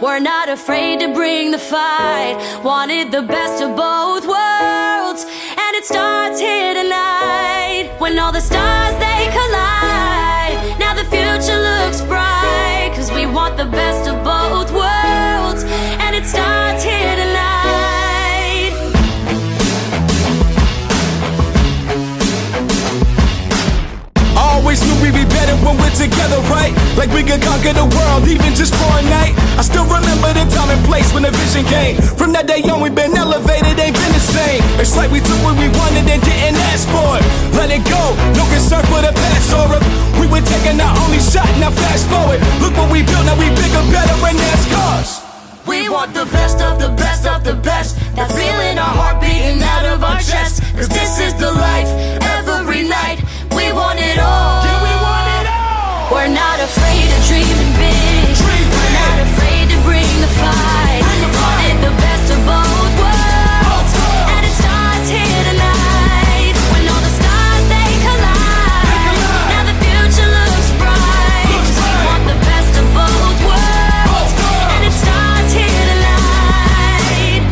We're not afraid to bring the fight. Wanted the best of both worlds, and it starts here tonight. When all the stars they collide, now the future looks bright. Cause we want the best of both worlds, and it starts here tonight. Always knew we'd be better when we're together, right? Like we could conquer the world, even just for a night. I still remember the time and place when the vision came. From that day on, we've been elevated, ain't been the same. It's like we took what we wanted and didn't ask for it. Let it go, no concern for the past or if we were taking our only shot. Now fast forward, look what we built, now we bigger, better, and that's cause we want the best of the best of the best. That feeling our heart beating out of our chest. Cause this is the life, every night we want it all. yeah, we want it all. We're not afraid of dreaming big. We're not afraid to bring the fight. Wanted the best of both worlds, and it starts here tonight. When all the stars they collide, now the future looks bright. Cause we want the best of both worlds, and it starts here tonight.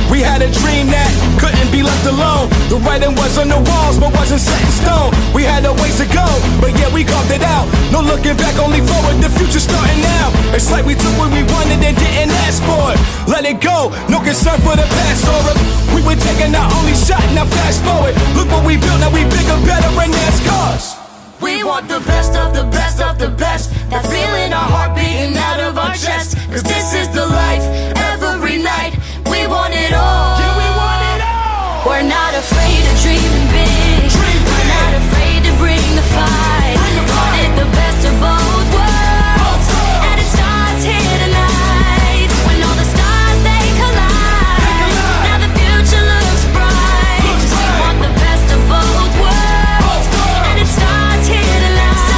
We had a dream that couldn't be left alone. The writing was on the walls, but wasn't set in stone. We had a ways to go, but yeah, we carved it out. No looking back, only forward, the future's starting now. It's like we took what we wanted and didn't ask for it. Let it go, no concern for the past or if we were taking our only shot. Now fast forward, look what we built, now we bigger, better, and that's cause we want the best of the best of the best. That feeling our heart beating out of our chest. Cause this is the life, every night we want it all. yeah, we want it all. We're not afraid of dreaming big. We're not afraid to bring the fight. Wanted the best of both worlds, and it starts here tonight. When all the stars they collide, now the future looks bright. Cause we want the best of both worlds, and it starts here tonight. We're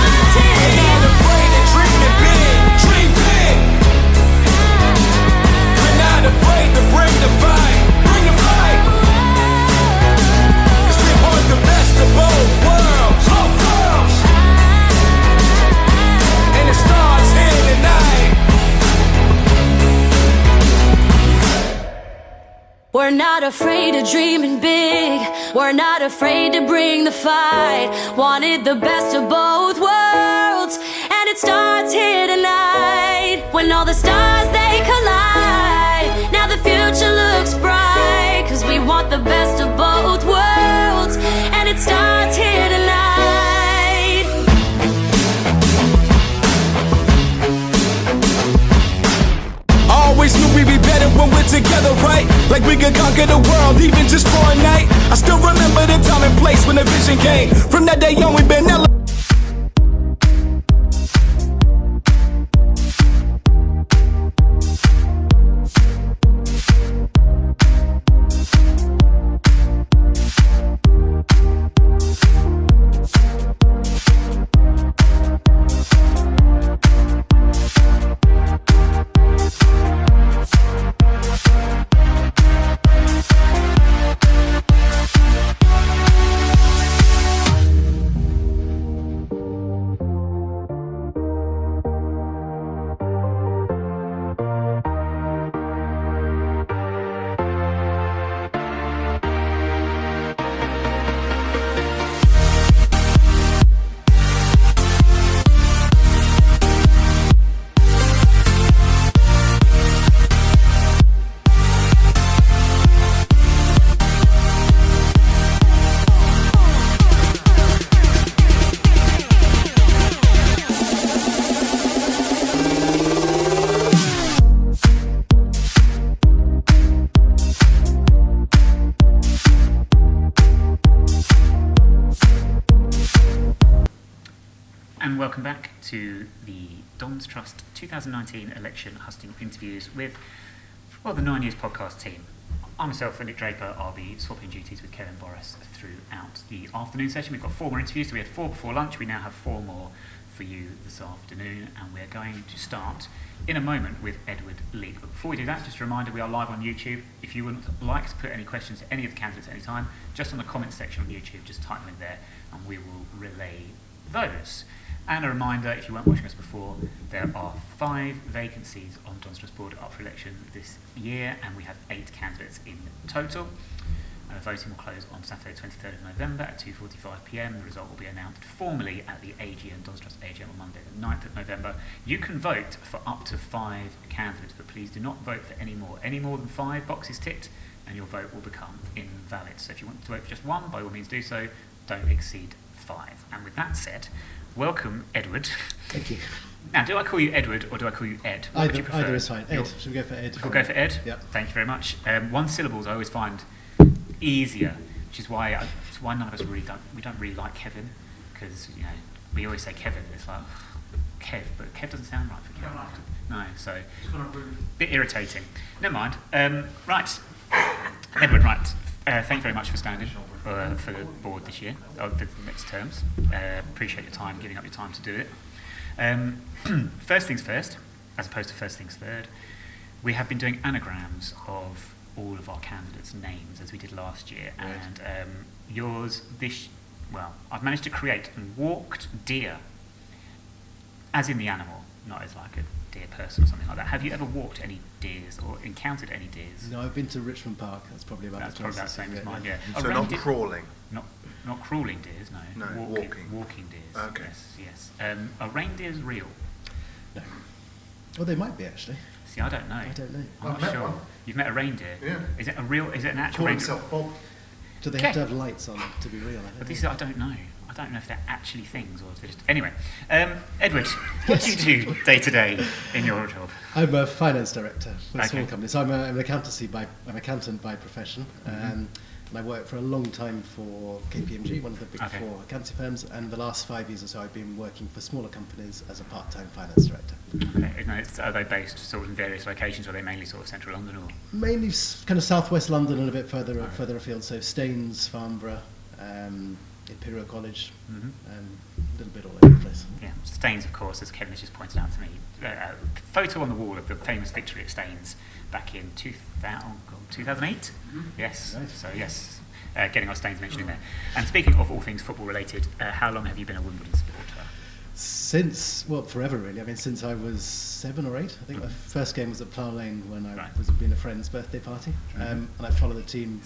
not afraid of dreaming big. Dream big. We're not afraid to bring the fight. Bring the fight. Cause we want the best of both worlds. Both worlds. And it starts here tonight. We're not afraid of dreaming big. We're not afraid to bring the fight. Wanted the best of both worlds, and it starts here tonight. When all the stars they collide, now the future looks bright. Cause we want the best of both worlds, and it starts here tonight. Always knew we'd be better when we're together, right? Like we could conquer the world, even just for a night. I still remember the time and place when the vision came. From that day on, we've been elevated. And welcome back to the Don's Trust 2019 election hustings interviews with, well, the 9 Years podcast team. I myself, Nick Draper, I'll be swapping duties with Kevin Boris throughout the afternoon session. We've got 4 more interviews, so we had 4 before lunch. We now have 4 more for you this afternoon, and we're going to start in a moment with Edward Leek. But before we do that, just a reminder, we are live on YouTube. If you would like to put any questions to any of the candidates at any time, just on the comments section on YouTube, just type them in there and we will relay those. And a reminder, if you weren't watching us before, there are 5 vacancies on Don's Trust Board up for election this year, and we have 8 candidates in total. Voting will close on Saturday 23rd of November at 2:45 p.m. The result will be announced formally at the AGM, Don's Trust AGM, on Monday the 9th of November. You can vote for up to 5 candidates, but please do not vote for any more. Any more than 5 boxes ticked, and your vote will become invalid. So if you want to vote for just one, by all means do so. Don't exceed 5. And with that said, welcome, Edward. Thank you. Now, do I call you Edward or do I call you Ed? What would you prefer? Either is fine. Ed. Should we go for Ed? We'll go for Ed? Yep. Thank you very much. One syllables I always find easier, which is why none of us don't really like Kevin, because we always say Kevin. It's like Kev, but Kev doesn't sound right for Kevin. No, so a bit irritating. Never mind. Right, Edward. Right. Thank you very much for standing for the board this year, for the next terms. Appreciate your time, giving up your time to do it. First things first, as opposed to first things third, we have been doing anagrams of all of our candidates' names as we did last year, and yours I've managed to create walked deer, as in the animal, not as like a deer person or something like that. Have you ever walked any deers or encountered any deers? No, I've been to Richmond Park. That's probably about the same as mine. Yeah. So not crawling. Not crawling deers. No. Walking deers. Okay. Yes. Are reindeers real? No. Well, they might be actually. See, I don't know. I'm not sure. You've met a reindeer? Yeah. Is it an actual Call reindeer? himself Bob. Do they have to have lights on to be real? I don't know. I don't know if they're actually things or if they're just... Anyway, Edward, what do you do day to day in your job? I'm a finance director for a small company. So I'm an accountant by profession. And I worked for a long time for KPMG, one of the big 4 accounting firms, and the last 5 years or so I've been working for smaller companies as a part-time finance director. Okay. Are they based sort of in various locations, or are they mainly sort of central London? Or? Mainly kind of southwest London and a bit further afield, so Staines, Farnborough, Imperial College, a little bit all over the place. Yeah, Staines, of course, as Kevin has just pointed out to me, photo on the wall of the famous victory at Staines back in 2008. Yes, right. So yes, getting our Staines mentioned in there. And speaking of all things football related, how long have you been a Wimbledon supporter? Forever really. I mean, since I was 7 or 8. I think my first game was at Plough Lane when I was being a friend's birthday party, and I followed the team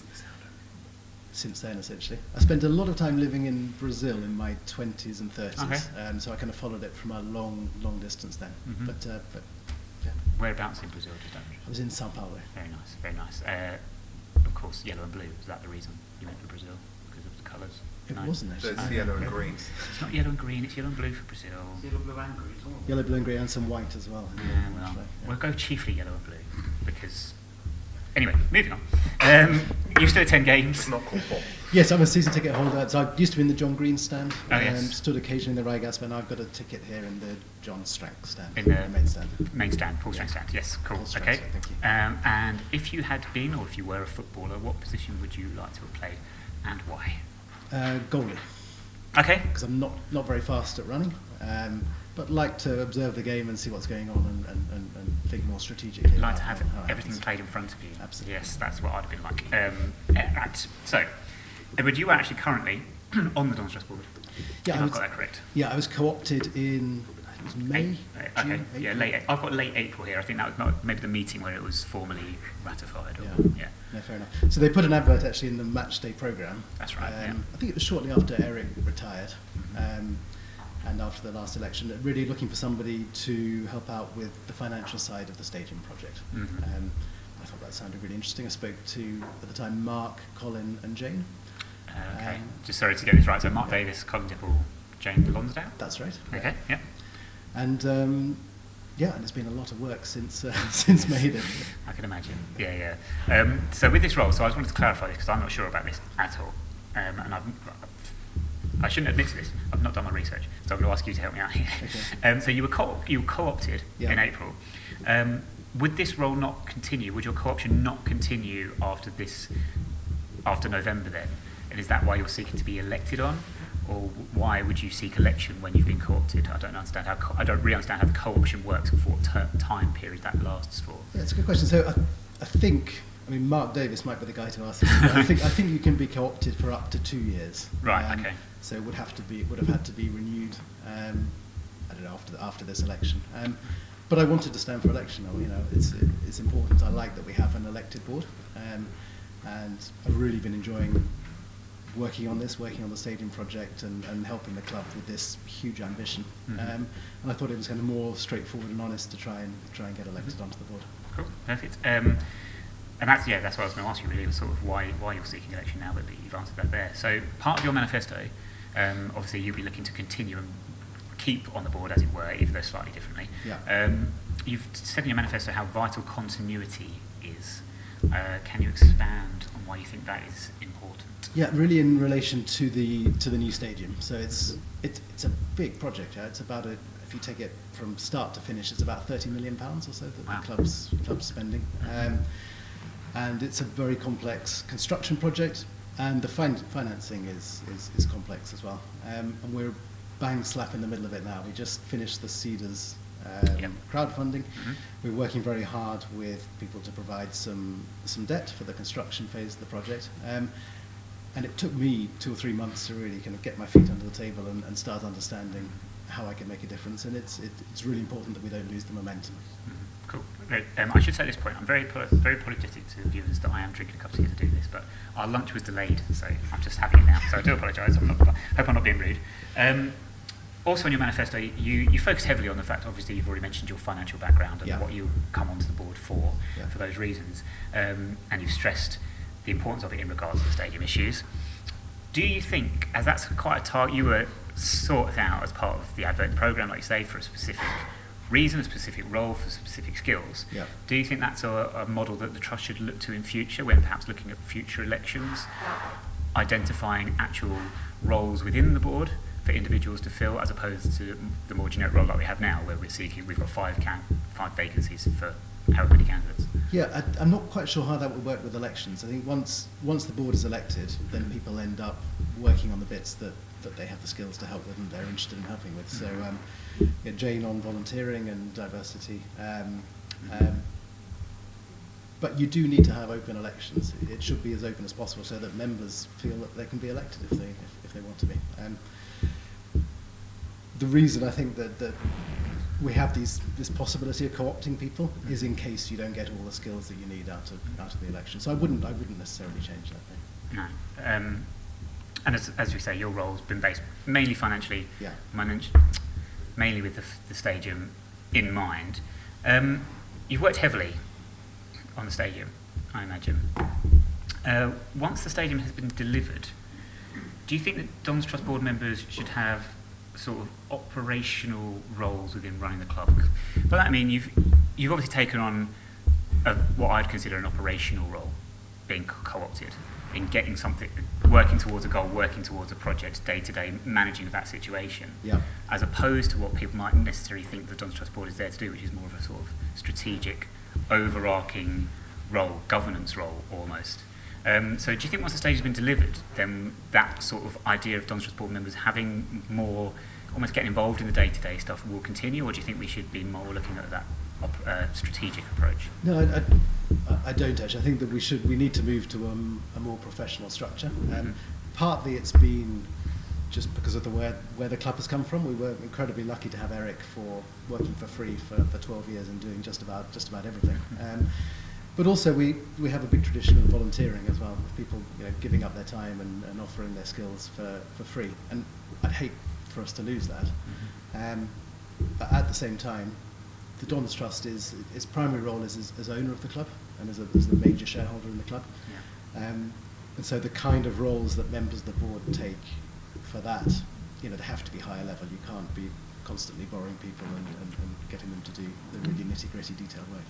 since then, essentially. I spent a lot of time living in Brazil in my 20s and 30s, so I kind of followed it from a long distance then. But yeah. Whereabouts in Brazil did that? I was in Sao Paulo. Very nice, very nice. Of course, yellow and blue. Was that the reason you went for Brazil? Because of the colours? It wasn't actually. So it's yellow and green. It's not yellow and green, it's yellow and blue for Brazil. Yellow, blue and green. Yellow, blue and green, and some white as well. We'll go chiefly yellow and blue, because... Anyway, moving on. You still attend games? It's not called Bob. Yes, I'm a season ticket holder. So I used to be in the John Green stand. Yes. Stood occasionally in the Rygas, but now I've got a ticket here in the John Strank stand. In the main stand. Main stand, full strength stand. Yes, cool. Strength, okay. so thank you. And if you had been, or if you were a footballer, what position would you like to have played, and why? Goalie. Okay. Because I'm not very fast at running, but like to observe the game and see what's going on and think more strategically. Like to have everything played in front of you. Absolutely. Yes, that's what I'd have been like. Right. So, Edward, you are actually currently on the Don's Trust Board. Yeah, I've got that correct. Yeah, I was co-opted in, I think it was May. Okay. June, yeah, April. I've got late April here. I think that was maybe the meeting where it was formally ratified. Or, yeah. No, fair enough. So they put an advert actually in the match day programme. That's right. I think it was shortly after Eric retired, and after the last election, really looking for somebody to help out with the financial side of the stadium project. I thought that sounded really interesting. I spoke to, at the time, Mark, Colin and Jane. Okay. Just sorry to get this right. So Marc Davis, Colin Dipple, Jane Lonsdale? That's right. Okay, yeah. And and it's been a lot of work since May then. I can imagine. Yeah. So with this role, so I just wanted to clarify this because I'm not sure about this at all, and I shouldn't admit to this. I've not done my research, so I'm going to ask you to help me out here. Okay. So you were co-opted in April. Would this role not continue? Would your co-option not continue after November then? And is that why you're seeking to be elected on? Or why would you seek election when you've been co-opted? I don't really understand how the co-option works and for what time period that lasts for. Yeah, it's a good question. So I think, Marc Davis might be the guy to ask this, but I think you can be co-opted for up to 2 years. Right. Okay. So it would have had to be renewed. I don't know, after this election. But I wanted to stand for election. It's important. I like that we have an elected board, and I've really been enjoying working on the stadium project and helping the club with this huge ambition. And I thought it was kind of more straightforward and honest to try and get elected onto the board. Cool, perfect. And that's what I was going to ask you really, was sort of why you're seeking election now, but you've answered that there. So part of your manifesto, obviously you'll be looking to continue and keep on the board, as it were, even though slightly differently. Yeah. You've said in your manifesto how vital continuity is. Can you expand on why you think that is important? Yeah, really in relation to the new stadium. So it's a big project. Yeah? It's about if you take it from start to finish, it's about £30 million or so that the club's spending. And it's a very complex construction project, and the financing is complex as well. And we're bang slap in the middle of it now. We just finished the Cedars crowdfunding. We're working very hard with people to provide some debt for the construction phase of the project. And it took me 2 or 3 months to really kind of get my feet under the table and start understanding how I can make a difference. And it's really important that we don't lose the momentum. Cool. Great. I should say at this point, I'm very apologetic to the viewers that I am drinking a cup of tea to do this, but our lunch was delayed, so I'm just having it now. So I do apologise. Hope I'm not being rude. Also in your manifesto, you focus heavily on the fact, obviously you've already mentioned your financial background and what you come onto the board for those reasons, and you've stressed the importance of it in regards to the stadium issues. Do you think, as that's quite a target, you were sought out as part of the advert programme, like you say, for a specific reason, a specific role, for specific skills, do you think that's a model that the Trust should look to in future, when perhaps looking at future elections, identifying actual roles within the board for individuals to fill, as opposed to the more generic role like we have now, where we've got five vacancies for however many candidates? Yeah, I'm not quite sure how that would work with elections. I think once the board is elected, then people end up working on the bits that they have the skills to help with and they're interested in helping with. So Jane on volunteering and diversity. But you do need to have open elections. It should be as open as possible so that members feel that they can be elected if they want to be. The reason I think that we have this possibility of co-opting people is in case you don't get all the skills that you need out of the election. So I wouldn't necessarily change that thing. No. And as we say, your role's been based mainly financially, mainly with the stadium in mind. You've worked heavily on the stadium, I imagine. Once the stadium has been delivered, do you think that Dons Trust board members should have sort of operational roles within running the club? By that I mean you've obviously taken on what I'd consider an operational role, being co-opted in getting something, working towards a goal, working towards a project, day to day, managing that situation, as opposed to what people might necessarily think the Dons Trust board is there to do, which is more of a sort of strategic, overarching role, governance role almost. So do you think once the stage has been delivered, then that sort of idea of Dons Trust board members having more, almost getting involved in the day-to-day stuff will continue, or do you think we should be more looking at that strategic approach? No, I don't actually. I think that we need to move to a more professional structure. Partly it's been just because of where the club has come from. We were incredibly lucky to have Eric for working for free for 12 years and doing just about everything. But also we have a big tradition of volunteering as well, with people giving up their time and offering their skills for free. And I'd hate for us to lose that. But at the same time, the Dons Trust its primary role is as owner of the club and as the major shareholder in the club. And so the kind of roles that members of the board take for that, they have to be higher level. You can't be constantly borrowing people and getting them to do the really nitty-gritty detailed work.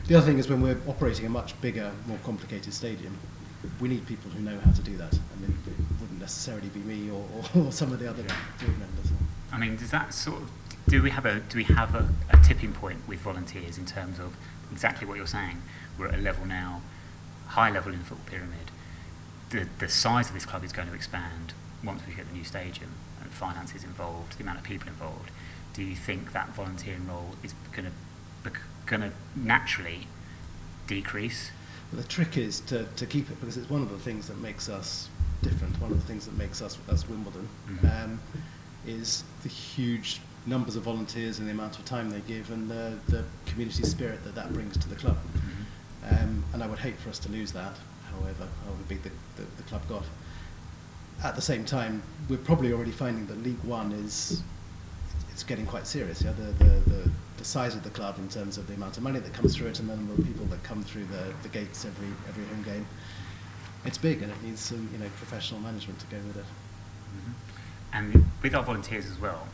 The other thing is when we're operating a much bigger, more complicated stadium, we need people who know how to do that. I mean, it wouldn't necessarily be me or some of the other board members. I mean, does that sort of, do we have a tipping point with volunteers in terms of exactly what you're saying? We're at a level now, high level in the football pyramid. The size of this club is going to expand once we get the new stadium and finances involved, the amount of people involved. Do you think that volunteering role is going to naturally decrease? Well, the trick is to keep it, because it's one of the things that makes us different. One of the things that makes us Wimbledon is the huge numbers of volunteers and the amount of time they give and the community spirit that brings to the club. And I would hate for us to lose that, however big the club got. At the same time, we're probably already finding that League One it's getting quite serious. Yeah? The size of the club in terms of the amount of money that comes through it and the number of people that come through the gates every home game. It's big and it needs some professional management to go with it. And with our volunteers as well,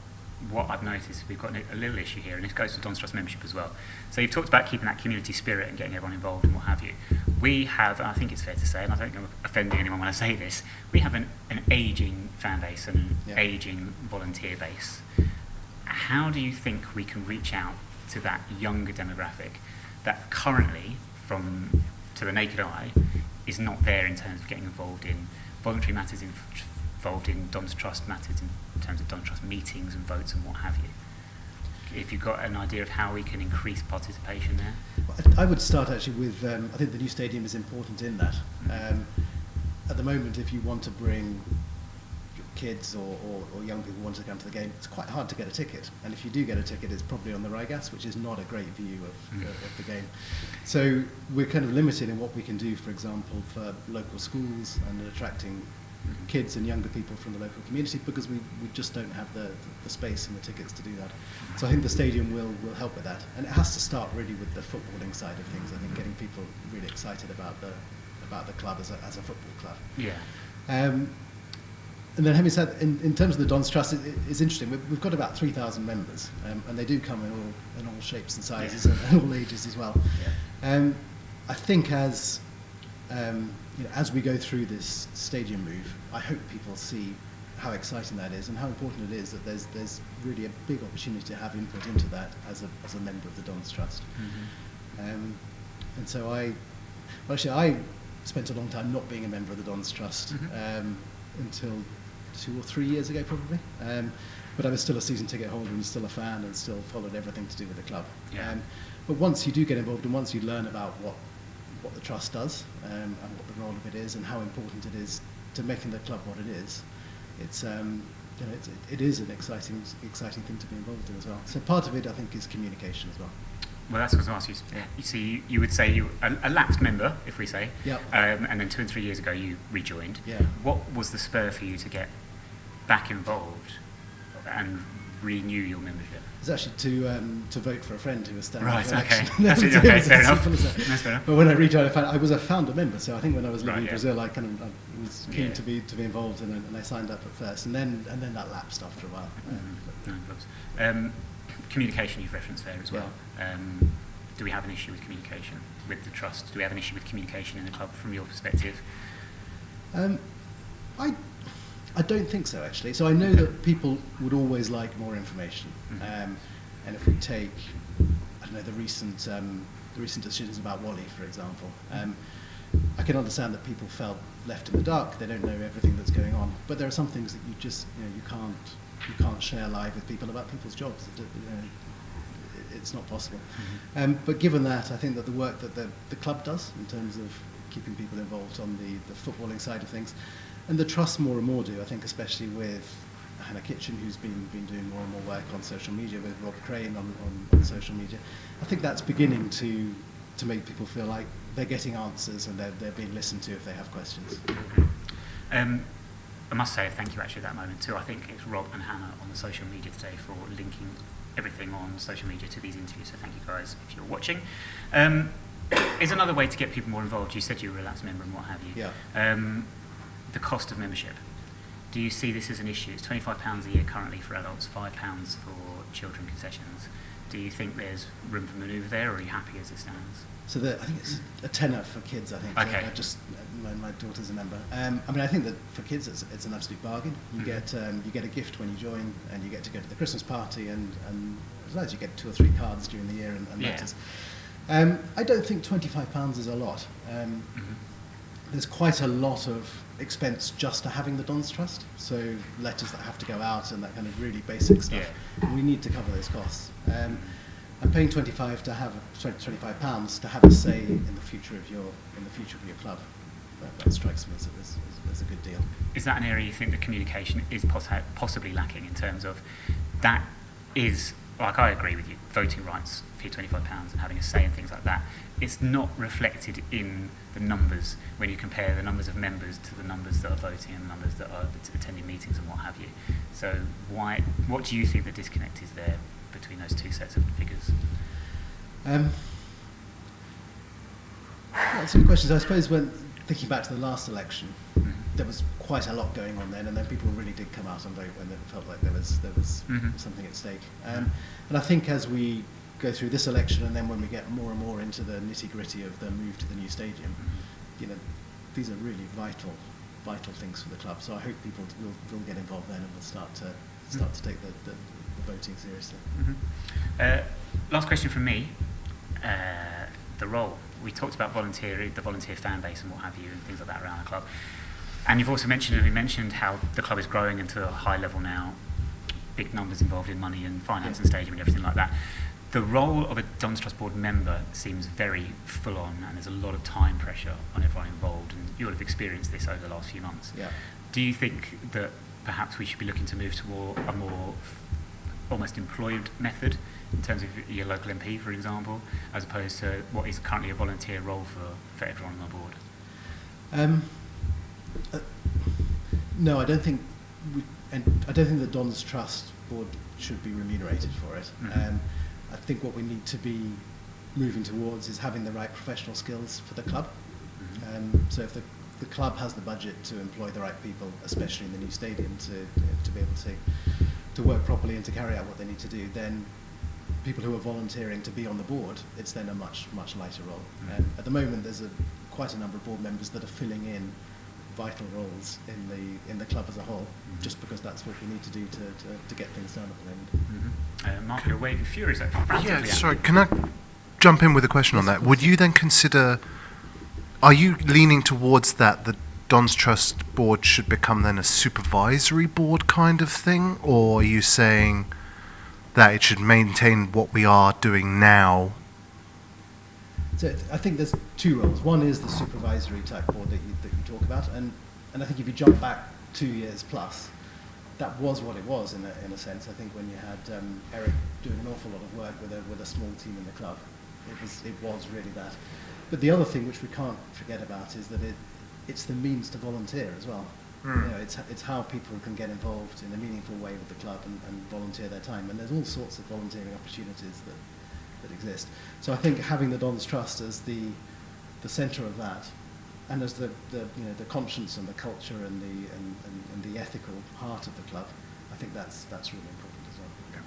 what I've noticed, we've got a little issue here, and this goes to Don's Trust membership as well. So you've talked about keeping that community spirit and getting everyone involved and what have you. We have, and I think it's fair to say, and I don't think I'm offending anyone when I say this, we have an ageing fan base and an ageing volunteer base. How do you think we can reach out to that younger demographic that currently, to the naked eye, is not there in terms of getting involved in voluntary matters, involved in Don's Trust matters, in terms of Don's Trust meetings and votes and what have you? If you've got an idea of how we can increase participation there? I would start actually with, I think the new stadium is important in that. At the moment, if you want to bring kids or young people who want to come to the game, it's quite hard to get a ticket. And if you do get a ticket, it's probably on the Rygas, which is not a great view of the game. So we're kind of limited in what we can do, for example, for local schools and attracting kids and younger people from the local community, because we just don't have the space and the tickets to do that. So I think the stadium will help with that. And it has to start really with the footballing side of things. I think getting people really excited about the club as a football club. Yeah. And then having said, in terms of the Don's Trust, it's interesting. We've got about 3,000 members, and they do come in all shapes and sizes and all ages as well. Yeah. I think as we go through this stadium move, I hope people see how exciting that is and how important it is that there's really a big opportunity to have input into that as a member of the Don's Trust. And so I spent a long time not being a member of the Don's Trust until 2 or 3 years ago probably. But I was still a season ticket holder and still a fan and still followed everything to do with the club. Yeah. But once you do get involved and once you learn about what the trust does and what the role of it is and how important it is to making the club what it is, it is an exciting thing to be involved in as well. So part of it, I think, is communication as well. Well, that's what I was going to ask you. You see, you would say you a lapsed member, if we say, and then 2 and 3 years ago you rejoined. Yeah. What was the spur for you to get back involved and renew your membership? It was actually to vote for a friend who was standing for election. Okay, okay, fair enough. But when I rejoined, I was a founder member, so I think when I was leaving Brazil, I was keen to be involved, and I signed up at first, and then that lapsed after a while. Communication you've referenced there as well. Do we have an issue with communication with the trust? Do we have an issue with communication in the club from your perspective? I don't think so, actually. So I know that people would always like more information. And if we take, I don't know, the recent decisions about Wally, for example, I can understand that people felt left in the dark. They don't know everything that's going on. But there are some things that you just, you can't share live with people about people's jobs. It's not possible. But given that, I think that the work that the club does in terms of keeping people involved on the footballing side of things, and the trust more and more do, I think, especially with Hannah Kitchen, who's been doing more and more work on social media, with Rob Crane on social media. I think that's beginning to make people feel like they're getting answers and they're being listened to if they have questions. I must say thank you actually at that moment too. I think it's Rob and Hannah on the social media today for linking everything on social media to these interviews, so thank you guys if you're watching. Is another way to get people more involved. You said you were a lapsed member and what have you. Yeah. The cost of membership. Do you see this as an issue? It's £25 a year currently for adults, £5 for children concessions. Do you think there's room for manoeuvre there, or are you happy as it stands? So I think it's a tenner for kids, I think. Okay. So my daughter's a member. I think that for kids it's an absolute bargain. You get a gift when you join, and you get to go to the Christmas party, and as well as you get 2 or 3 cards during the year and letters. I don't think £25 is a lot. There's quite a lot of expense just to having the Don's Trust, so letters that have to go out and that kind of really basic stuff. We need to cover those costs. I'm paying £25 to have a say in the future of your club. That strikes me as a good deal. Is that an area you think the communication is possibly lacking in terms of that is, like, I agree with you, voting rights for your £25 and having a say in things like that, it's not reflected in the numbers when you compare the numbers of members to the numbers that are voting and the numbers that are attending meetings and what have you. So what do you think the disconnect is there between those two sets of figures? That's a good question. So I suppose when thinking back to the last election, there was quite a lot going on then, and then people really did come out and vote when it felt like there was something at stake. And I think as we go through this election, and then when we get more and more into the nitty-gritty of the move to the new stadium, these are really vital things for the club. So I hope people will get involved then and will start to take the voting seriously. Last question from me. The role. We talked about the volunteer fan base and what have you, and things like that around the club. And you've also mentioned how the club is growing into a high level now, big numbers involved in money and finance and stadium and everything like that. The role of a Dons Trust board member seems very full on, and there's a lot of time pressure on everyone involved, and you'll have experienced this over the last few months. Yeah. Do you think that perhaps we should be looking to move toward a more almost employed method in terms of your local MP, for example, as opposed to what is currently a volunteer role for everyone on the board? No, I don't think the Dons Trust board should be remunerated for it. I think what we need to be moving towards is having the right professional skills for the club. So if the club has the budget to employ the right people, especially in the new stadium, to be able to work properly and to carry out what they need to do, then people who are volunteering to be on the board, it's then a much lighter role. At the moment, there's quite a number of board members that are filling in vital roles in the club as a whole, just because that's what we need to do to get things done at the moment. Mark, you're waving furious at Yeah, sorry, can I jump in with a question on that? Would you then consider, are you leaning towards that the Dons Trust board should become then a supervisory board kind of thing, or are you saying that it should maintain what we are doing now? So I think there's two roles. One is the supervisory type board that you talk about, and I think if you jump back 2 years plus, that was what it was in a sense. I think when you had Eric doing an awful lot of work with a small team in the club, it was really that. But the other thing which we can't forget about is that it's the means to volunteer as well. It's how people can get involved in a meaningful way with the club and volunteer their time. And there's all sorts of volunteering opportunities that exist. So I think having the Dons Trust as the centre of that, and as the conscience and the culture and the ethical heart of the club, I think that's really important as well. Yeah.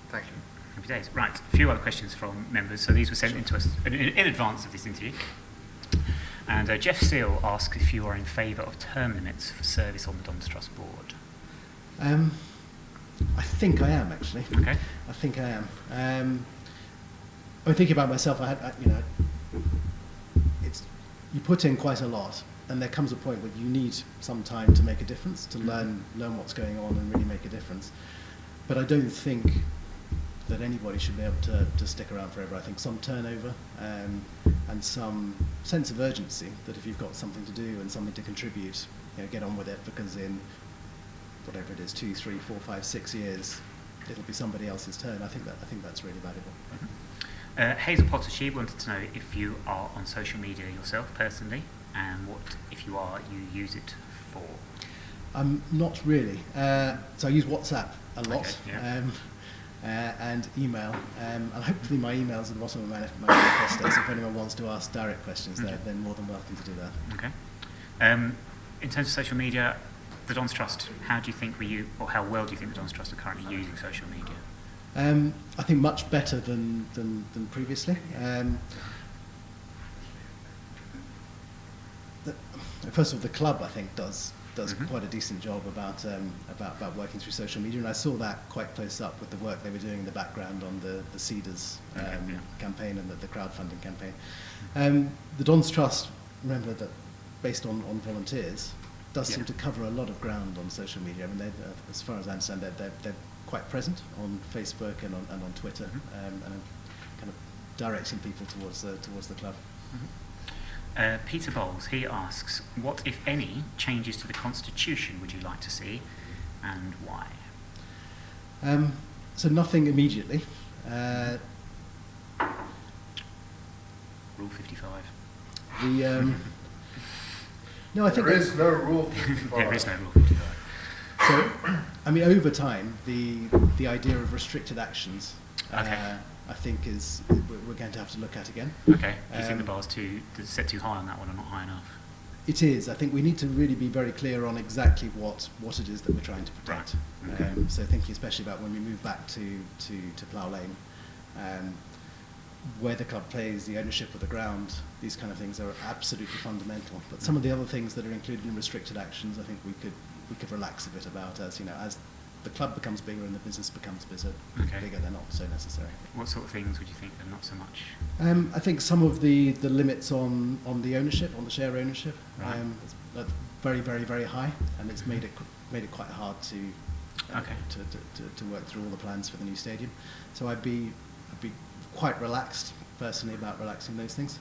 Thank you. Happy days. Right, a few other questions from members. So these were sent in to us in advance of this interview. And Jeff Seal asks if you are in favour of term limits for service on the Dons Trust board. I think I am, actually. Okay. I think I am. I'm thinking about myself. You put in quite a lot, and there comes a point where you need some time to make a difference, to learn what's going on and really make a difference. But I don't think that anybody should be able to stick around forever. I think some turnover and some sense of urgency, that if you've got something to do and something to contribute, get on with it, because in whatever it is, 2, 3, 4, 5, 6 years, it'll be somebody else's turn. I think that's really valuable. Hazel Potter, she wanted to know if you are on social media yourself personally, and what, if you are, you use it for. Not really. So I use WhatsApp a lot. Okay, yeah. And email, and hopefully my email's at the bottom of my manifesto, so if anyone wants to ask direct questions there, they're more than welcome to do that. Okay. In terms of social media, the Dons Trust, how well do you think the Dons Trust are currently using social media? I think much better than previously. First of all, the club, I think, does quite a decent job about working through social media, and I saw that quite close up with the work they were doing in the background on the Cedars campaign and the crowdfunding campaign. The Dons Trust, remember that based on volunteers, does seem to cover a lot of ground on social media. I mean, as far as I understand, they're quite present on Facebook and on Twitter, and kind of directing people towards the club. Peter Bowles, he asks, what, if any, changes to the Constitution would you like to see, and why? So nothing immediately. Rule 55. No, I think There is no rule 55. There is no Rule 55. so. I mean, over time, the idea of restricted actions, Okay. I think, we're going to have to look at again. Okay. Do you think the bar's set too high on that one, or not high enough? It is. I think we need to really be very clear on exactly what it is that we're trying to protect. Right. Okay. So thinking especially about when we move back to Plough Lane, where the club plays, the ownership of the ground, these kind of things are absolutely fundamental. But some of the other things that are included in restricted actions, I think we could relax a bit about as the club becomes bigger and the business becomes bigger, they're not so necessary. What sort of things would you think are not so much? I think some of the limits on the ownership, on the share ownership, Right. that's very, very, very high, and it's made it quite hard to work through all the plans for the new stadium. So I'd be quite relaxed personally about relaxing those things.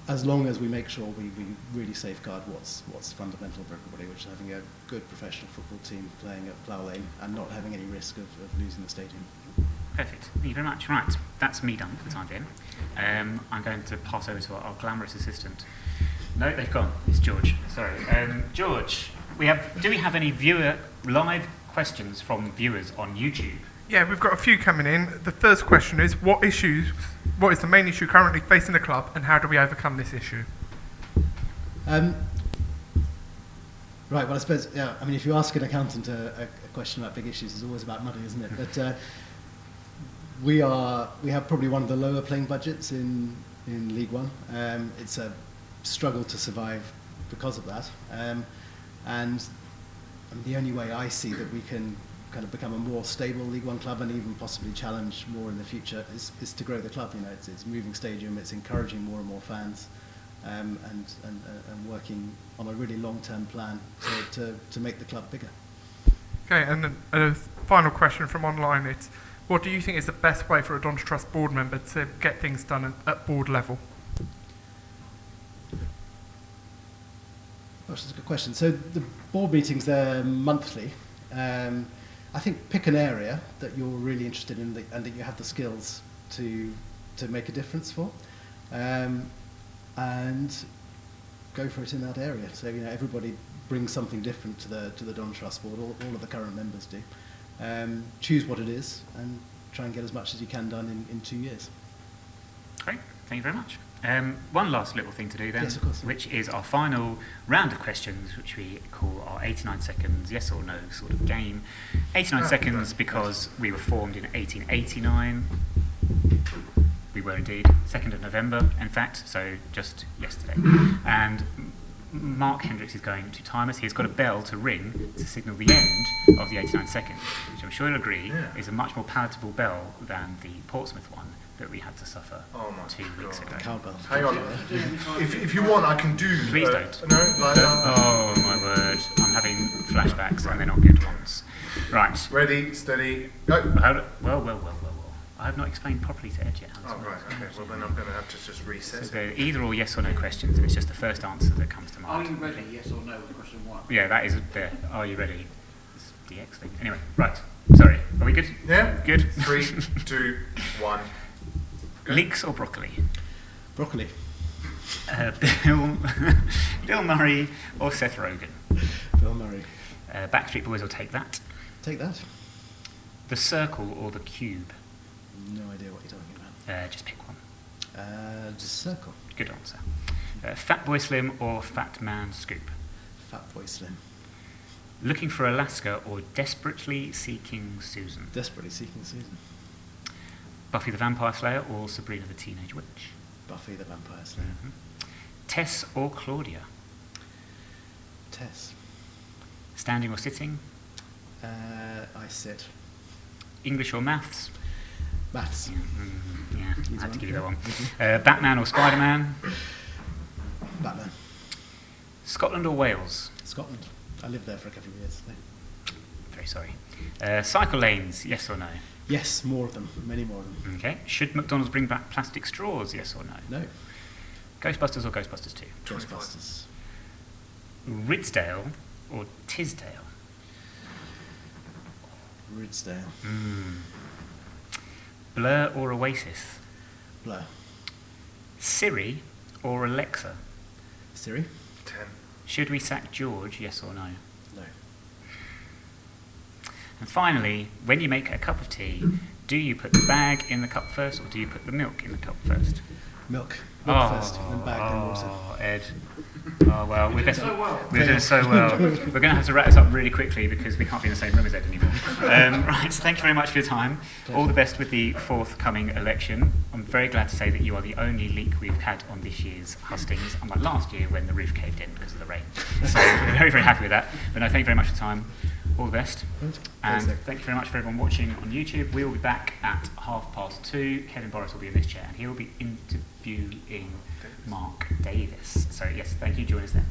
As long as we make sure we really safeguard what's fundamental for everybody, which is having a good professional football team playing at Plough Lane and not having any risk of losing the stadium. Perfect. Thank you very much. Right, that's me done for the time being. I'm going to pass over to our glamorous assistant. No, they've gone. It's George. Sorry. George, do we have any live questions from viewers on YouTube? Yeah, we've got a few coming in. The first question is, what is the main issue currently facing the club, and how do we overcome this issue? Right, well, I suppose, yeah, I mean, if you ask an accountant a question about big issues, it's always about money, isn't it? But we have probably one of the lower playing budgets in League One. It's a struggle to survive because of that. And I mean, the only way I see that we can kind of become a more stable League One club and even possibly challenge more in the future is to grow the club. It's a moving stadium, it's encouraging more and more fans, and working on a really long-term plan to make the club bigger. Okay, and then a final question from online. It's, what do you think is the best way for a Dons Trust board member to get things done at board level? Gosh, that's a good question. So the board meetings, they're monthly. I think pick an area that you're really interested in and that you have the skills to make a difference for, and go for it in that area. So everybody brings something different to the Dons Trust board. All of the current members do. Choose what it is and try and get as much as you can done in 2 years. Great, thank you very much. One last little thing to do then, Yes, of course. which is our final round of questions, which we call our 89 seconds yes or no sort of game. 89 seconds because we were formed in 1889. We were indeed, 2nd of November, in fact, so just yesterday. And Mark Hendricks is going to time us. He's got a bell to ring to signal the end of the 89 seconds, which I'm sure you'll agree is a much more palatable bell than the Portsmouth one that we had to suffer 2 weeks ago. Cowbell. Hang on. If you want, I can do... Please don't. No, like that. Oh my word, I'm having flashbacks and they're not good ones. Right. Ready, steady, go. Well. I have not explained properly to Ed yet. Oh, right, okay. Well, then I'm going to have to just reset So it. they're either or yes or no questions, and it's just the first answer that comes to mind. Are you ready? Yes or no? Was question one. Yeah, that is the are you ready? It's the X thing. Anyway, right. Sorry. Are we good? Yeah? Good. 3, 2, 1. Go. Leeks or broccoli? Broccoli. Bill Murray or Seth Rogen? Bill Murray. Backstreet Boys or Take That? Take that. The Circle or the Cube? No idea what you're talking about. Just pick one. Just circle. Good answer. Fatboy Slim or Fat Man Scoop? Fatboy Slim. Looking for Alaska or Desperately Seeking Susan? Desperately Seeking Susan. Buffy the Vampire Slayer or Sabrina the Teenage Witch? Buffy the Vampire Slayer. Tess or Claudia? Tess. Standing or sitting? I sit. English or maths? Maths. Yeah, I had to give you that one. Batman or Spider-Man? Batman. Scotland or Wales? Scotland. I lived there for a couple of years. Very sorry. Cycle lanes, yes or no? Yes, more of them. Many more of them. Okay. Should McDonald's bring back plastic straws, yes or no? No. Ghostbusters or Ghostbusters 2? Ghostbusters. Ridsdale or Tisdale? Ridsdale. Blur or Oasis? Blur. Siri or Alexa? Siri? 10. Should we sack George, yes or no? No. And finally, when you make a cup of tea, do you put the bag in the cup first or do you put the milk in the cup first? Milk. Milk first, then bag, then water. Ed. Oh, well, we're doing so well. We're going to have to wrap this up really quickly because we can't be in the same room as Ed anymore. Right, so thank you very much for your time. Pleasure. All the best with the forthcoming election. I'm very glad to say that you are the only leak we've had on this year's Hustings, unlike last year when the roof caved in because of the rain. So we're very, very happy with that. But no, thank you very much for your time. All the best. And thank you very much for everyone watching on YouTube. We will be back at 2:30. Kevin Boris will be in this chair and he will be interviewing Marc Davis. So yes, thank you. Join us then.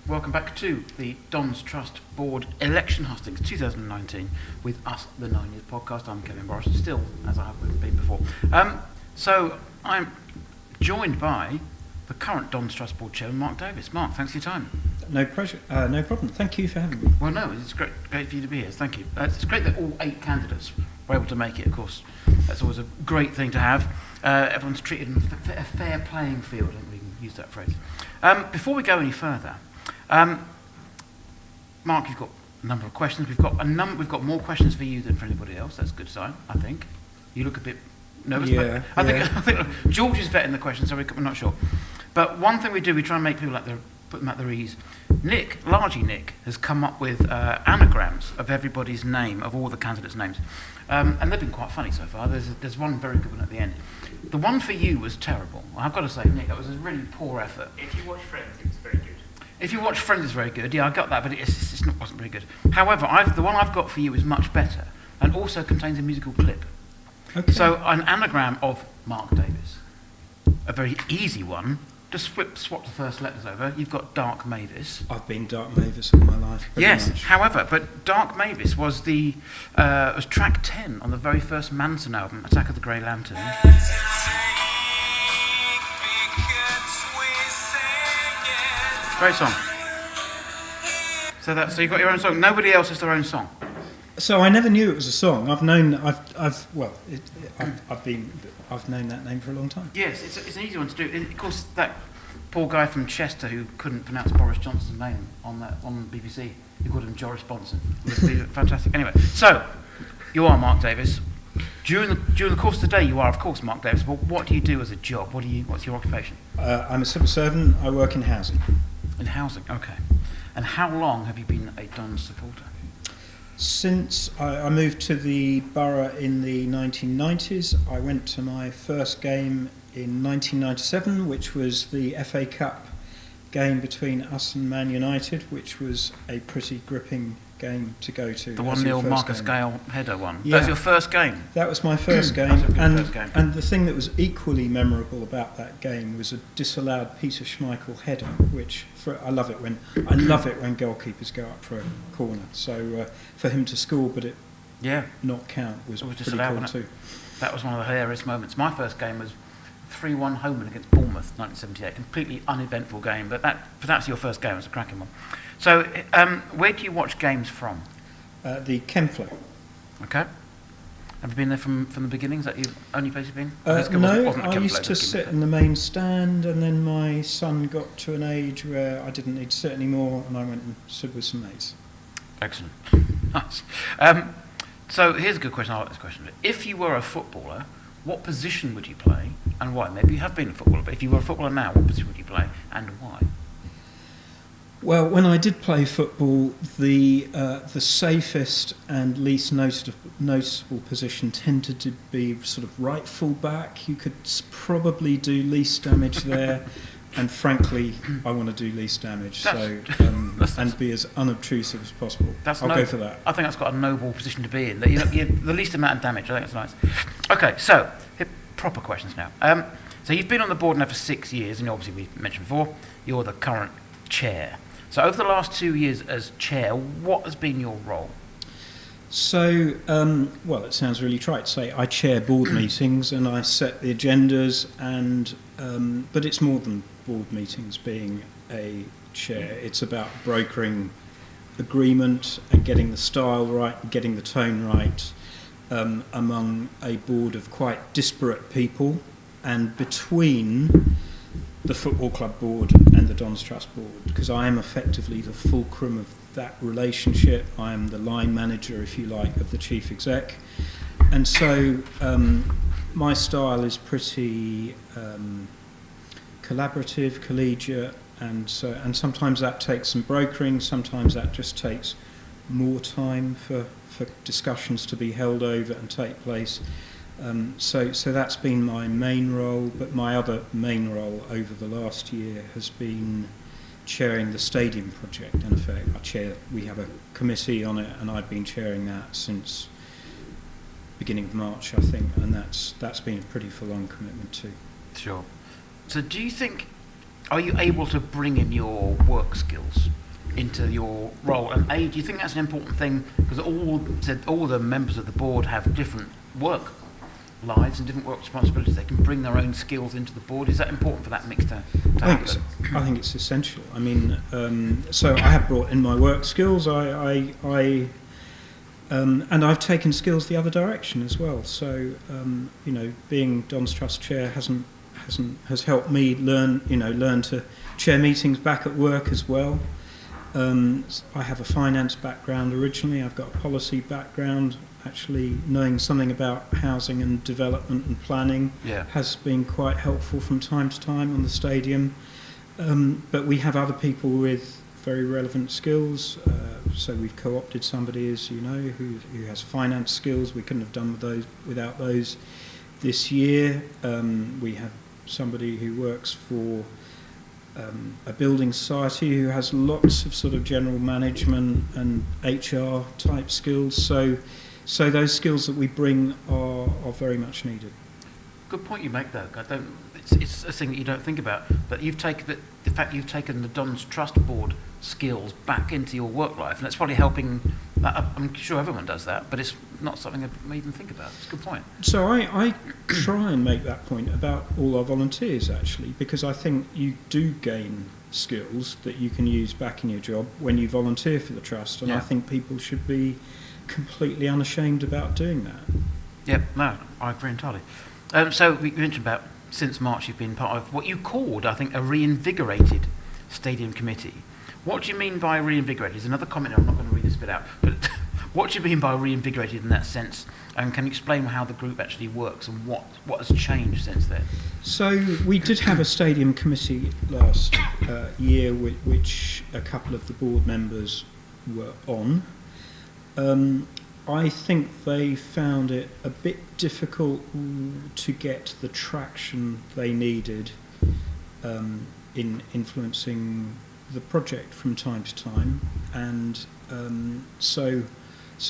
Welcome back to the Don's Trust Board Election Hustings 2019 with us, the 9 Years Podcast. I'm Kevin Boris, still as I have been before. So I'm joined by the current Don's Trust Board Chairman, Marc Davis. Marc, thanks for your time. No pressure, no problem. Thank you for having me. Well, no, it's great for you to be here. Thank you. It's great that all 8 candidates were able to make it, of course. That's always a great thing to have. Everyone's treated in a fair playing field, I think we can use that phrase. Before we go any further, Marc, you've got a number of questions. We've got more questions for you than for anybody else. That's a good sign, I think. You look a bit nervous. Yeah, But I think George is vetting the question, so we're not sure. But one thing we do, we try and make people put them at their ease. Largely Nick, has come up with anagrams of everybody's name, of all the candidates' names. And they've been quite funny so far. There's one very good one at the end. The one for you was terrible. I've got to say, Nick, that was a really poor effort. If you watch Friends, it's very good. If you watch Friends, it's very good. Yeah, I got that, but it wasn't very good. However, the one I've got for you is much better, and also contains a musical clip. Okay. So an anagram of Marc Davis, a very easy one. Just swap the first letters over. You've got Dark Mavis. I've been Dark Mavis all my life. Yes. Much. However, but Dark Mavis was was track 10 on the very first Manson album, Attack of the Grey Lantern. Great song. So you've got your own song. Nobody else has their own song. So I never knew it was a song. I've known that name for a long time. Yes, it's an easy one to do. Of course, that poor guy from Chester who couldn't pronounce Boris Johnson's name on BBC, he called him Joris Bonson. It was fantastic. Anyway, so you are Marc Davis. During the course of the day, you are, of course, Marc Davis. But what do you do as a job? What's your occupation? I'm a civil servant. I work in housing. In housing, okay. And how long have you been a Dons supporter? Since I moved to the borough in the 1990s, I went to my first game in 1997, which was the FA Cup game between us and Man United, which was a pretty gripping game to go to. The 1-0 Marcus Gale header one. Yeah. That was your first game? That was my first game. And the thing that was equally memorable about that game was a disallowed Peter Schmeichel header, which I love it when goalkeepers go up for a corner. So for him to score but it not count was pretty cool too. That was one of the hilarious moments. My first game was 3-1 home against Bournemouth, 1978. Completely uneventful game, but that's your first game. It was a cracking one. So, where do you watch games from? The Kenflo. Okay. Have you been there from the beginning? Is that the only place you've been? No, I used to sit in the main stand, and then my son got to an age where I didn't need to sit anymore, and I went and stood with some mates. Excellent. Nice. So here's a good question. I like this question. If you were a footballer, what position would you play, and why? Maybe you have been a footballer, but if you were a footballer now, what position would you play, and why? Well, when I did play football, the safest and least noticeable position tended to be sort of right full back. You could probably do least damage there, and frankly, I want to do least damage. And be as unobtrusive as possible. I'll go for that. I think that's got a noble position to be in. The least amount of damage. I think that's nice. Okay, so proper questions now. So you've been on the board now for 6 years, and obviously we mentioned before you're the current chair. So over the last 2 years as chair, what has been your role? So, well, it sounds really trite to say I chair board meetings and I set the agendas, but it's more than board meetings being a chair. It's about brokering agreement and getting the style right, and getting the tone right among a board of quite disparate people, and between the football club board and the Dons Trust board, because I am effectively the fulcrum of that relationship. I am the line manager, if you like, of the chief exec, and so my style is pretty collaborative, collegiate, and sometimes that takes some brokering, sometimes that just takes more time for discussions to be held over and take place. So that's been my main role, but my other main role over the last year has been chairing the stadium project. In effect, we have a committee on it, and I've been chairing that since beginning of March, I think, and that's been a pretty full-on commitment too. Sure. So do you think, are you able to bring in your work skills into your role? And do you think that's an important thing? Because all the members of the board have different work lives and different work responsibilities. They can bring their own skills into the board. Is that important for that mix to happen? I think it's essential. I mean, so I have brought in my work skills. And I've taken skills the other direction as well. So being Dons Trust chair has helped me learn to chair meetings back at work as well. I have a finance background originally. I've got a policy background. Actually, knowing something about housing and development and planning has been quite helpful from time to time on the stadium. But we have other people with very relevant skills. So we've co-opted somebody, as you know, who has finance skills. We couldn't have done without those this year. We have somebody who works for a building society who has lots of sort of general management and HR type skills. So those skills that we bring are very much needed. Good point you make, though. It's a thing that you don't think about, but you've taken the fact you've taken the Don's Trust Board skills back into your work life, and that's probably helping. I'm sure everyone does that, but it's not something I may even think about. It's a good point. So I try and make that point about all our volunteers, actually, because I think you do gain skills that you can use back in your job when you volunteer for the Trust, and I think people should be completely unashamed about doing that. Yep, no, I agree entirely. So we mentioned about, since March, you've been part of what you called, I think, a reinvigorated stadium committee. What do you mean by reinvigorated? There's another comment, I'm not going to read this bit out, but what do you mean by reinvigorated in that sense? And can you explain how the group actually works and what has changed since then? So we did have a stadium committee last year, which a couple of the board members were on. I think they found it a bit difficult to get the traction they needed in influencing the project from time to time, and so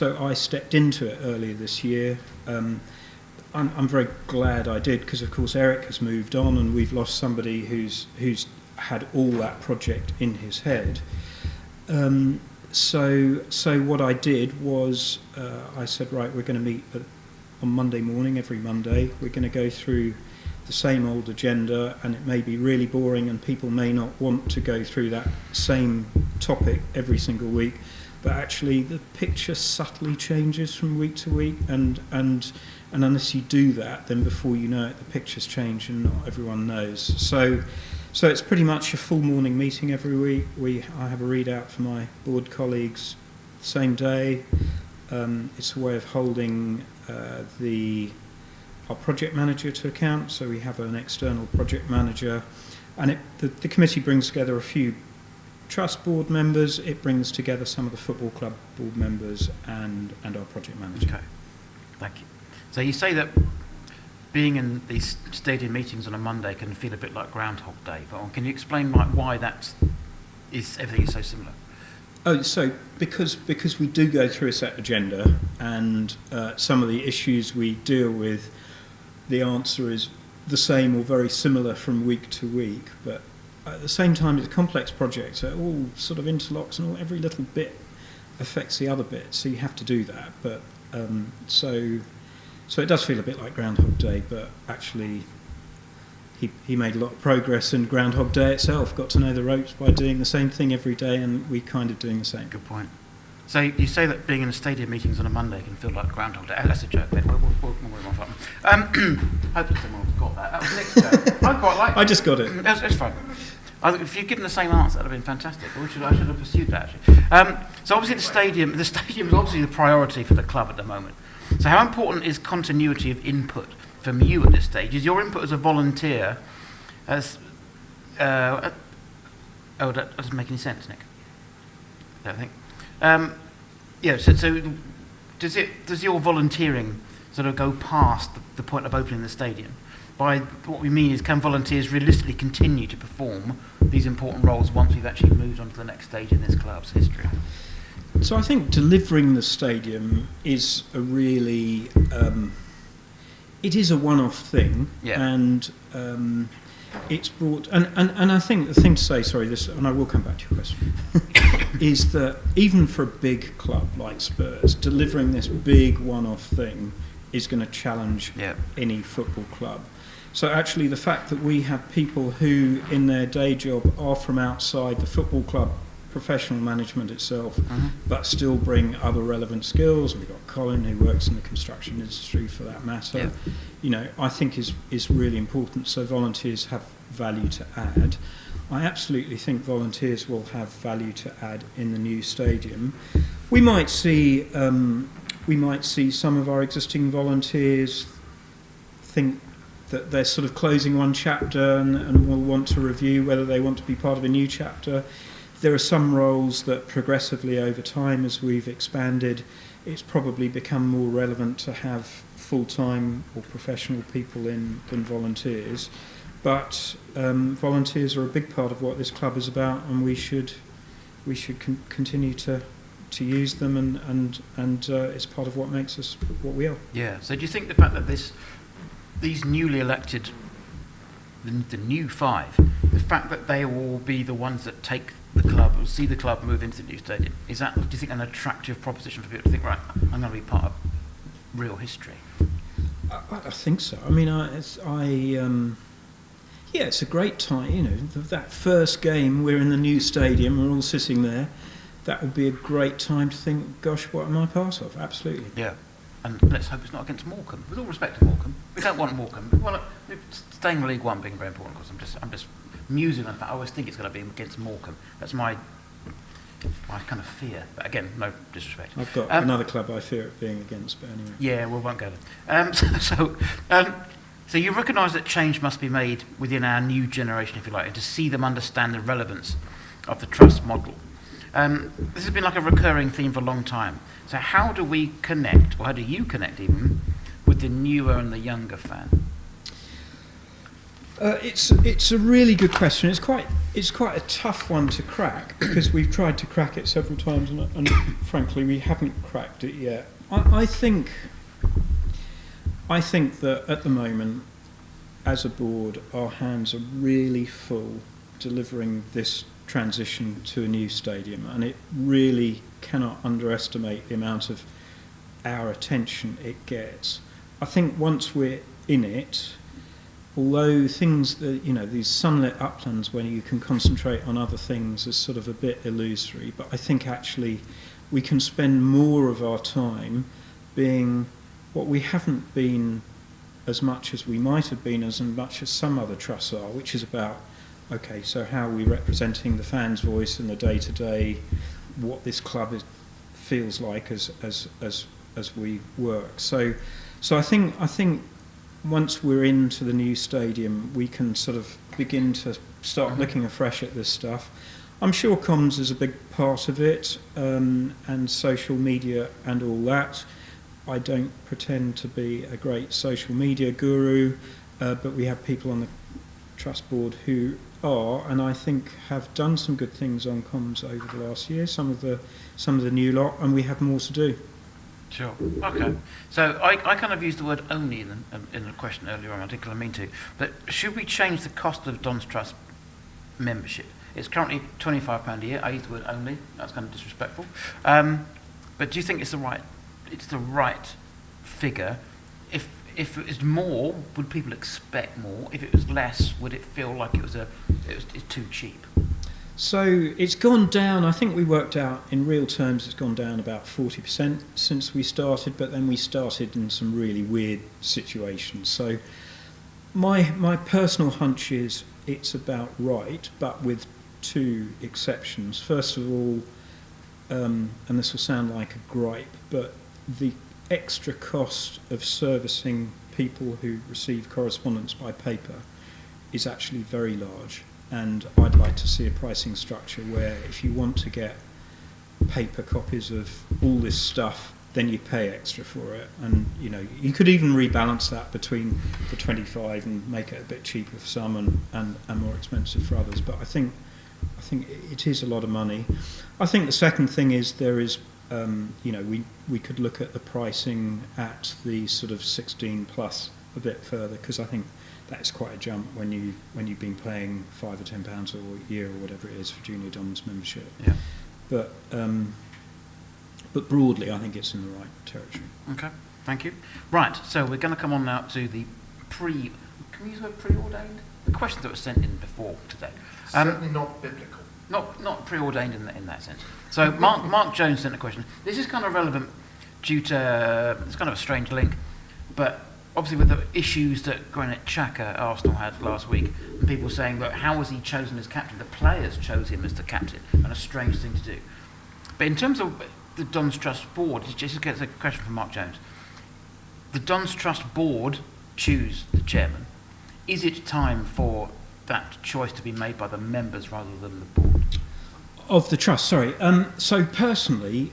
I stepped into it earlier this year. I'm very glad I did, because of course Eric has moved on and we've lost somebody who's had all that project in his head. So what I did was I said, right, we're going to meet on Monday morning, every Monday. We're going to go through the same old agenda, and it may be really boring and people may not want to go through that same topic every single week, but actually the picture subtly changes from week to week, and unless you do that, then before you know it, the pictures change and not everyone knows. So it's pretty much a full morning meeting every week. I have a readout for my board colleagues the same day. It's a way of holding our project manager to account. So we have an external project manager, and the committee brings together a few trust board members. It brings together some of the football club board members and our project manager. Okay, thank you. So you say that being in these stadium meetings on a Monday can feel a bit like Groundhog Day, but can you explain why everything is so similar? Oh, so because we do go through a set agenda, and some of the issues we deal with, the answer is the same or very similar from week to week, but at the same time it's a complex project, so it all sort of interlocks and every little bit affects the other bit, so you have to do that. But so it does feel a bit like Groundhog Day, but actually he made a lot of progress, and Groundhog Day itself got to know the ropes by doing the same thing every day, and we kind of doing the same. Good point. So you say that being in a stadium meetings on a Monday can feel like Groundhog Day. That's a joke. We'll move on from that. Hopefully someone's got that. That was Nick's joke. I quite like it. I just got it. It's fine. If you'd given the same answer, that would have been fantastic. I should have pursued that, actually. So obviously the stadium is obviously the priority for the club at the moment. So how important is continuity of input from you at this stage? Is your input as a volunteer that doesn't make any sense, Nick? I don't think. So does your volunteering sort of go past the point of opening the stadium? By what we mean is, can volunteers realistically continue to perform these important roles once we've actually moved on to the next stage in this club's history? So I think delivering the stadium is a really, it is a one-off thing, and it's brought, and I think the thing to say, and I will come back to your question, is that even for a big club like Spurs, delivering this big one-off thing is going to challenge any football club. So actually the fact that we have people who in their day job are from outside the football club professional management itself, but still bring other relevant skills. We've got Colin, who works in the construction industry for that matter. I think is really important. So volunteers have value to add. I absolutely think volunteers will have value to add in the new stadium. We might see some of our existing volunteers think that they're sort of closing one chapter and will want to review whether they want to be part of a new chapter. There are some roles that progressively over time, as we've expanded, it's probably become more relevant to have full-time or professional people in than volunteers. But volunteers are a big part of what this club is about, and we should continue to use them, and it's part of what makes us what we are. Yeah. So do you think the fact that these newly elected, the new five, the fact that they will be the ones that take the club, or see the club move into the new stadium, do you think an attractive proposition for people to think, right, I'm going to be part of real history? I think so. I mean, yeah, it's a great time. You know, that first game, we're in the new stadium, we're all sitting there. That would be a great time to think, gosh, what am I part of? Absolutely. Yeah. And let's hope it's not against Morecambe. With all respect to Morecambe, we don't want Morecambe. We want staying in League One being very important, because I'm just musing on that. I always think it's going to be against Morecambe. That's my kind of fear. But again, no disrespect. I've got another club I fear it being against, but anyway. Yeah, we won't go there. So you recognise that change must be made within our new generation, if you like, and to see them understand the relevance of the trust model. This has been like a recurring theme for a long time. So how do we connect, or how do you connect even, with the newer and the younger fan? It's a really good question. It's quite a tough one to crack, because we've tried to crack it several times, and frankly we haven't cracked it yet. I think that at the moment, as a board, our hands are really full delivering this transition to a new stadium, and it really cannot underestimate the amount of our attention it gets. I think once we're in it, although things that, you know, these sunlit uplands where you can concentrate on other things is sort of a bit illusory, but I think actually we can spend more of our time being what we haven't been as much as we might have been, as much as some other trusts are, which is about, okay, so how are we representing the fans' voice in the day-to-day, what this club feels like as we work. So I think once we're into the new stadium, we can sort of begin to start looking afresh at this stuff. I'm sure comms is a big part of it, and social media and all that. I don't pretend to be a great social media guru, but we have people on the trust board who are, and I think have done some good things on comms over the last year. Some of the new lot, and we have more to do. Sure. Okay. So I kind of used the word only in the question earlier on. I didn't mean to. But should we change the cost of Don's Trust membership? It's currently £25 a year. I used the word only. That's kind of disrespectful. But do you think it's the right figure? If it was more, would people expect more? If it was less, would it feel like it's too cheap? So it's gone down. I think we worked out in real terms it's gone down about 40% since we started, but then we started in some really weird situations. So my personal hunch is it's about right, but with two exceptions. First of all, and this will sound like a gripe, but the extra cost of servicing people who receive correspondence by paper is actually very large, and I'd like to see a pricing structure where if you want to get paper copies of all this stuff, then you pay extra for it. And you know, you could even rebalance that between the 25 and make it a bit cheaper for some and more expensive for others. But I think it is a lot of money. I think the second thing is there is we could look at the pricing at the sort of 16 plus a bit further, because I think that's quite a jump when you've been paying £5 or £10 a year or whatever it is for Junior Dons membership. Yeah. But broadly, I think it's in the right territory. Okay, thank you. Right, so we're going to come on now to the can we use the word preordained? The questions that were sent in before today. Certainly not biblical. Not preordained in that sense. So Mark Jones sent a question. This is kind of relevant due to, it's kind of a strange link, but obviously with the issues that Granit Xhaka Arsenal had last week, and people saying, look, how was he chosen as captain? The players chose him as the captain, and a strange thing to do. But in terms of the Don's Trust board, just gets a question from Mark Jones. The Don's Trust board choose the chairman. Is it time for that choice to be made by the members rather than the board? Of the trust, sorry. So personally,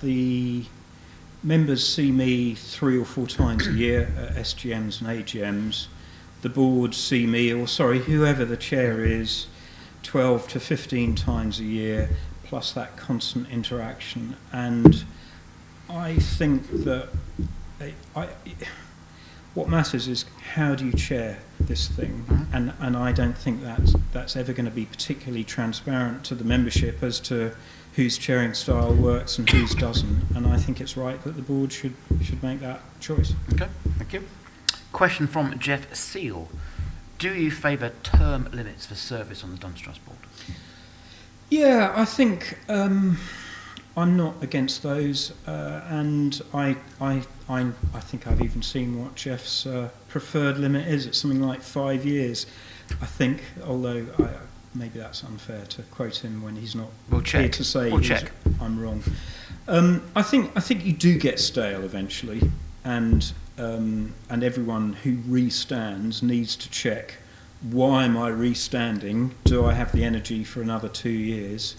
the members see me 3 or 4 times a year at SGMs and AGMs. The board see me, or sorry, whoever the chair is, 12 to 15 times a year, plus that constant interaction. And I think that what matters is how do you chair this thing, and I don't think that's ever going to be particularly transparent to the membership as to whose chairing style works and whose doesn't, and I think it's right that the board should make that choice. Okay, thank you. Question from Jeff Seal. Do you favour term limits for service on the Don's Trust board? Yeah, I think I'm not against those, and I think I've even seen what Jeff's preferred limit is. It's something like 5 years, I think, although maybe that's unfair to quote him when he's not here to say I'm wrong. I think you do get stale eventually, and everyone who restands needs to check, why am I restanding? Do I have the energy for another 2 years?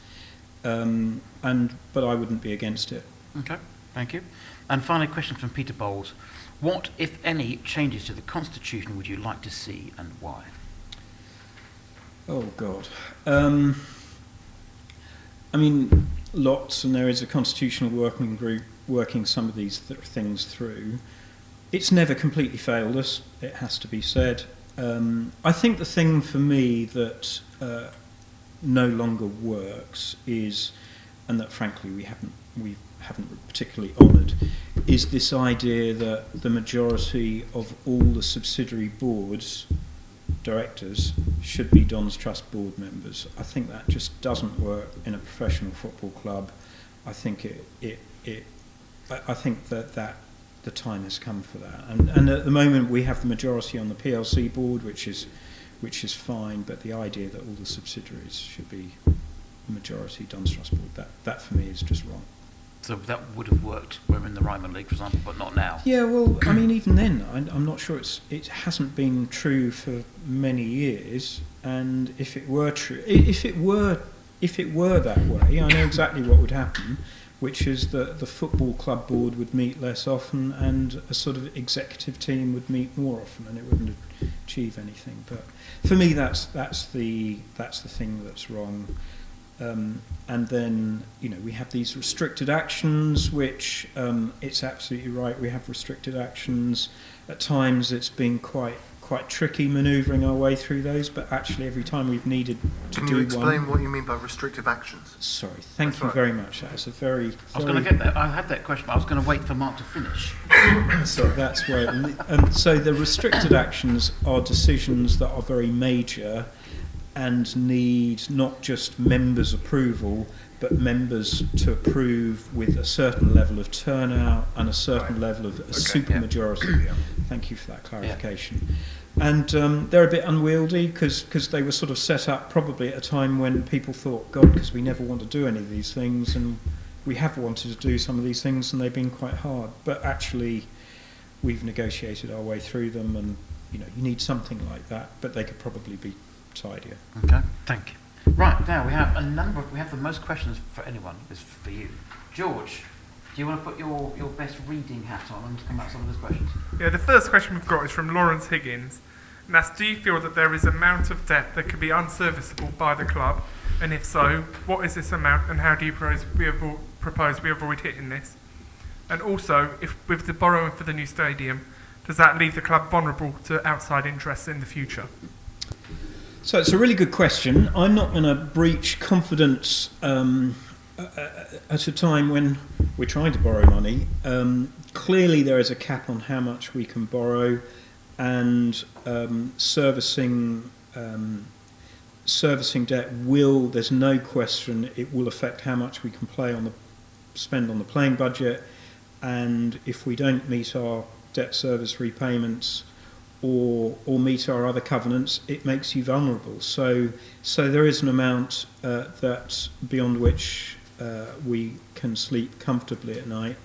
But I wouldn't be against it. Okay, thank you. And finally, a question from Peter Bowles. What, if any, changes to the Constitution would you like to see, and why? Oh, God. I mean, lots, and there is a constitutional working group working some of these things through. It's never completely failed us, it has to be said. I think the thing for me that no longer works is, and that frankly we haven't particularly honoured, is this idea that the majority of all the subsidiary boards, directors, should be Don's Trust board members. I think that just doesn't work in a professional football club. I think I think that the time has come for that. And at the moment we have the majority on the PLC board, which is fine, but the idea that all the subsidiaries should be the majority Don's Trust board, that for me is just wrong. So that would have worked when we're in the Ryman League, for example, but not now. Yeah, well, I mean, even then, I'm not sure it hasn't been true for many years. And if it were true, if it were that way, I know exactly what would happen, which is that the football club board would meet less often, and a sort of executive team would meet more often, and it wouldn't achieve anything. But for me, that's the thing that's wrong. And then, we have these restricted actions, which it's absolutely right. We have restricted actions. At times, it's been quite tricky manoeuvring our way through those. But actually, every time we've needed to do one. Can you explain what you mean by restrictive actions? Sorry, thank you very much. That was a very. I was going to get that. I had that question, but I was going to wait for Mark to finish. So that's where. So the restricted actions are decisions that are very major and need not just members' approval, but members to approve with a certain level of turnout and a certain level of supermajority. Yeah. Thank you for that clarification. Yeah. And they're a bit unwieldy because they were sort of set up probably at a time when people thought, God, because we never want to do any of these things, and we have wanted to do some of these things, and they've been quite hard. But actually, we've negotiated our way through them, and you need something like that, but they could probably be tidier. Okay, thank you. Right, now we have the most questions for anyone is for you. George, do you want to put your best reading hat on and come out some of those questions? Yeah, the first question we've got is from Lawrence Higgins, and that's, do you feel that there is an amount of debt that could be unserviceable by the club, and if so, what is this amount, and how do you propose we avoid hitting this? And also, if with the borrowing for the new stadium, does that leave the club vulnerable to outside interests in the future? So it's a really good question. I'm not going to breach confidence at a time when we're trying to borrow money. Clearly there is a cap on how much we can borrow, and servicing debt there's no question, it will affect how much we can spend on the playing budget, and if we don't meet our debt service repayments or meet our other covenants, it makes you vulnerable. So there is an amount that beyond which we can sleep comfortably at night.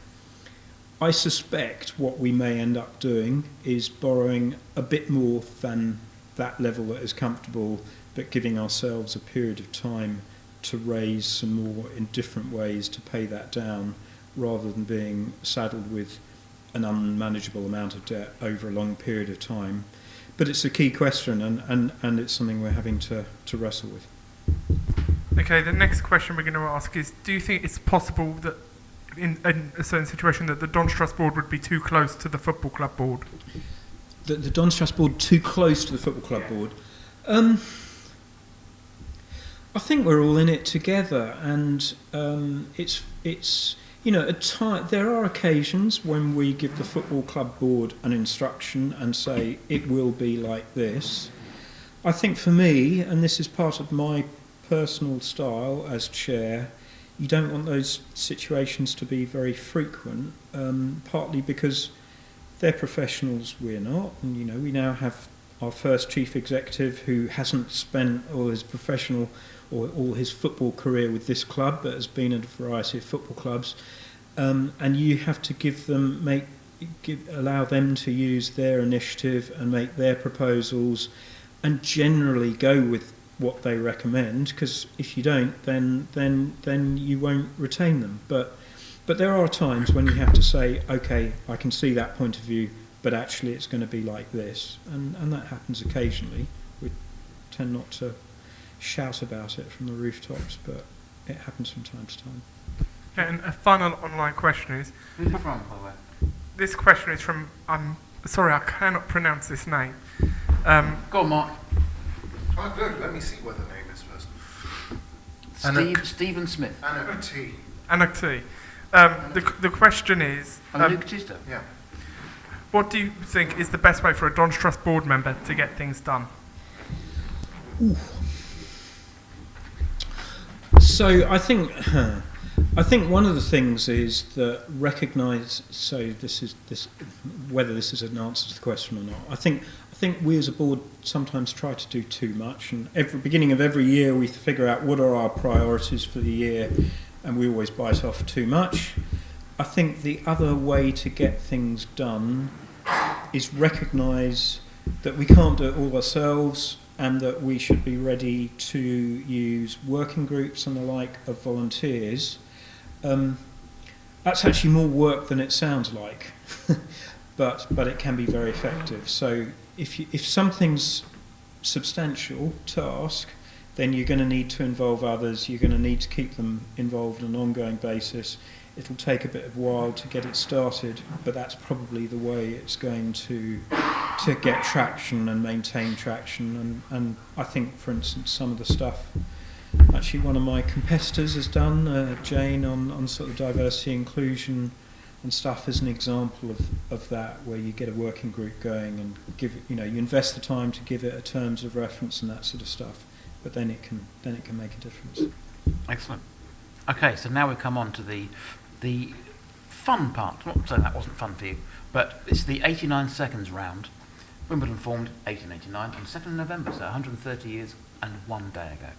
I suspect what we may end up doing is borrowing a bit more than that level that is comfortable, but giving ourselves a period of time to raise some more in different ways to pay that down, rather than being saddled with an unmanageable amount of debt over a long period of time. But it's a key question, and it's something we're having to wrestle with. Okay, the next question we're going to ask is, do you think it's possible that in a certain situation that the Don's Trust board would be too close to the football club board? The Don's Trust board too close to the football club board? I think we're all in it together, and it's you know, there are occasions when we give the football club board an instruction and say it will be like this. I think for me, and this is part of my personal style as chair, you don't want those situations to be very frequent, partly because they're professionals, we're not, and you know, we now have our first chief executive who hasn't spent all his professional or all his football career with this club, but has been at a variety of football clubs, and you have to allow them to use their initiative and make their proposals, and generally go with what they recommend, because if you don't, then you won't retain them. But there are times when you have to say, okay, I can see that point of view, but actually it's going to be like this, and that happens occasionally. We tend not to shout about it from the rooftops, but it happens from time to time. Okay, and a final online question is... Who's it from, by the way? This question is from... sorry, I cannot pronounce this name. Go on, Mark. Oh, good. Let me see what the name is first. Stephen Smith. Anak T. The question is... Luke Tisdale. Yeah. What do you think is the best way for a Don's Trust board member to get things done? Ooh. So I think one of the things is that recognise. So whether this is an answer to the question or not. I think we as a board sometimes try to do too much, and every beginning of every year we figure out what are our priorities for the year, and we always bite off too much. I think the other way to get things done is recognise that we can't do it all ourselves, and that we should be ready to use working groups and the like of volunteers. That's actually more work than it sounds like, but it can be very effective. So if something's substantial task, then you're going to need to involve others. You're going to need to keep them involved on an ongoing basis. It'll take a bit of a while to get it started, but that's probably the way it's going to get traction and maintain traction. And I think, for instance, some of the stuff actually one of my competitors has done, Jane, on sort of diversity, inclusion and stuff, as an example of that, where you get a working group going and you invest the time to give it a terms of reference and that sort of stuff, but then it can make a difference. Excellent. Okay, so now we come on to the fun part. Not saying that wasn't fun for you, but it's the 89 seconds round. Wimbledon formed 1889 on 2nd of November, so 130 years and 1 day ago.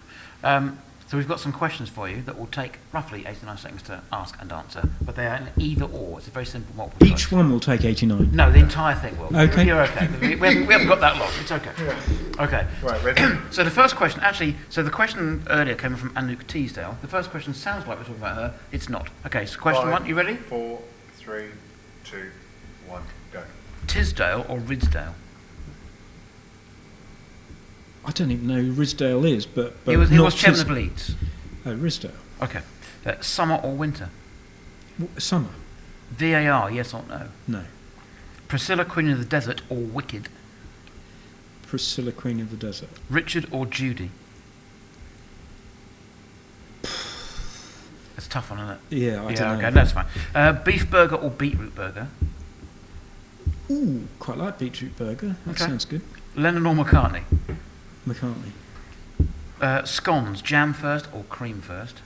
So we've got some questions for you that will take roughly 89 seconds to ask and answer, but they are in either or. It's a very simple multiple choice. Each one will take 89? No, the entire thing will. Okay. You're okay. We haven't got that long. It's okay. Yeah. Okay. Right, ready? So the first question, so the question earlier came from Anouk Teasdale. The first question sounds like we're talking about her. It's not. Okay, so question 1, you ready? 4, 3, 2, 1, go. Tisdale or Ridsdale? I don't even know who Ridsdale is, but he was chairman of Leeds. Oh, Ridsdale. Okay. Summer or winter? Summer. VAR, yes or no? No. Priscilla, Queen of the Desert or Wicked? Priscilla, Queen of the Desert. Richard or Judy? It's a tough one, isn't it? Yeah, I don't know. Okay, that's fine. Beef burger or beetroot burger? Ooh, quite like beetroot burger. That sounds good. Lennon or McCartney? McCartney. Scones, jam first or cream first?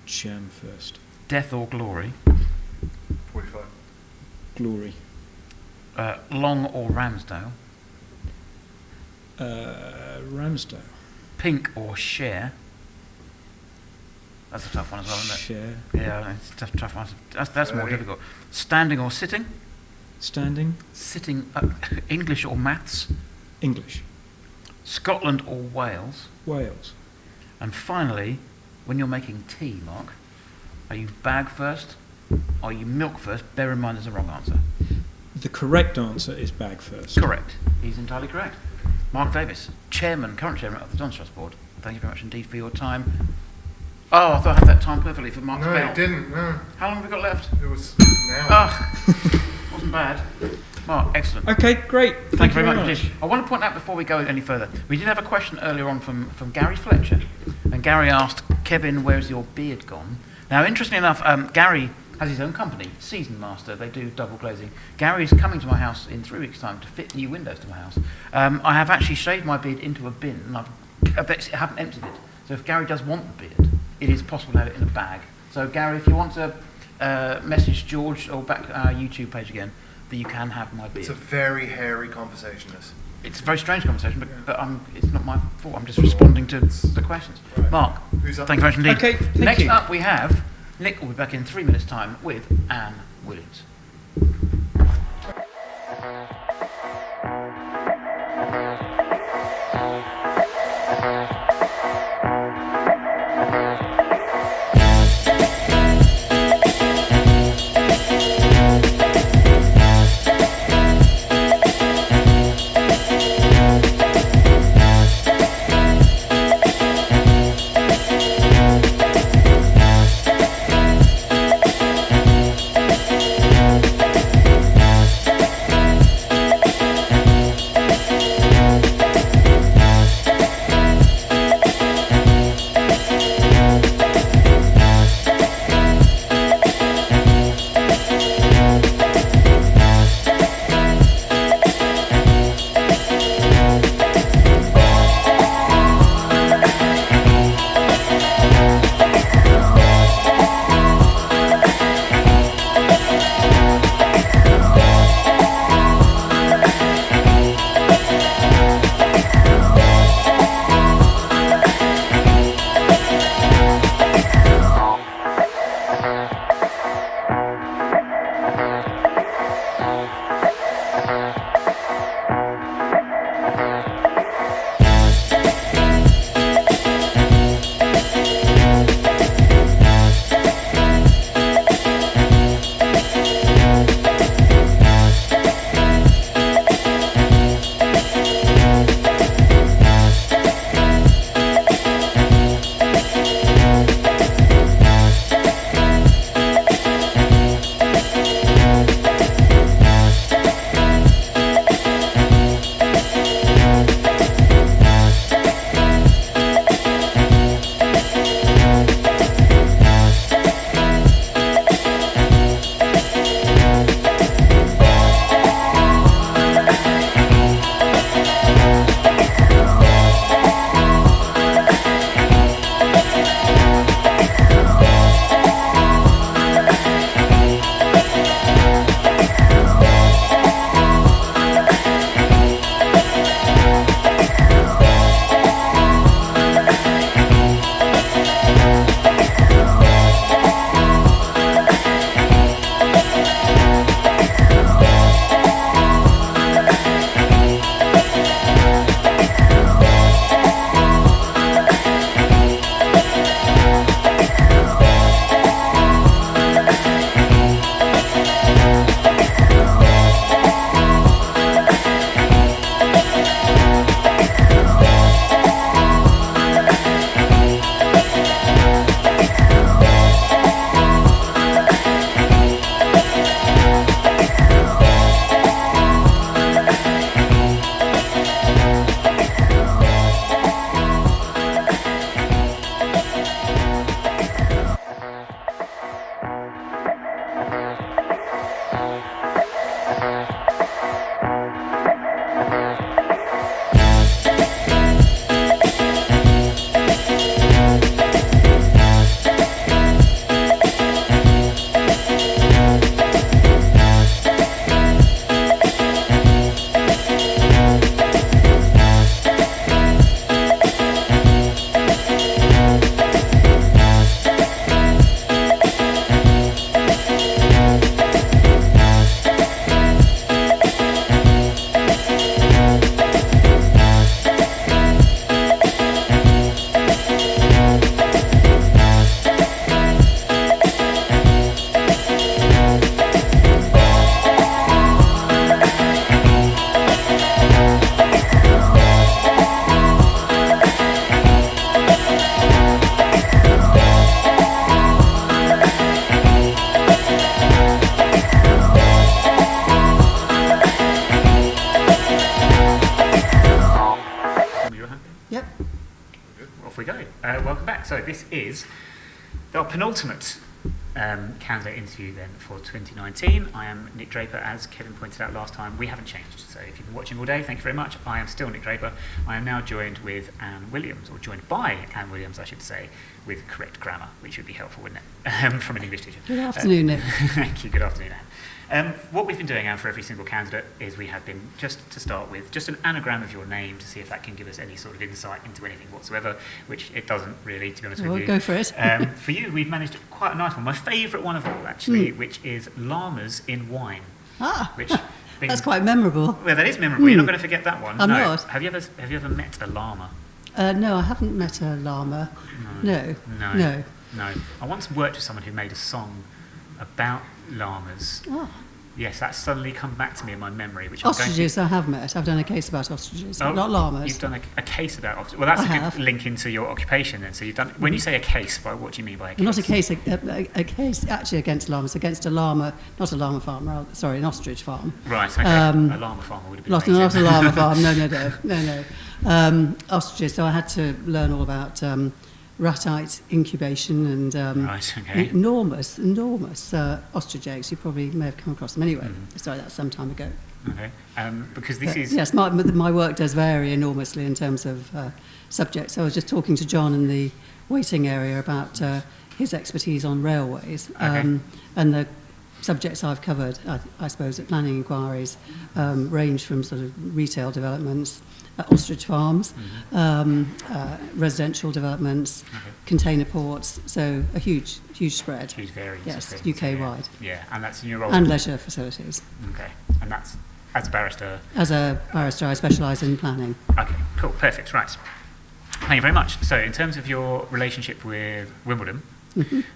Jam first. Death or glory? 45. Glory. Long or Ramsdale? Ramsdale. Pink or Share? That's a tough one as well, isn't it? Share. Yeah, it's a tough one. That's more difficult. Standing or sitting? Standing. Sitting. English or maths? English. Scotland or Wales? Wales. And finally, when you're making tea, Mark, are you bag first? Or are you milk first? Bear in mind there's a wrong answer. The correct answer is bag first. Correct. He's entirely correct. Marc Davis, current chairman of the Dons Trust Board. Thank you very much indeed for your time. Oh, I thought I had that time perfectly for Mark's bell. No, it didn't, no. How long have we got left? It was now. Wasn't bad. Mark, excellent. Okay, great. Thank you very much. I want to point out before we go any further, we did have a question earlier on from Gary Fletcher. And Gary asked, Kevin, where's your beard gone? Now, interestingly enough, Gary has his own company, Season Master. They do double glazing. Gary's coming to my house in 3 weeks' time to fit new windows to my house. I have actually shaved my beard into a bin, and I haven't emptied it. So if Gary does want the beard, it is possible to have it in a bag. So Gary, if you want to message George or back to our YouTube page again, that you can have my beard. It's a very hairy conversation, this. It's a very strange conversation, but it's not my fault. I'm just responding to the questions. Right. Mark, who's up? Thank you very much indeed. Okay, thank Next you. up we have Nick will be back in 3 minutes' time with Anne Williams. Yep. Off we go. Welcome back. So this is our penultimate candidate interview then for 2019. I am Nick Draper. As Kevin pointed out last time, we haven't changed. So if you've been watching all day, thank you very much. I am still Nick Draper. I am now joined with Anne Williams, or joined by Anne Williams, I should say, with correct grammar, which would be helpful, wouldn't it, from an English teacher. Good afternoon, Nick. Thank you. Good afternoon, Anne. What we've been doing, Anne, for every single candidate is we have been, just to start with, just an anagram of your name to see if that can give us any sort of insight into anything whatsoever, which it doesn't really, to be honest with you. Go for it. For you, we've managed quite a nice one. My favourite one of all, actually, which is llamas in wine. Which that's quite memorable. Well, that is memorable. You're not going to forget that one. I'm no. not. Have you ever met a llama? No, I haven't met a llama. No. I once worked with someone who made a song about llamas. Oh. Yes, that's suddenly come back to me in my memory. Which ostriches I have met. I've done a case about ostriches, not llamas. You've done a case about ostriches. Well, that's a good link into your occupation then. So you've done. When you say a case, what do you mean by a case? Not a case, a case actually against llamas, against a llama, not a llama farm, an ostrich farm. Right, okay. A llama farmer would have been not a llama farm, no. Ostriches, so I had to learn all about ratite incubation and enormous ostrich eggs. You probably may have come across them anyway. Sorry, that's some time ago. Okay, because this is... Yes, my work does vary enormously in terms of subjects. I was just talking to John in the waiting area about his expertise on railways, and the subjects I've covered, I suppose, at planning inquiries range from sort of retail developments, ostrich farms, residential developments, container ports, so a huge spread. Huge variance. Yes, UK-wide. Yeah, and that's in your role. And leisure facilities. Okay, and that's as a barrister? As a barrister, I specialise in planning. Okay, cool, perfect, right. Thank you very much. So in terms of your relationship with Wimbledon,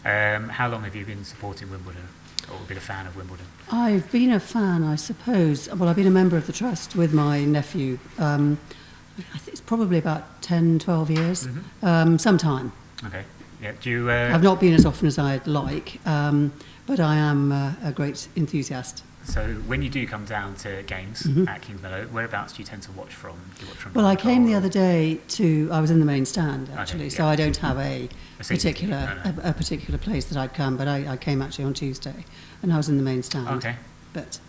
how long have you been supporting Wimbledon? Or been a fan of Wimbledon? I've been a fan, I suppose. Well, I've been a member of the trust with my nephew. I think it's probably about 10, 12 years, some time. Okay. Yeah. Do you? I've not been as often as I'd like, but I am a great enthusiast. So when you do come down to games at Kings Meadow, whereabouts do you tend to watch from? Do you watch from? Well, I came the other day I was in the main stand actually, so I don't have a particular place that I'd come, but I came actually on Tuesday, and I was in the main stand. Okay. But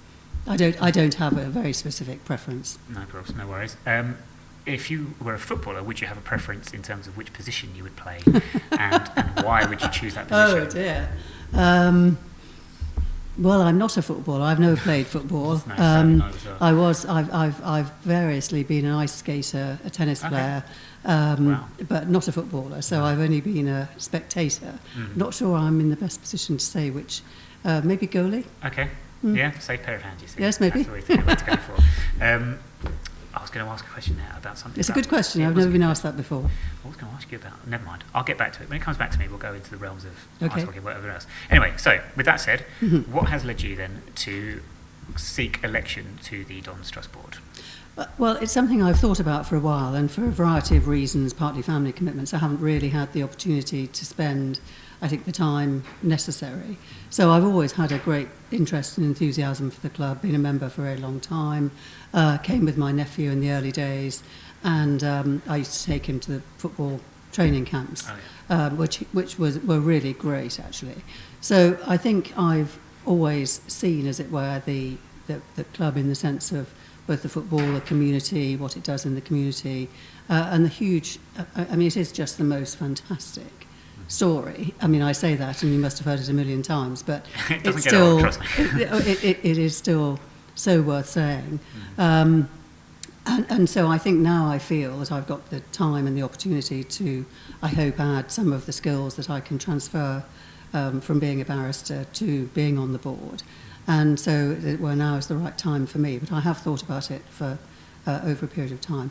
I don't have a very specific preference. No problems, no worries. If you were a footballer, would you have a preference in terms of which position you would play, and why would you choose that position? Oh dear. Well, I'm not a footballer. I've never played football. I've variously been an ice skater, a tennis player, but not a footballer. So I've only been a spectator. Not sure I'm in the best position to say which. Maybe goalie. Okay. Yeah, safe pair of hands. You see. Yes, maybe. That's the way to go for. I was going to ask a question now about something. It's a good question. I've never been asked that before. I was going to ask you about... Never mind. I'll get back to it. When it comes back to me, we'll go into the realms of ice hockey, whatever else. Anyway, so with that said, what has led you then to seek election to the Dons Trust Board? Well, it's something I've thought about for a while, and for a variety of reasons, partly family commitments, I haven't really had the opportunity to spend, I think, the time necessary. So I've always had a great interest and enthusiasm for the club, been a member for a very long time, came with my nephew in the early days, and I used to take him to the football training camps, which were really great, actually. So I think I've always seen, as it were, the club in the sense of both the football, the community, what it does in the community, and the huge, I mean, it is just the most fantastic story. I mean, I say that, and you must have heard it a million times, but it's still, it is still so worth saying. And so I think now I feel that I've got the time and the opportunity to, I hope, add some of the skills that I can transfer from being a barrister to being on the board. And so now is the right time for me, but I have thought about it for over a period of time.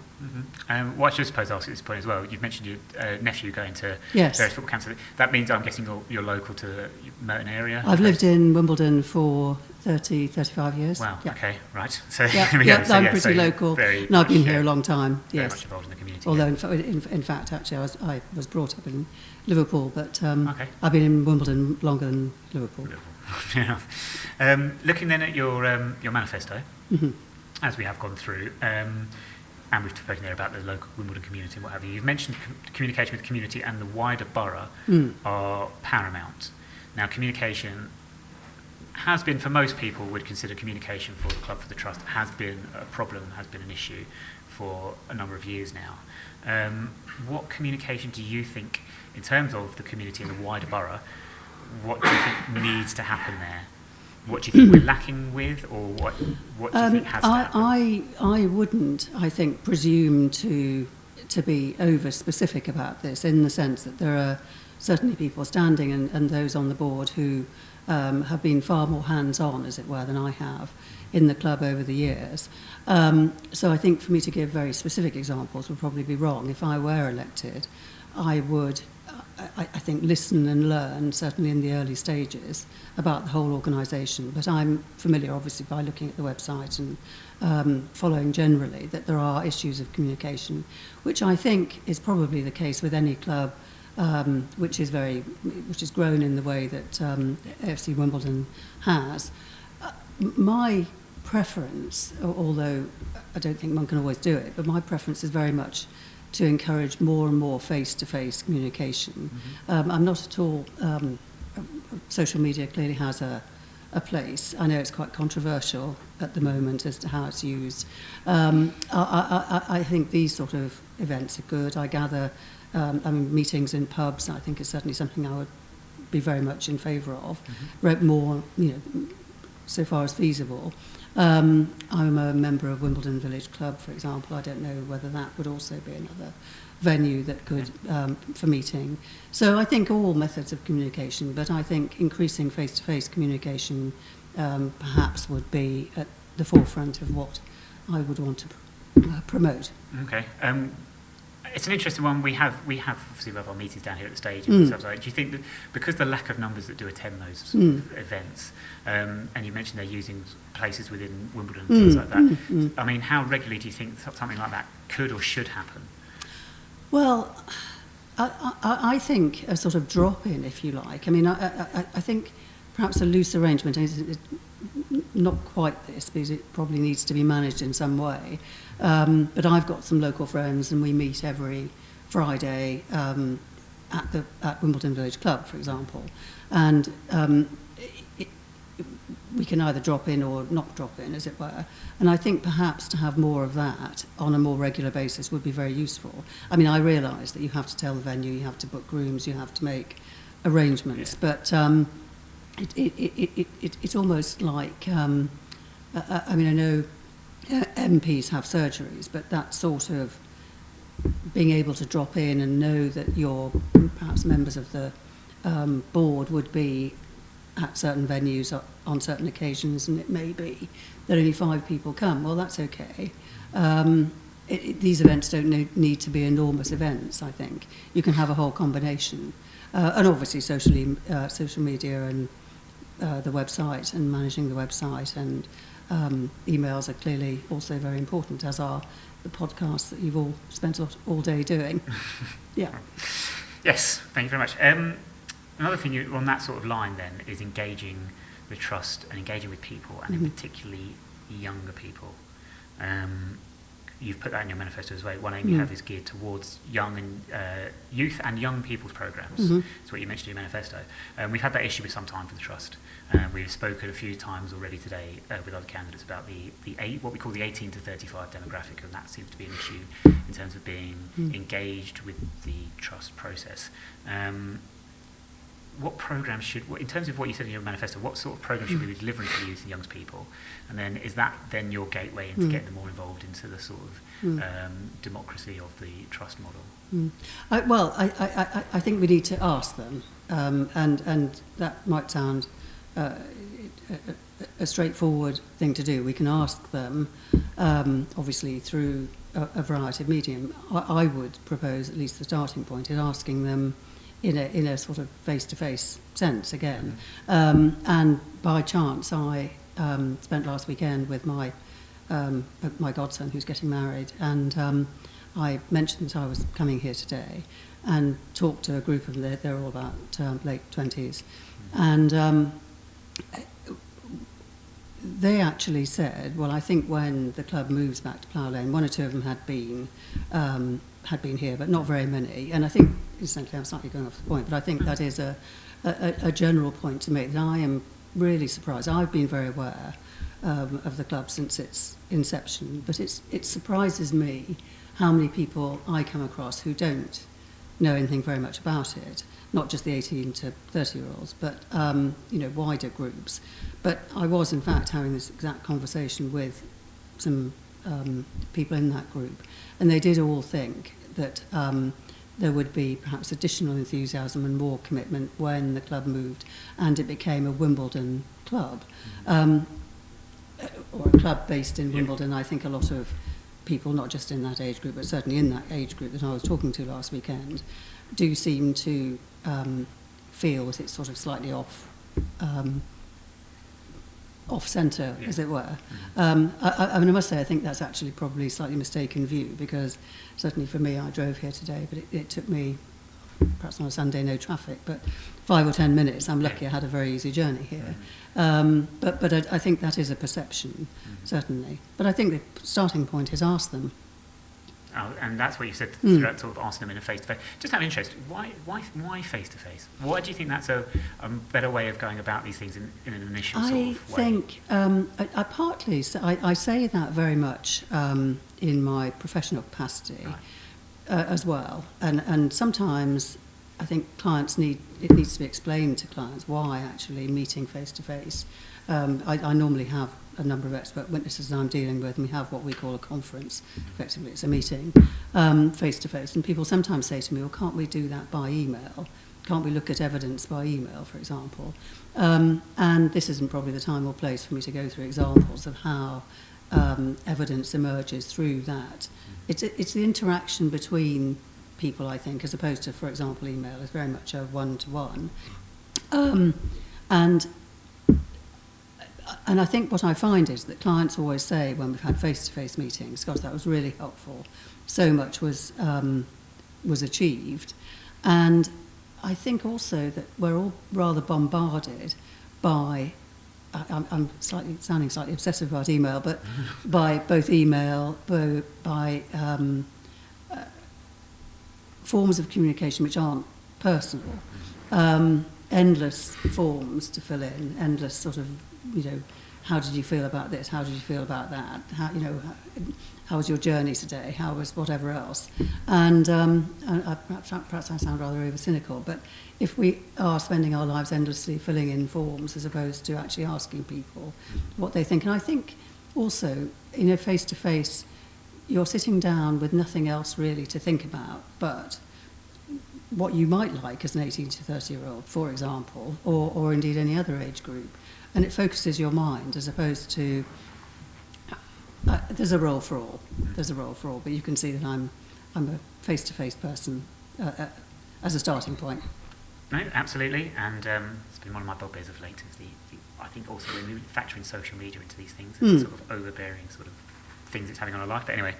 What I should suppose ask at this point as well, you've mentioned your nephew going to various football camps. That means, I'm guessing, you're local to the Merton area? I've lived in Wimbledon for 35 years. Wow, okay, right. So, I'm pretty local, and I've been here a long time, very yes. much involved in the community. Although, in fact, actually, I was brought up in Liverpool, but I've been in Wimbledon longer than Liverpool. Looking then at your manifesto, as we have gone through, and we've spoken there about the local Wimbledon community and what have you. You've mentioned communication with the community and the wider borough are paramount. Now, communication has been, for most people, would consider communication for the club, for the trust, has been a problem, has been an issue for a number of years now. What communication do you think, in terms of the community and the wider borough, what do you think needs to happen there? What do you think we're lacking with, or what do you think has to happen? I wouldn't, I think, presume to be over-specific about this, in the sense that there are certainly people standing and those on the board who have been far more hands-on, as it were, than I have in the club over the years. So I think for me to give very specific examples would probably be wrong. If I were elected, I would, I think, listen and learn, certainly in the early stages, about the whole organisation. But I'm familiar, obviously, by looking at the website and following generally that there are issues of communication, which I think is probably the case with any club which is grown in the way that AFC Wimbledon has. My preference, although I don't think one can always do it, but my preference is very much to encourage more and more face-to-face communication. I'm not at all... social media clearly has a place. I know it's quite controversial at the moment as to how it's used. I think these sort of events are good. I gather meetings in pubs, I think, is certainly something I would be very much in favour of. More, so far as feasible. I'm a member of Wimbledon Village Club, for example. I don't know whether that would also be another venue that could, for meeting. So I think all methods of communication, but I think increasing face-to-face communication perhaps would be at the forefront of what I would want to promote. Okay. It's an interesting one. We have obviously our meetings down here at the stage and stuff like that. Do you think that because the lack of numbers that do attend those sort of events, and you mentioned they're using places within Wimbledon and things like that, I mean, how regularly do you think something like that could or should happen? Well, I think a sort of drop-in, if you like. I mean, I think perhaps a loose arrangement, is not quite this, because it probably needs to be managed in some way. But I've got some local friends, and we meet every Friday at Wimbledon Village Club, for example. And we can either drop in or not drop in, as it were. And I think perhaps to have more of that on a more regular basis would be very useful. I mean, I realise that you have to tell the venue, you have to book rooms, you have to make arrangements, but it's almost like, I mean, I know MPs have surgeries, but that sort of being able to drop in and know that your perhaps members of the board would be at certain venues on certain occasions, and it may be that only 5 people come. Well, that's okay. These events don't need to be enormous events, I think. You can have a whole combination. And obviously social media and the website and managing the website and emails are clearly also very important, as are the podcasts that you've all spent all day doing. Yeah. Yes, thank you very much. Another thing on that sort of line then is engaging the trust and engaging with people, and in particularly younger people. You've put that in your manifesto as well. One aim you have is geared towards young and youth and young people's programmes. That's what you mentioned in your manifesto. We've had that issue for some time for the trust. We've spoken a few times already today with other candidates about what we call the 18 to 35 demographic, and that seems to be an issue in terms of being engaged with the trust process. What programs in terms of what you said in your manifesto, what sort of programs should we be delivering to youth and young people? And then is that then your gateway into getting them more involved into the sort of democracy of the trust model? I think we need to ask them, and that might sound a straightforward thing to do. We can ask them, obviously through a variety of medium. I would propose at least the starting point is asking them in a sort of face-to-face sense again. And by chance, I spent last weekend with my godson who's getting married, and I mentioned that I was coming here today and talked to a group of them. They're all about late 20s. And they actually said, well, I think when the club moves back to Plough Lane, one or two of them had been here, but not very many. And I think, essentially, I'm slightly going off the point, but I think that is a general point to make, that I am really surprised. I've been very aware of the club since its inception, but it surprises me how many people I come across who don't know anything very much about it, not just the 18 to 30-year-olds, but wider groups. But I was, in fact, having this exact conversation with some people in that group, and they did all think that there would be perhaps additional enthusiasm and more commitment when the club moved and it became a Wimbledon club, or a club based in Wimbledon. I think a lot of people, not just in that age group, but certainly in that age group that I was talking to last weekend, do seem to feel that it's sort of slightly off-centre, as it were. I mean, I must say, I think that's actually probably a slightly mistaken view, because certainly for me, I drove here today, but it took me, perhaps on a Sunday, no traffic, but 5 or 10 minutes. I'm lucky I had a very easy journey here. But I think that is a perception, certainly. But I think the starting point is ask them. Oh, and that's what you said throughout, sort of asking them in a face-to-face. Just out of interest, why face-to-face? Why do you think that's a better way of going about these things in an initial sort of way? I think I say that very much in my professional capacity, as well. And sometimes I think it needs to be explained to clients why actually meeting face-to-face. I normally have a number of expert witnesses that I'm dealing with, and we have what we call a conference. Effectively, it's a meeting face-to-face. And people sometimes say to me, well, can't we do that by email? Can't we look at evidence by email, for example? And this isn't probably the time or place for me to go through examples of how evidence emerges through that. It's the interaction between people, I think, as opposed to, for example, email is very much a one-to-one. And I think what I find is that clients always say, when we've had face-to-face meetings, gosh, that was really helpful, so much was achieved. And I think also that we're all rather bombarded by, I'm sounding slightly obsessive about email, but by both email, by forms of communication which aren't personal, endless forms to fill in, endless sort of, how did you feel about this? How did you feel about that? How was your journey today? How was whatever else? And perhaps I sound rather over-cynical, but if we are spending our lives endlessly filling in forms as opposed to actually asking people what they think, and I think also, face-to-face, you're sitting down with nothing else really to think about but what you might like as an 18 to 30-year-old, for example, or indeed any other age group. And it focuses your mind as opposed to, there's a role for all. There's a role for all, but you can see that I'm a face-to-face person as a starting point. No, absolutely, and it's been one of my bugbears of late. Is I think also when we factor in social media into these things, it's sort of overbearing sort of things it's having on our life. But anyway,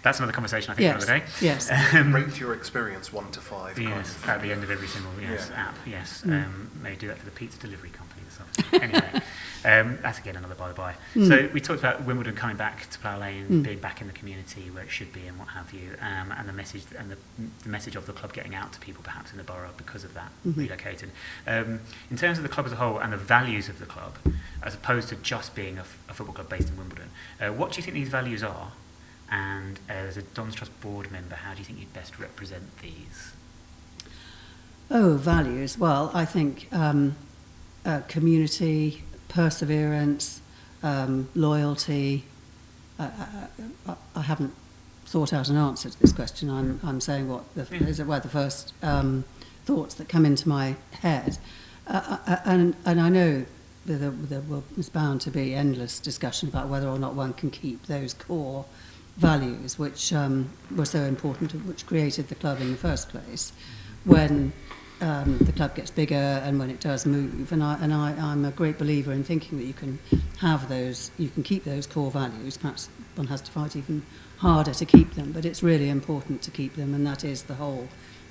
that's another conversation I think for another day. Yes. Rate your experience 1 to 5. Yes, at the end of every single app. Yes, may do that for the pizza delivery company. Anyway, that's again another by-the-by. So we talked about Wimbledon coming back to Plough Lane, being back in the community where it should be, and what have you, and the message of the club getting out to people perhaps in the borough because of that relocating. In terms of the club as a whole and the values of the club, as opposed to just being a football club based in Wimbledon, what do you think these values are? And as a Dons Trust board member, how do you think you'd best represent these? Oh, values. Well, I think community, perseverance, loyalty. I haven't thought out an answer to this question. I'm saying what the first thoughts that come into my head, and I know there is bound to be endless discussion about whether or not one can keep those core values which were so important, which created the club in the first place, when the club gets bigger and when it does move. And I'm a great believer in thinking that you can have those, you can keep those core values. Perhaps one has to fight even harder to keep them, but it's really important to keep them, and that is the whole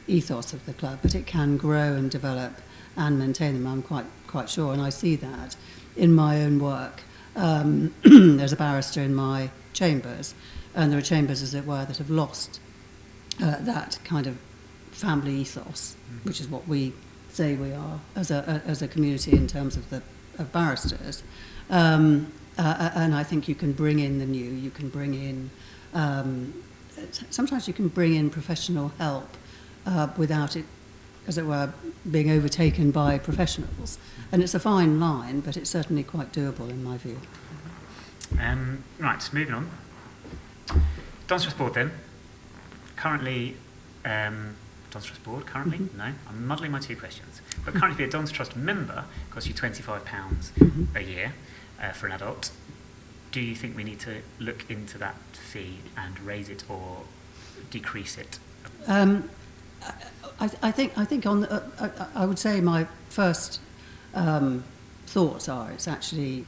ethos of the club. But it can grow and develop and maintain them, I'm quite sure, and I see that in my own work There's a barrister in my chambers, and there are chambers, as it were, that have lost that kind of family ethos, which is what we say we are as a community in terms of barristers. And I think you can bring in the new, you can bring in, sometimes you can bring in professional help without it, as it were, being overtaken by professionals. And it's a fine line, but it's certainly quite doable in my view. Right, moving on. Dons Trust Board then. Currently, Dons Trust Board, currently? No, I'm muddling my two questions. But currently be a Dons Trust member costs you £25 a year for an adult. Do you think we need to look into that fee and raise it or decrease it? I think on I would say my first thoughts are it's actually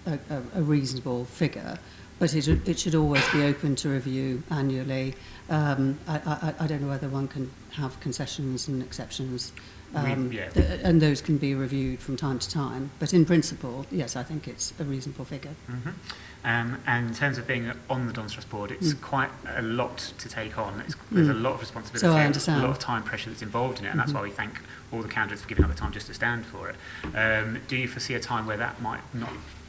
a reasonable figure, but it should always be open to review annually. I don't know whether one can have concessions and exceptions, and those can be reviewed from time to time. But in principle, yes, I think it's a reasonable figure. And in terms of being on the Dons Trust Board, it's quite a lot to take on. There's a lot of responsibility, So I and understand. a lot of time pressure that's involved in it, and that's why we thank all the candidates for giving up the time just to stand for it. Do you foresee a time where that might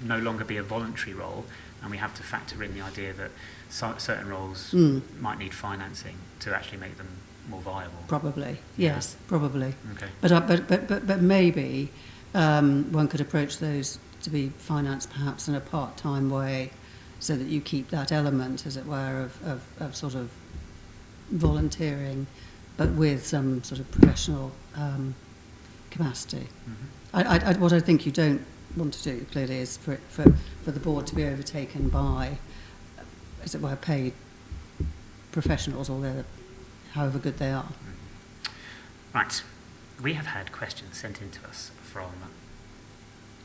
no longer be a voluntary role, and we have to factor in the idea that certain roles might need financing to actually make them more viable? Probably, yes, probably. Okay. But maybe one could approach those to be financed perhaps in a part-time way, so that you keep that element, as it were, of sort of volunteering, but with some sort of professional capacity. What I think you don't want to do, clearly, is for the board to be overtaken by, as it were, paid professionals, however good they are. Right. We have had questions sent in to us from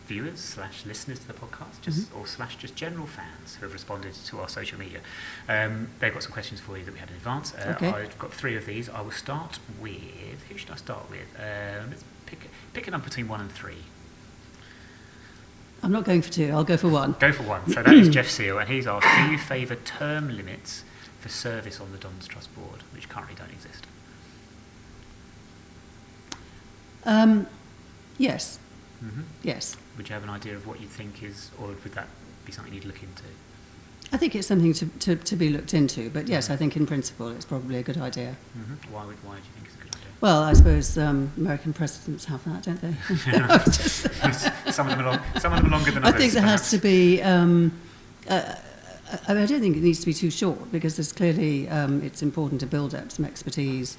viewers / listeners to the podcast, just general fans who have responded to our social media. They've got some questions for you that we had in advance. Okay. I've got 3 of these. I will start with, who should I start with? Let's pick a number between 1 and 3. I'm not going for 2, I'll go for 1. Go for 1. So that is Jeff Seal, and he's asked, do you favour term limits for service on the Dons Trust Board, which currently don't exist? Yes. Yes. Would you have an idea of what you think is, or would that be something you'd look into? I think it's something to be looked into, but yes, I think in principle it's probably a good idea. Why do you think it's a good idea? Well, I suppose American presidents have that, don't they? Some of them are longer than others. I think there has to be. I don't think it needs to be too short, because there's clearly it's important to build up some expertise.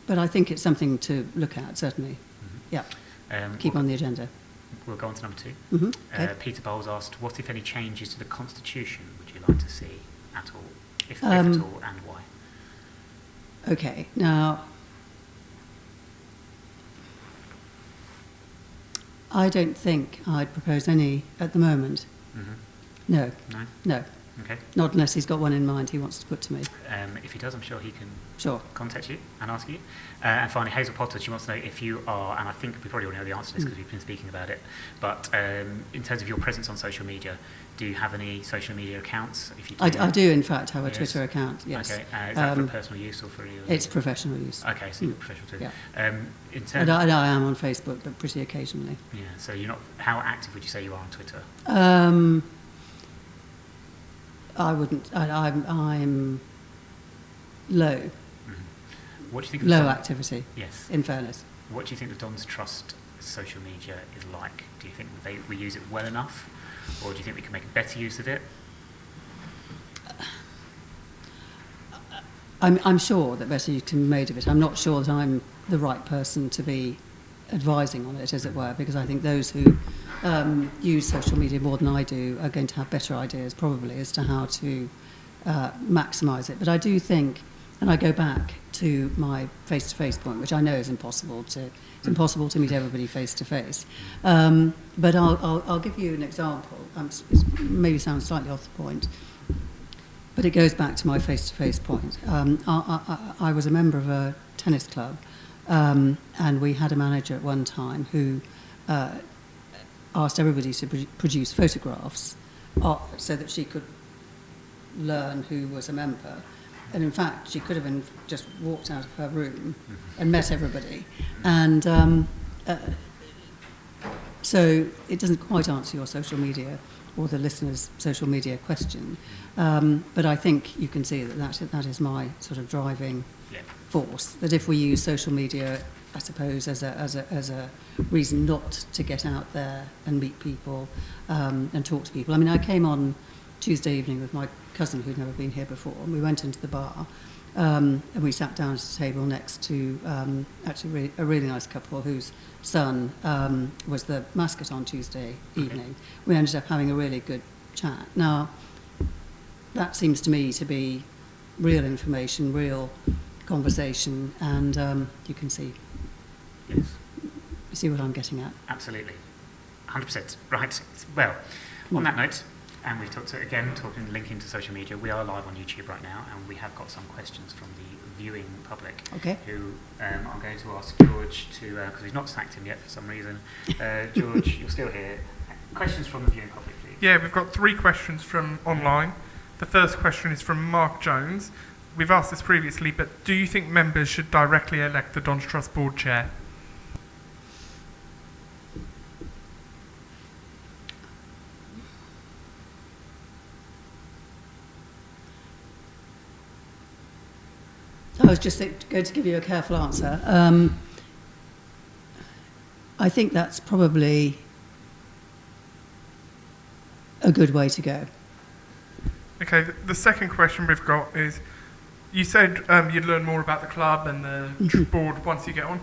But I think it's something to look at, certainly. Yeah. Keep on the agenda. We'll go on to number 2. Okay. Peter Bowles asked, what, if any, changes to the Constitution would you like to see at all, if at all, and why? Okay. Now, I don't think I'd propose any at the moment. No. No. Okay. Not unless he's got one in mind he wants to put to me. If he does, I'm sure he can contact you and ask you. And finally, Hazel Potter, she wants to know if you are, and I think we probably already know the answer to this because we've been speaking about it, but in terms of your presence on social media, do you have any social media accounts? If you do, I do, in fact, have a Twitter account, yes. Okay. Is that for personal use or for you? It's professional use. Okay, so you're professional too. Yeah. In terms and I am on Facebook, but pretty occasionally. Yeah, so you're not, how active would you say you are on Twitter? I wouldn't. I'm low. What do you think? Low activity. Yes. In fairness. What do you think the Dons Trust social media is like? Do you think we use it well enough, or do you think we can make a better use of it? I'm sure that better use can be made of it. I'm not sure that I'm the right person to be advising on it, as it were, because I think those who use social media more than I do are going to have better ideas, probably, as to how to maximise it. But I do think, and I go back to my face-to-face point, which I know is impossible to meet everybody face-to-face. But I'll give you an example. It maybe sounds slightly off the point, but it goes back to my face-to-face point. I was a member of a tennis club, and we had a manager at one time who asked everybody to produce photographs so that she could learn who was a member. And in fact, she could have just walked out of her room and met everybody. And so it doesn't quite answer your social media or the listener's social media question. But I think you can see that is my sort of driving force, that if we use social media, I suppose, as a reason not to get out there and meet people and talk to people. I mean, I came on Tuesday evening with my cousin who'd never been here before, and we went into the bar and we sat down at a table next to actually a really nice couple whose son was the mascot on Tuesday evening. We ended up having a really good chat. Now, that seems to me to be real information, real conversation, and you can see. Yes. You see what I'm getting at? Absolutely. 100%. Right. Well, on that note, and we've talked linking to social media, we are live on YouTube right now, and we have got some questions from the viewing public. Okay. Who I'm going to ask George to, because we've not sacked him yet for some reason. George, you're still here. Questions from the viewing public, please. Yeah, we've got 3 questions from online. The first question is from Mark Jones. We've asked this previously, but do you think members should directly elect the Dons Trust board chair? I was just going to give you a careful answer. I think that's probably a good way to go. Okay, the second question we've got is, you said you'd learn more about the club and the board once you get on.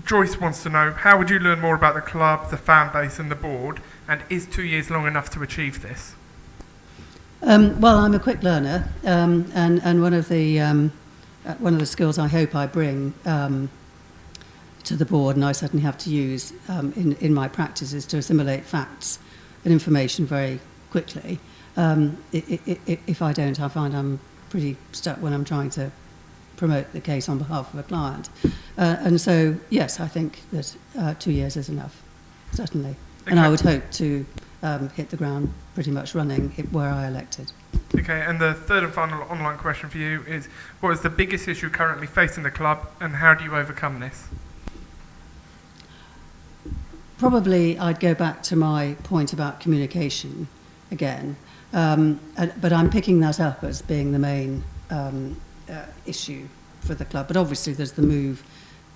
Joyce wants to know, how would you learn more about the club, the fan base and the board, and is 2 years long enough to achieve this? Well, I'm a quick learner, and one of the skills I hope I bring to the board, and I certainly have to use in my practice, is to assimilate facts and information very quickly. If I don't, I find I'm pretty stuck when I'm trying to promote the case on behalf of a client. And so, yes, I think that 2 years is enough, certainly. Okay. And I would hope to hit the ground pretty much running where I elected. Okay, and the third and final online question for you is, what is the biggest issue currently facing the club, and how do you overcome this? Probably I'd go back to my point about communication again, but I'm picking that up as being the main issue for the club. But obviously there's the move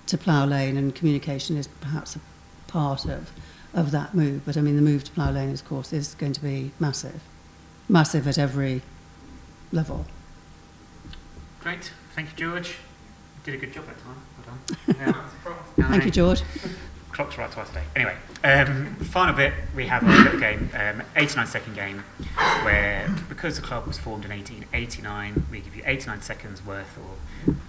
to Plough Lane, and communication is perhaps a part of that move. But I mean, the move to Plough Lane, of course, is going to be massive at every level. Great, thank you, George. You did a good job that time. Well done. Thank you, George. Clock's right twice a day. Anyway, final bit, we have a little game, 89-second game, where because the club was formed in 1889, we give you 89 seconds worth, or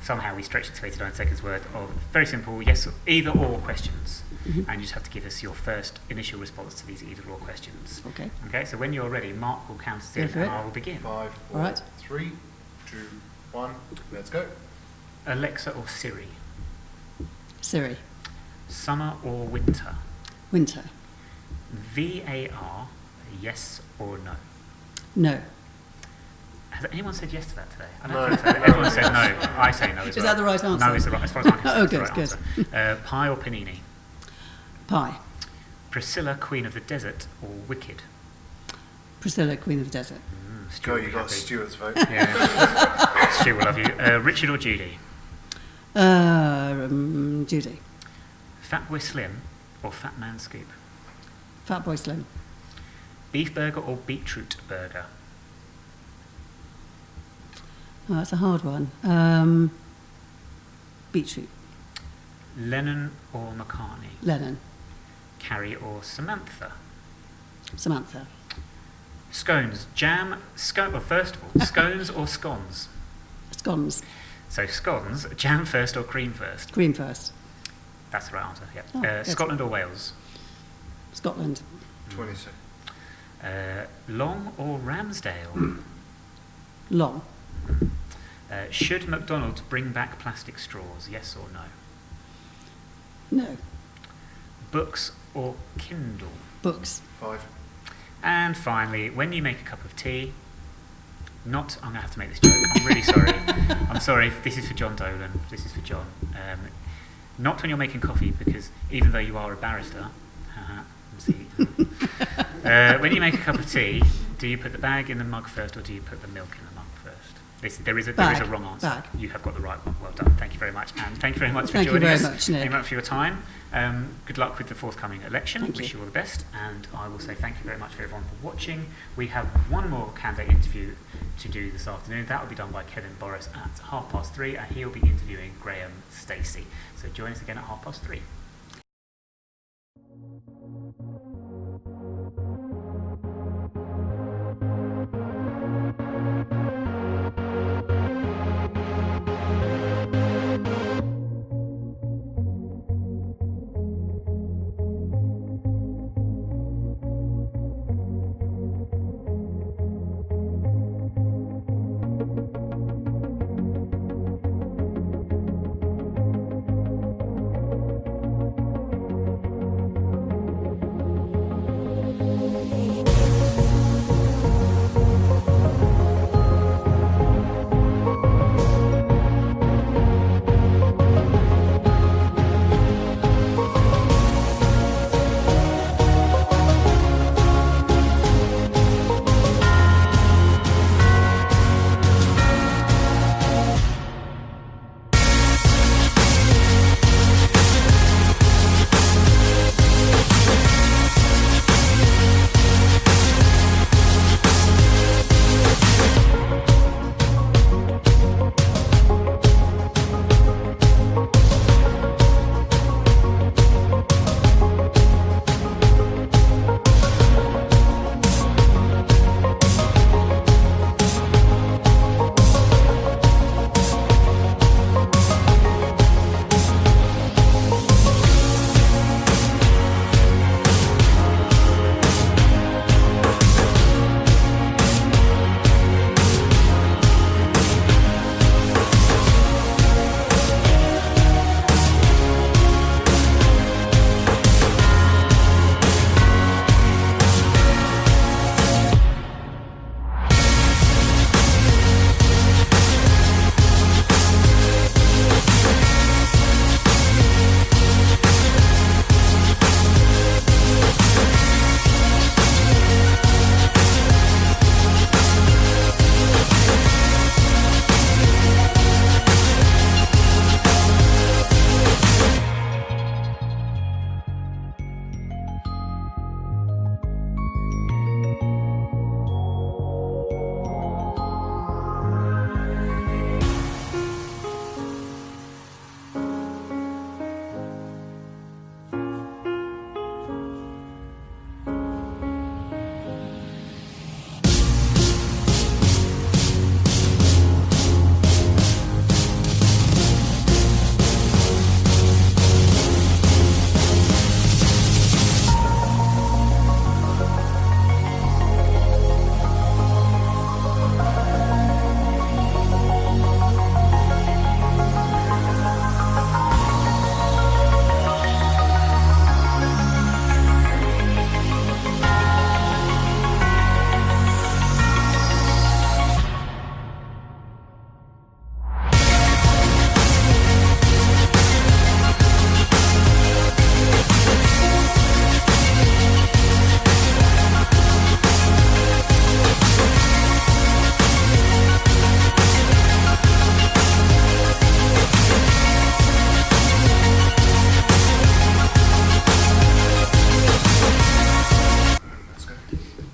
somehow we stretch it to 89 seconds worth of very simple yes, either or questions. And you just have to give us your first initial response to these either or questions. Okay. Okay, so when you're ready, Mark will count us in and I will begin. 5, 4, All right. 3, 2, 1, let's go. Alexa or Siri? Siri. Summer or winter? Winter. VAR, yes or no? No. Has anyone said yes to that today? I don't No. think so. Everyone said no. I say no as well. Is that the right answer? No, it's the right, as far as I'm concerned. Oh, it's the good, right good. answer. Pie or panini? Pie. Priscilla, Queen of the Desert, or Wicked? Priscilla, Queen of the Desert. Stu Go, will you be got happy. Stuart's vote. Yeah. Stu will love you. Richard or Judy? Judy. Fat Boy Slim or Fat Man Scoop? Fat Boy Slim. Beef burger or beetroot burger? Oh, that's a hard one. Beetroot. Lennon or McCartney? Lennon. Carrie or Samantha? Samantha. Scones, jam, well, first of all, scones or scones? Scones. So scones, jam first or cream first? Cream first. That's the right answer, yeah. Oh, good. Scotland or Wales? Scotland. 26. Long or Ramsdale? Long. Should McDonald's bring back plastic straws, yes or no? No. Books or Kindle? Books. 5. And finally, when you make a cup of tea, I'm going to have to make this joke. I'm really sorry. I'm sorry. This is for John Dolan. This is for John. Not when you're making coffee, because even though you are a barrister, when you make a cup of tea, do you put the bag in the mug first, or do you put the milk in the mug first? There is a wrong answer. Bag. You have got the right one. Well done. Thank you very much, and thank you very much for Thank you joining very us. much, Nick. Thank you very much for your time. Good luck with the forthcoming election. Thank Wish you. you all the best, and I will say thank you very much for everyone for watching. We have one more candidate interview to do this afternoon. That will be done by Kevin Boris at 3:30, and he'll be interviewing Graham Stacey. So join us again at 3:30.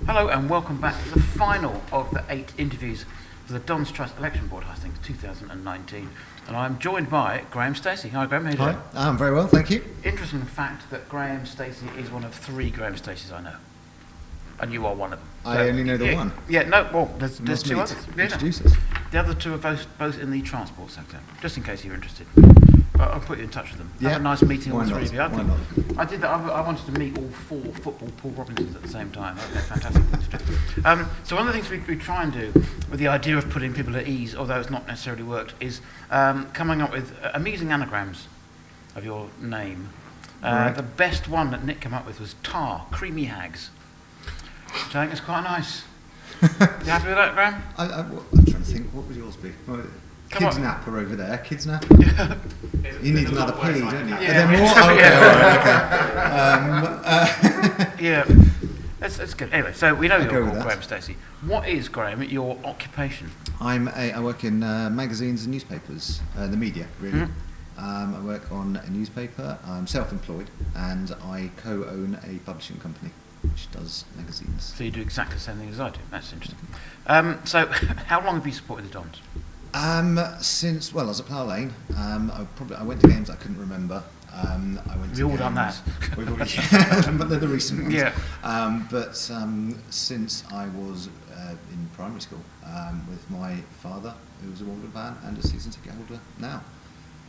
Hello and welcome back to the final of the 8 interviews for the Don's Trust Election Board Hustings 2019. And I'm joined by Graham Stacey. Hi Graham, how are you doing? Hi, I'm very well, thank you. Interesting fact that Graham Stacey is one of 3 Graham Staceys I know. And you are one of them. I only know the one. Yeah, no, well, there's 2 others. Introduce us. The other 2 are both in the transport sector, just in case you're interested. But I'll put you in touch with them. Yeah. Have a nice meeting, all Why 3 of you. not? Why not? I did that. I wanted to meet all 4 football Paul Robinsons at the same time. That would be a fantastic thing to do. So one of the things we try and do with the idea of putting people at ease, although it's not necessarily worked, is coming up with amusing anagrams of your name. Right. The best one that Nick came up with was tar, creamy hags, which I think is quite nice. You happy with that, Graham? I'm trying to think, what would yours be? Well, Come kids on. napper over there, kids napper. You need another P, don't you? Yeah. Are there more? Oh, okay, Yeah, that's good. Anyway, so we know I'll you're go with called that. Graham Stacey. What is, Graham, your occupation? I work in magazines and newspapers, the media, really. Mhm. I work on a newspaper. I'm self-employed, and I co-own a publishing company which does magazines. So you do exactly the same thing as I do. That's interesting. So how long have you supported the Dons? Since I was at Plough Lane. I went to games I couldn't remember. I went We've to all games, done that. We've already, but they're the recent ones. Yeah. But since I was in primary school with my father, who was a Wimbledon fan and a season ticket holder now.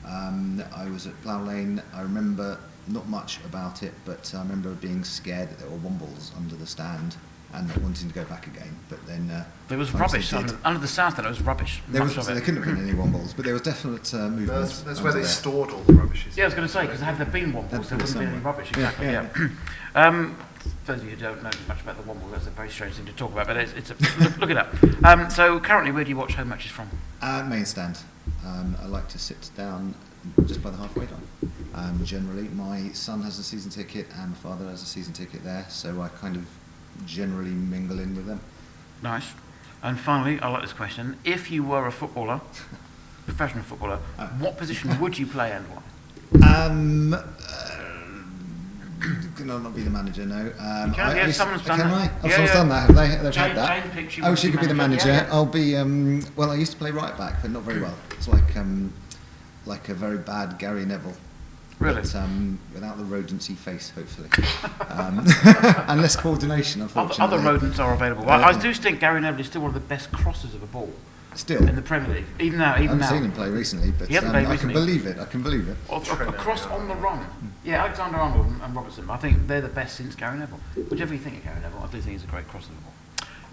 I was at Plough Lane. I remember not much about it, but I remember being scared that there were wombles under the stand and not wanting to go back again. But then There was once rubbish they did- under the south end. It was rubbish. There much of it. couldn't have been any wombles, but there was definite movement. That's where under they there. stored all the rubbish. Yeah, I was going to say, because had there been wombles, there wouldn't be any somewhere. rubbish. Yeah, Exactly. yeah. Yeah. For those of you who don't know much about the womble, that's a very strange thing to talk about. But look it up. So currently, where do you watch home matches from? Main stand. I like to sit down just by the halfway line. Generally, my son has a season ticket and my father has a season ticket there, so I kind of generally mingle in with them. Nice. And finally, I like this question: if you were a footballer, professional footballer, what position would you play and why? Can I not be the manager? No. You can, yeah, someone's done can that. I? Oh, Yeah, someone's yeah. done that. Have they? They've Jane- had that. Jane picked you Oh, as she the could be the manager. manager. Yeah, yeah. I'll be. Well, I used to play right back, but not very well. It's like a very bad Gary Neville. Really? But, without the rodency face, hopefully. And less coordination, unfortunately. Other rodents are available. I do think Gary Neville is still one of the best crossers of a ball Still. in the Premier League. Even now. I haven't seen him play recently, but He hasn't played I can recently. believe it. I can believe it. A cross on the run. Yeah, Alexander Arnold and Robertson. I think they're the best since Gary Neville. Whichever you think of Gary Neville, I do think he's a great crosser of the ball.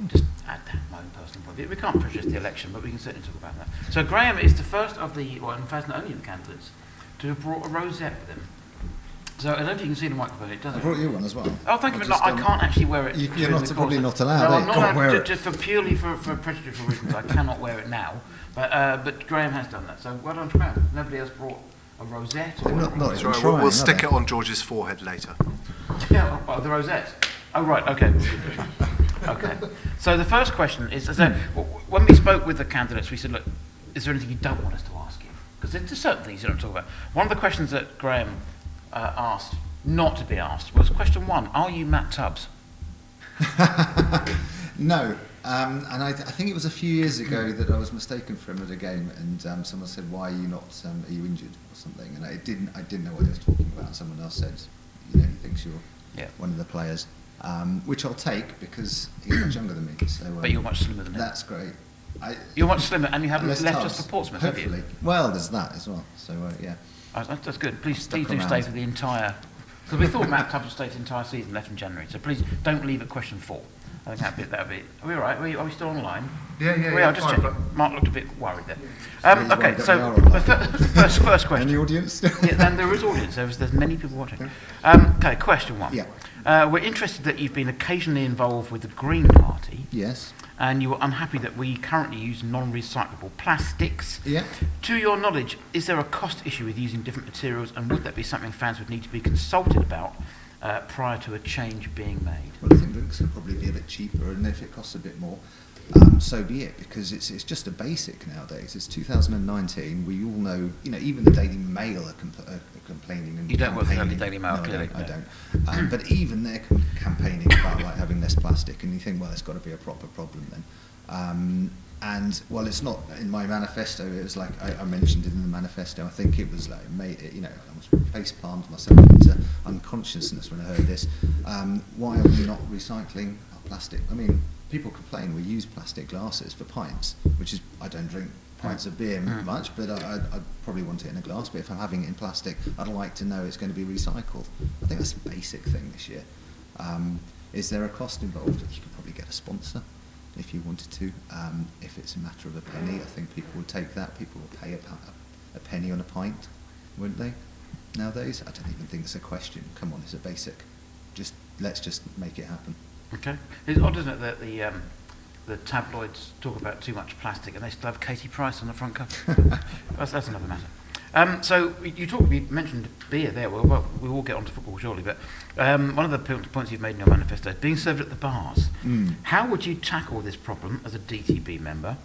Just add that, my own personal point of view. We can't prejudice the election, but we can certainly talk about that. So Graham is the first of the, well, in fact, not only of the candidates, to have brought a rosette with him. So I don't know if you can see the microphone. It I doesn't. brought you one as well. Oh, thank you, I'll but no, just, I can't actually wear it. You're during not the probably course. not allowed. No, eh? I'm not Can't allowed wear to, it. just for prejudicial reasons. I cannot wear it now. But Graham has done that. So well done, to Graham. Nobody else brought a rosette. Or Not That's even right, trying, we'll are stick they? it on George's forehead later. Yeah, well, the rosette. Oh, right, okay. Okay. So the first question is, when we spoke with the candidates, we said, look, is there anything you don't want us to ask you? Because there's certain things you don't talk about. One of the questions that Graham asked not to be asked was question 1, are you Matt Tubbs? No. And I think it was a few years ago that I was mistaken for him at a game, and someone said, "Why are you not? Are you injured or something?" And I didn't know what he was talking about. And someone else said, "He thinks you're one of the players," which I'll take because he's much younger than me. So, But you're much slimmer than him. That's great. You're much slimmer, and you haven't less left Tubbs, us for Portsmouth, have hopefully. you? Well, there's that as well. So yeah. That's good. Please do around. stay for the entire. Because we thought Matt Tubbs would stay for the entire season, left in January. So please don't leave at question 4. I think that'd be. Are we all right? Are we still online? Yeah, We are just fine, checking. Mark looked a bit worried there. He's Okay, worried so that we are the first question. Any audience? Yeah, and there is audience. There's many people watching. Okay, question 1. Yeah. We're interested that you've been occasionally involved with the Green Party, Yes. and you were unhappy that we currently use non-recyclable plastics. Yeah. To your knowledge, is there a cost issue with using different materials, and would that be something fans would need to be consulted about prior to a change being made? Well, I think drinks will probably be a bit cheaper, and if it costs a bit more, so be it, because it's just a basic nowadays. It's 2019. We all know, even the Daily Mail are complaining. And You don't work for the campaigning. Daily Mail, no, clearly. I don't. But even they're campaigning about having less plastic, and you think, well, there's got to be a proper problem then. And well, it's not in my manifesto. It was like I mentioned it in the manifesto. I think it was like I was face palmed myself into unconsciousness when I heard this. Why are we not recycling our plastic? I mean, people complain we use plastic glasses for pints, which is I don't drink pints of beer much, but I'd probably want it in a glass. But if I'm having it in plastic, I'd like to know it's going to be recycled. I think that's a basic thing this year. Is there a cost involved? You could probably get a sponsor if you wanted to. If it's a matter of a penny, I think people would take that. People would pay a penny on a pint, wouldn't they? nowadays. I don't even think it's a question. Come on, it's a basic. Let's just make it happen. Okay. It's odd, isn't it, that the tabloids talk about too much plastic and they still have Katie Price on the front cover. that's another matter. So you mentioned beer there. Well, we will get onto football shortly, but one of the points you've made in your manifesto is being served at the bars. How would you tackle this problem as a DTB member?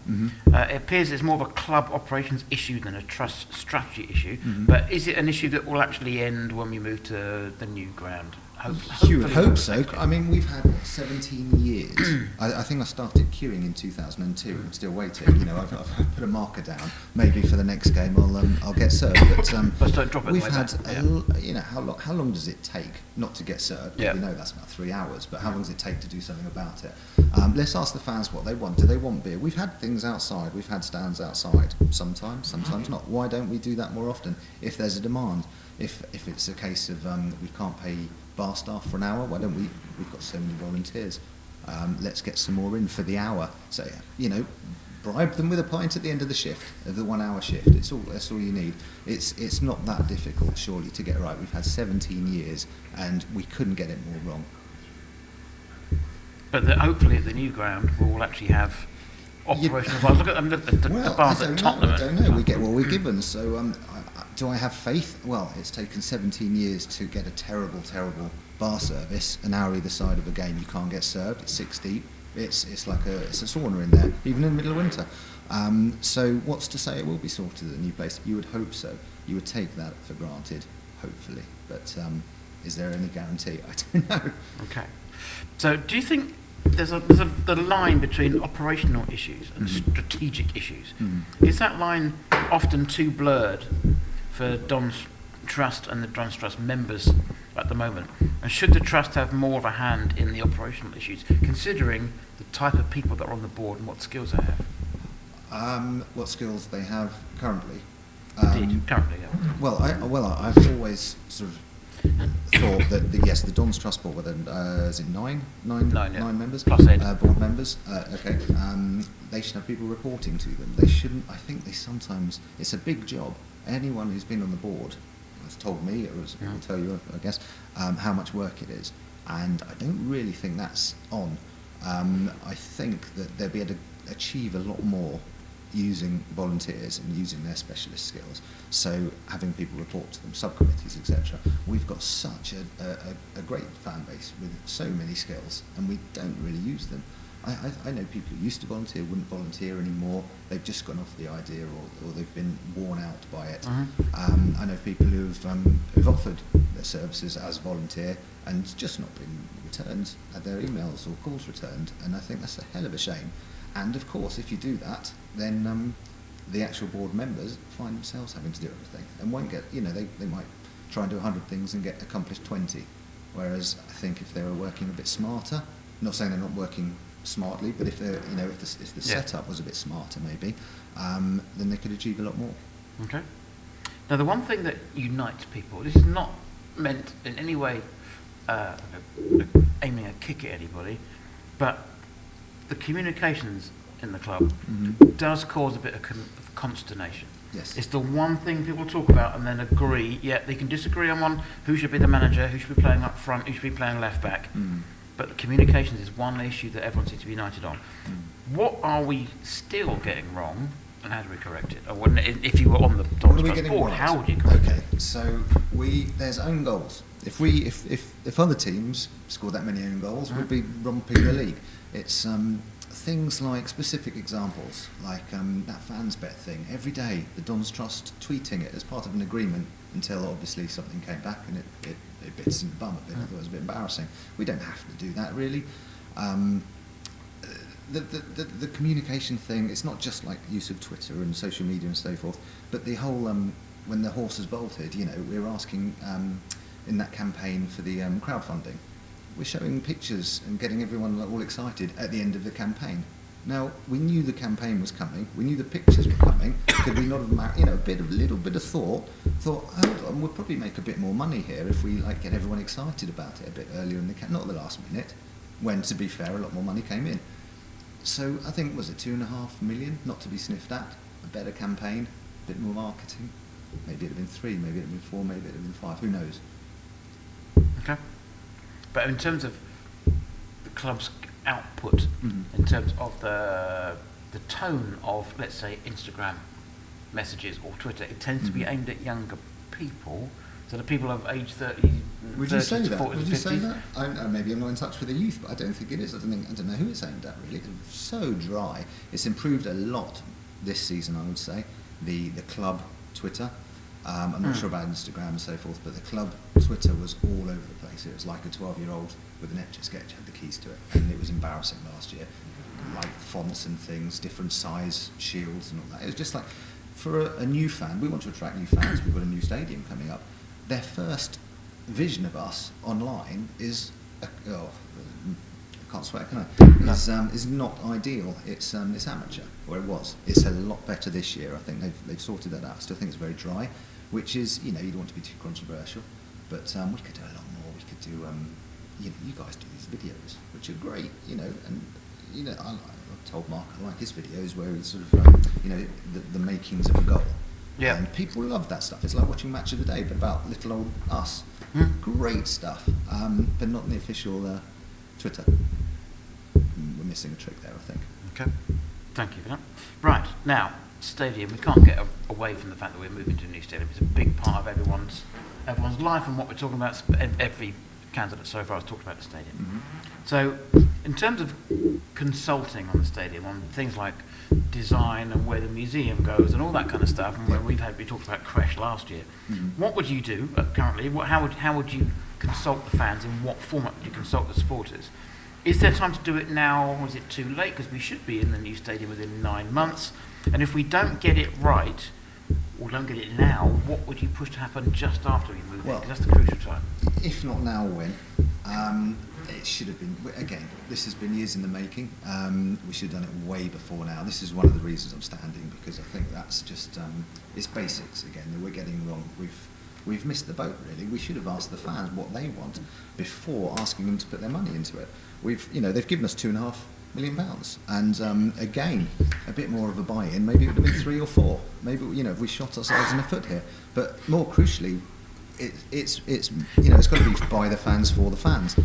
It appears it's more of a club operations issue than a trust strategy issue, but is it an issue that will actually end when we move to the new ground? You would hope so. I mean, we've had 17 years. I think I started queuing in 2002. I'm still waiting. You know, I've put a marker down. Maybe for the next game I'll get served. But don't drop it we've had, you know, how long does it take not to get served? Yeah. We know that's about 3 hours. But how long does it take to do something about it? Let's ask the fans what they want. Do they want beer? We've had things outside. We've had stands outside. Sometimes not. Why don't we do that more often? If there's a demand. If it's a case of we can't pay bar staff for an hour, why don't we've got so many volunteers, let's get some more in for the hour. So, you know, bribe them with a pint at the end of the shift, of the 1 hour shift. That's all you need. It's not that difficult, surely, to get right. We've had 17 years and we couldn't get it more wrong. But hopefully at the new ground we'll actually have operational bars. Look at the bars at Tottenham. I don't know. We get what we're given. So do I have faith? Well, it's taken 17 years to get a terrible bar service, an hour either side of a game. You can't get served. It's 6 deep. It's like it's a sauna in there, even in the middle of winter. So what's to say it will be sorted at a new place? You would hope so. You would take that for granted, hopefully. But is there any guarantee? I don't know. Okay. So do you think there's the line between operational issues and strategic issues? Is that line often too blurred for Don's Trust and the Don's Trust members at the moment? And should the Trust have more of a hand in the operational issues, considering the type of people that are on the board and what skills they have? What skills they have currently? Currently, yeah. Well, I've always sort of thought that the Don's Trust board, is it nine members plus Ed. Board members. Okay, they should have people reporting to them. They shouldn't. I think they sometimes. It's a big job. Anyone who's been on the board has told me, will tell you, I guess, how much work it is, and I don't really think that's on. I think that they'll be able to achieve a lot more using volunteers and using their specialist skills. So having people report to them, subcommittees, etc. We've got such a great fan base with so many skills, and we don't really use them. I know people who used to volunteer wouldn't volunteer anymore. They've just gone off the idea, or they've been worn out by it. I know people who've offered their services as volunteer and just not been returned, had their emails or calls returned, and I think that's a hell of a shame. And of course, if you do that, then the actual board members find themselves having to do everything and won't get, they might try and do 100 things and get accomplished 20. Whereas I think if they were working a bit smarter, not saying they're not working smartly, but if they're, if the setup was a bit smarter maybe, then they could achieve a lot more. Okay. Now the one thing that unites people, this is not meant in any way aiming a kick at anybody, but the communications in the club does cause a bit of consternation. Yes. It's the one thing people talk about and then agree, they can disagree on who should be the manager, who should be playing up front, who should be playing left back. But the communications is one issue that everyone seems to be united on. What are we still getting wrong, and how do we correct it? Or if you were on the Don's Trust board, right? How would you correct it? Okay, so there's own goals. If other teams score that many own goals, we'd be romping the league. It's things like specific examples, like that fans bet thing. Every day, the Don's Trust tweeting it as part of an agreement until obviously something came back and it bits in the bum a bit. I thought it was a bit embarrassing. We don't have to do that really. The communication thing, it's not just like use of Twitter and social media and so forth, but the whole when the horse has bolted, we're asking in that campaign for the crowdfunding. We're showing pictures and getting everyone all excited at the end of the campaign. Now, we knew the campaign was coming, we knew the pictures were coming. Could we not have, a little bit of thought, hold on, we'll probably make a bit more money here if we get everyone excited about it a bit earlier in the not the last minute, when, to be fair, a lot more money came in. So I think, was it 2.5 million, not to be sniffed at, a better campaign, a bit more marketing. Maybe it'd have been 3, maybe it'd have been 4, maybe it'd have been 5. Who knows? Okay. But in terms of the club's output, in terms of the tone of, let's say, Instagram messages or Twitter, it tends to be aimed at younger people. So the people of age 30, Would you say to that? 40s Would and you say 50s. that? Maybe I'm not in touch with the youth, but I don't think it is. I don't know who it's aimed at, really. It's so dry. It's improved a lot this season, I would say. The club Twitter. I'm not sure about Instagram and so forth, but the club Twitter was all over the place. It was like a 12-year-old with an Etch-a-Sketch had the keys to it, and it was embarrassing last year. Like fonts and things, different size shields and all that. It was just like, for a new fan, we want to attract new fans. We've got a new stadium coming up. Their first vision of us online is, I can't swear, can I? Is not ideal. It's amateur, or it was. It's a lot better this year. I think they've sorted that out. I still think it's very dry, which is, you don't want to be too controversial, but we could do a lot more. We could do, you guys do these videos, which are great, and I've told Mark I like his videos where he's sort of, the makings of a goal. Yeah. And people love that stuff. It's like watching Match of the Day, but about little old us. Great stuff, but not in the official Twitter. We're missing a trick there, I think. Okay. Thank you for that. Right, now, stadium, we can't get away from the fact that we're moving to a new stadium. It's a big part of everyone's life and what we're talking about. Every candidate so far has talked about the stadium. So, in terms of consulting on the stadium, on things like design and where the museum goes and all that kind of stuff, and where we talked about Crash last year, what would you do currently? How would you consult the fans? In what format would you consult the supporters? Is there time to do it now, or is it too late? Because we should be in the new stadium within 9 months. And if we don't get it right, or don't get it now, what would you push to happen just after we move in? Because that's the crucial time. If not now, when? It should have been, again, this has been years in the making. We should have done it way before now. This is one of the reasons I'm standing, because I think that's just, it's basics again that we're getting wrong. We've missed the boat, really. We should have asked the fans what they want before asking them to put their money into it. They've given us £2.5 million, and again, a bit more of a buy-in. Maybe it would have been 3 or 4. Maybe if we shot ourselves in the foot here. But more crucially, it's got to be by the fans for the fans.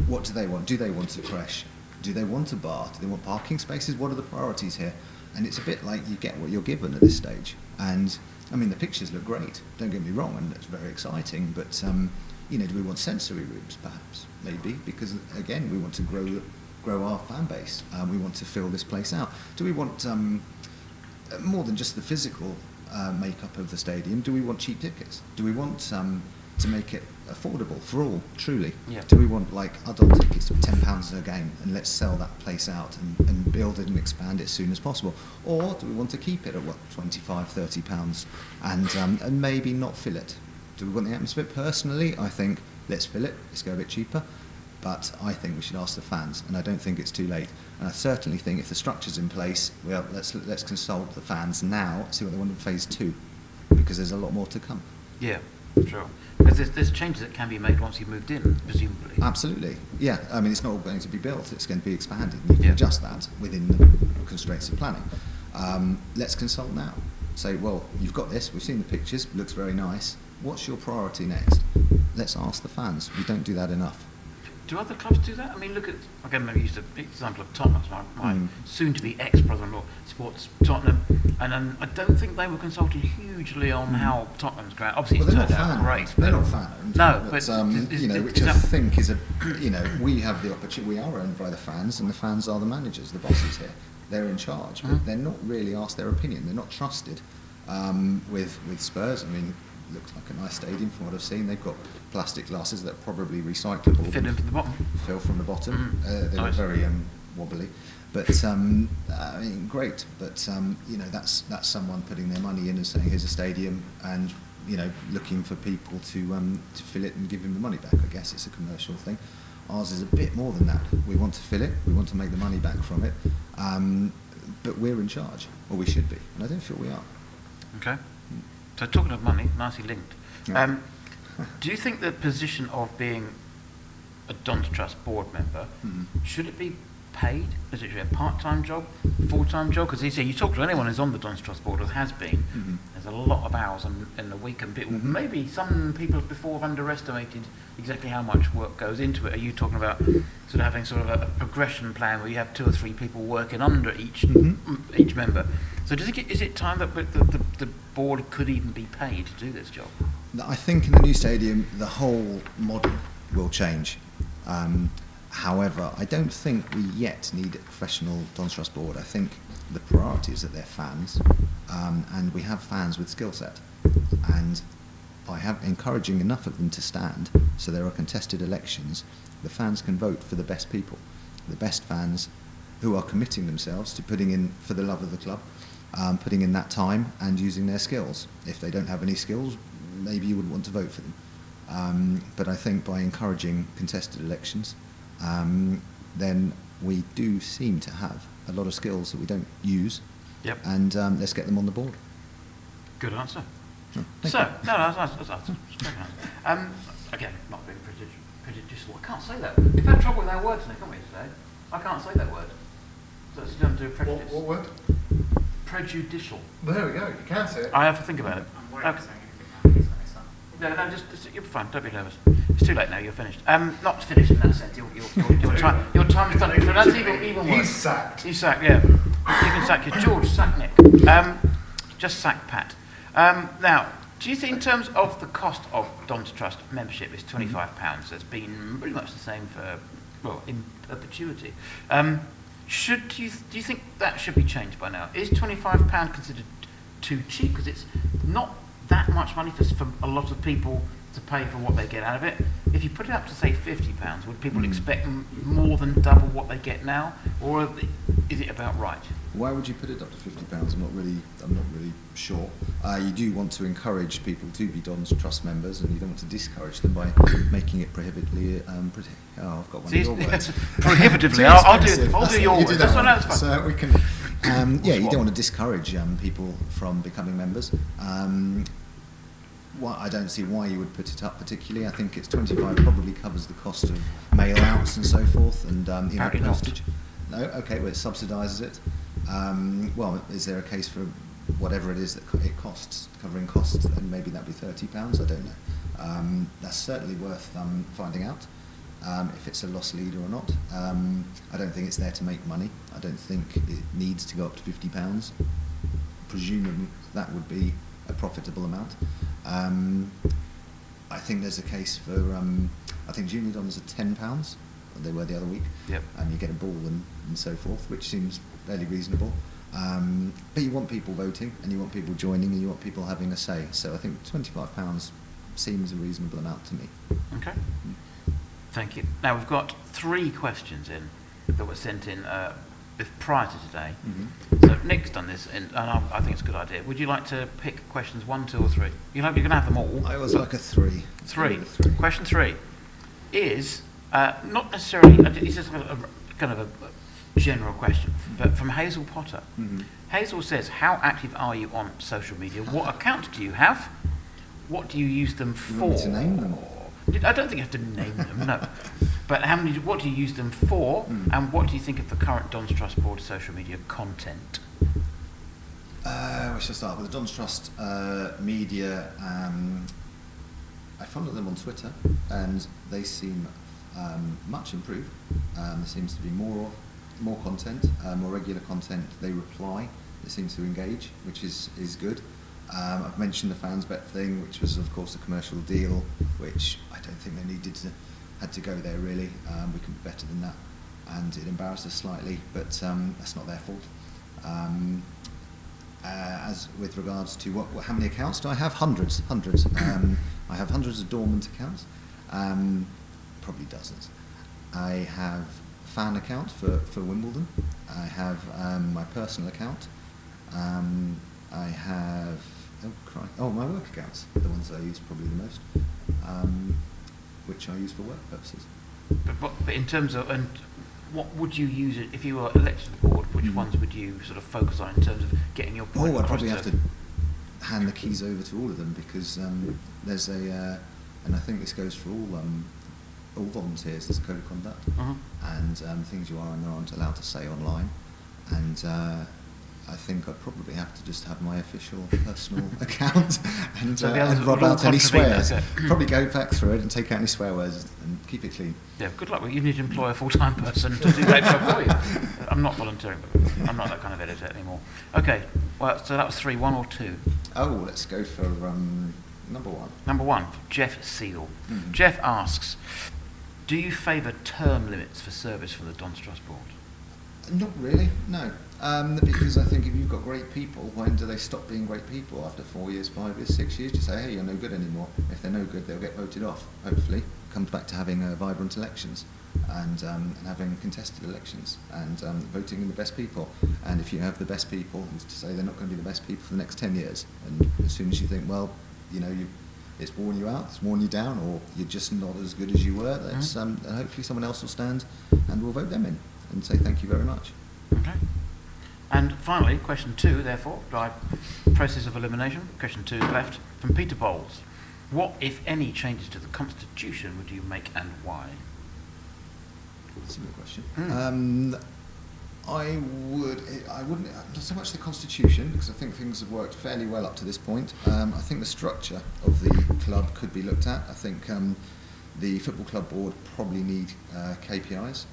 What do they want? Do they want a creche? Do they want a bar? Do they want parking spaces? What are the priorities here? And it's a bit like you get what you're given at this stage. And I mean, the pictures look great. Don't get me wrong, and it's very exciting. But do we want sensory rooms? Perhaps, maybe, because again, we want to grow our fan base. We want to fill this place out. Do we want more than just the physical makeup of the stadium? Do we want cheap tickets? Do we want to make it affordable for all, truly? Yeah. Do we want adult tickets of £10 a game, and let's sell that place out and build it and expand it as soon as possible? Or do we want to keep it at £25-30 and maybe not fill it? Do we want the atmosphere? Personally, I think let's fill it, let's go a bit cheaper. But I think we should ask the fans, and I don't think it's too late. And I certainly think if the structure's in place, well, let's consult the fans now, see what they want in phase 2, because there's a lot more to come. Yeah, sure. Because there's changes that can be made once you've moved in, presumably. Absolutely, yeah. I mean, it's not all going to be built; it's going to be expanded. You can adjust that within the constraints of planning. Let's consult now. Say, well, you've got this. We've seen the pictures. Looks very nice. What's your priority next? Let's ask the fans. We don't do that enough. Do other clubs do that? I mean, look at, again, maybe use the example of Tottenham, my soon-to-be ex-brother-in-law supports Tottenham, and I don't think they were consulted hugely on how Tottenham's ground. Obviously, it's turned out great. They're not fan-owned. No, but which I think is we have the opportunity. We are owned by the fans, and the fans are the managers, the bosses here. They're in charge, but they're not really asked their opinion. They're not trusted. With Spurs, I mean, looks like a nice stadium from what I've seen. They've got plastic glasses that are probably recyclable. Fill from the bottom. They look very wobbly. But I mean, great. But that's someone putting their money in and saying, here's a stadium, and looking for people to fill it and give him the money back. I guess it's a commercial thing. Ours is a bit more than that. We want to fill it. We want to make the money back from it. But we're in charge, or we should be, and I don't feel we are. Okay. So talking of money, nicely linked. Yeah. Do you think the position of being a Don's Trust board member, should it be paid? Is it a part-time job, full-time job? Because you talk to anyone who's on the Dons Trust board or has been, there's a lot of hours in the week, and maybe some people before have underestimated exactly how much work goes into it. Are you talking about sort of having sort of a progression plan where you have 2 or 3 people working under each member? So is it time that the board could even be paid to do this job? I think in the new stadium, the whole model will change. However, I don't think we yet need a professional Dons Trust board. I think the priority is that they're fans, and we have fans with skill set. And by encouraging enough of them to stand, so there are contested elections, the fans can vote for the best people, the best fans who are committing themselves to putting in for the love of the club, putting in that time and using their skills. If they don't have any skills, maybe you wouldn't want to vote for them. But I think by encouraging contested elections, then we do seem to have a lot of skills that we don't use. Yep. And let's get them on the board. Good answer. Thank So, you. no, that's a great answer. Again, not being prejudicial. I can't say that. We've had trouble with our words, Nick, haven't we, today? I can't say that word. So it's done to prejudice. What word? Prejudicial. There we go. You can say it. I have to think about it. I'm worried about saying anything like this. No, just you're fine. Don't be nervous. It's too late now. You're finished. Not finished in that sense. Your time is done. So that's even worse. He's sacked. He's sacked. Yeah. You can sack you. George, sack Nick. Just sack Pat. Now, do you think in terms of the cost of Dons Trust membership is £25? It's been pretty much the same for in perpetuity. Do you think that should be changed by now? Is £25 considered too cheap? Because it's not that much money for a lot of people to pay for what they get out of it. If you put it up to say £50, would people expect more than double what they get now, or is it about right? Why would you put it up to £50? I'm not really sure. You do want to encourage people to be Dons Trust members, and you don't want to discourage them by making it prohibitively. I've got one of your words. Prohibitively. I'll do your words. That's fine. So we can. You don't want to discourage people from becoming members. I don't see why you would put it up particularly. I think it's 25 probably covers the cost of mail outs and so forth, and postage. No, okay, well it subsidises it. Is there a case for whatever it is that it costs, covering costs? Then maybe that'd be £30. I don't know. That's certainly worth finding out if it's a loss leader or not. I don't think it's there to make money. I don't think it needs to go up to £50. Presumably that would be a profitable amount. I think there's a case for, I think junior Dons are £10, they were the other week, and you get a ball and so forth, which seems fairly reasonable. But you want people voting, and you want people joining, and you want people having a say. So I think £25 seems a reasonable amount to me. Okay. Thank you. Now we've got 3 questions in that were sent in prior to today. So Nick's done this, and I think it's a good idea. Would you like to pick questions 1, 2, or 3? You're going to have them all. I always like a 3. 3. Question 3 is not necessarily. It's just kind of a general question, but from Hazel Potter. Hazel says, "How active are you on social media? What accounts do you have? What do you use them for?" You want me to name them? I don't think you have to name them, no. But what do you use them for, and what do you think of the current Dons Trust Board social media content? We shall start with the Dons Trust media. I follow them on Twitter, and they seem much improved. There seems to be more content, more regular content. They reply. They seem to engage, which is good. I've mentioned the fans bet thing, which was of course a commercial deal, which I don't think they had to go there really. We can be better than that, and it embarrassed us slightly, but that's not their fault. As with regards to how many accounts do I have? Hundreds. I have hundreds of dormant accounts, probably dozens. I have a fan account for Wimbledon. I have my personal account. I have my work accounts, the ones I use probably the most, which I use for work purposes. But in terms of, and what would you use it if you were elected to the board? Which ones would you sort of focus on in terms of getting your point? I'd probably have to hand the keys over to all of them, because there's and I think this goes for all all volunteers. There's a code of conduct, and things you are and aren't allowed to say online. And I think I'd probably have to just have my official personal account and rub out any swears. Probably go back through it and take out any swear words and keep it clean. Yeah, good luck. You need to employ a full-time person to do that job for you. I'm not volunteering, but I'm not that kind of editor anymore. Okay, well, so that was 3, 1 or 2? Oh, let's go for number 1. Number 1, Jeff Seal. Jeff asks, do you favour term limits for service from the Don's Trust Board? Not really, no. Because I think if you've got great people, when do they stop being great people? After 4 years, 5 years, 6 years, you say, hey, you're no good anymore. If they're no good, they'll get voted off, hopefully. It comes back to having vibrant elections and having contested elections and voting in the best people. And if you have the best people, it's to say they're not going to be the best people for the next 10 years. And as soon as you think, well, it's worn you out, it's worn you down, or you're just not as good as you were, that's, hopefully someone else will stand and we'll vote them in and say thank you very much. Okay. And finally, question 2, therefore, by process of elimination, question 2 left, from Peter Bowles. What, if any, changes to the Constitution would you make and why? That's a good question. I wouldn't, not so much the Constitution, because I think things have worked fairly well up to this point. I think the structure of the club could be looked at. I think the Football Club Board probably need KPIs.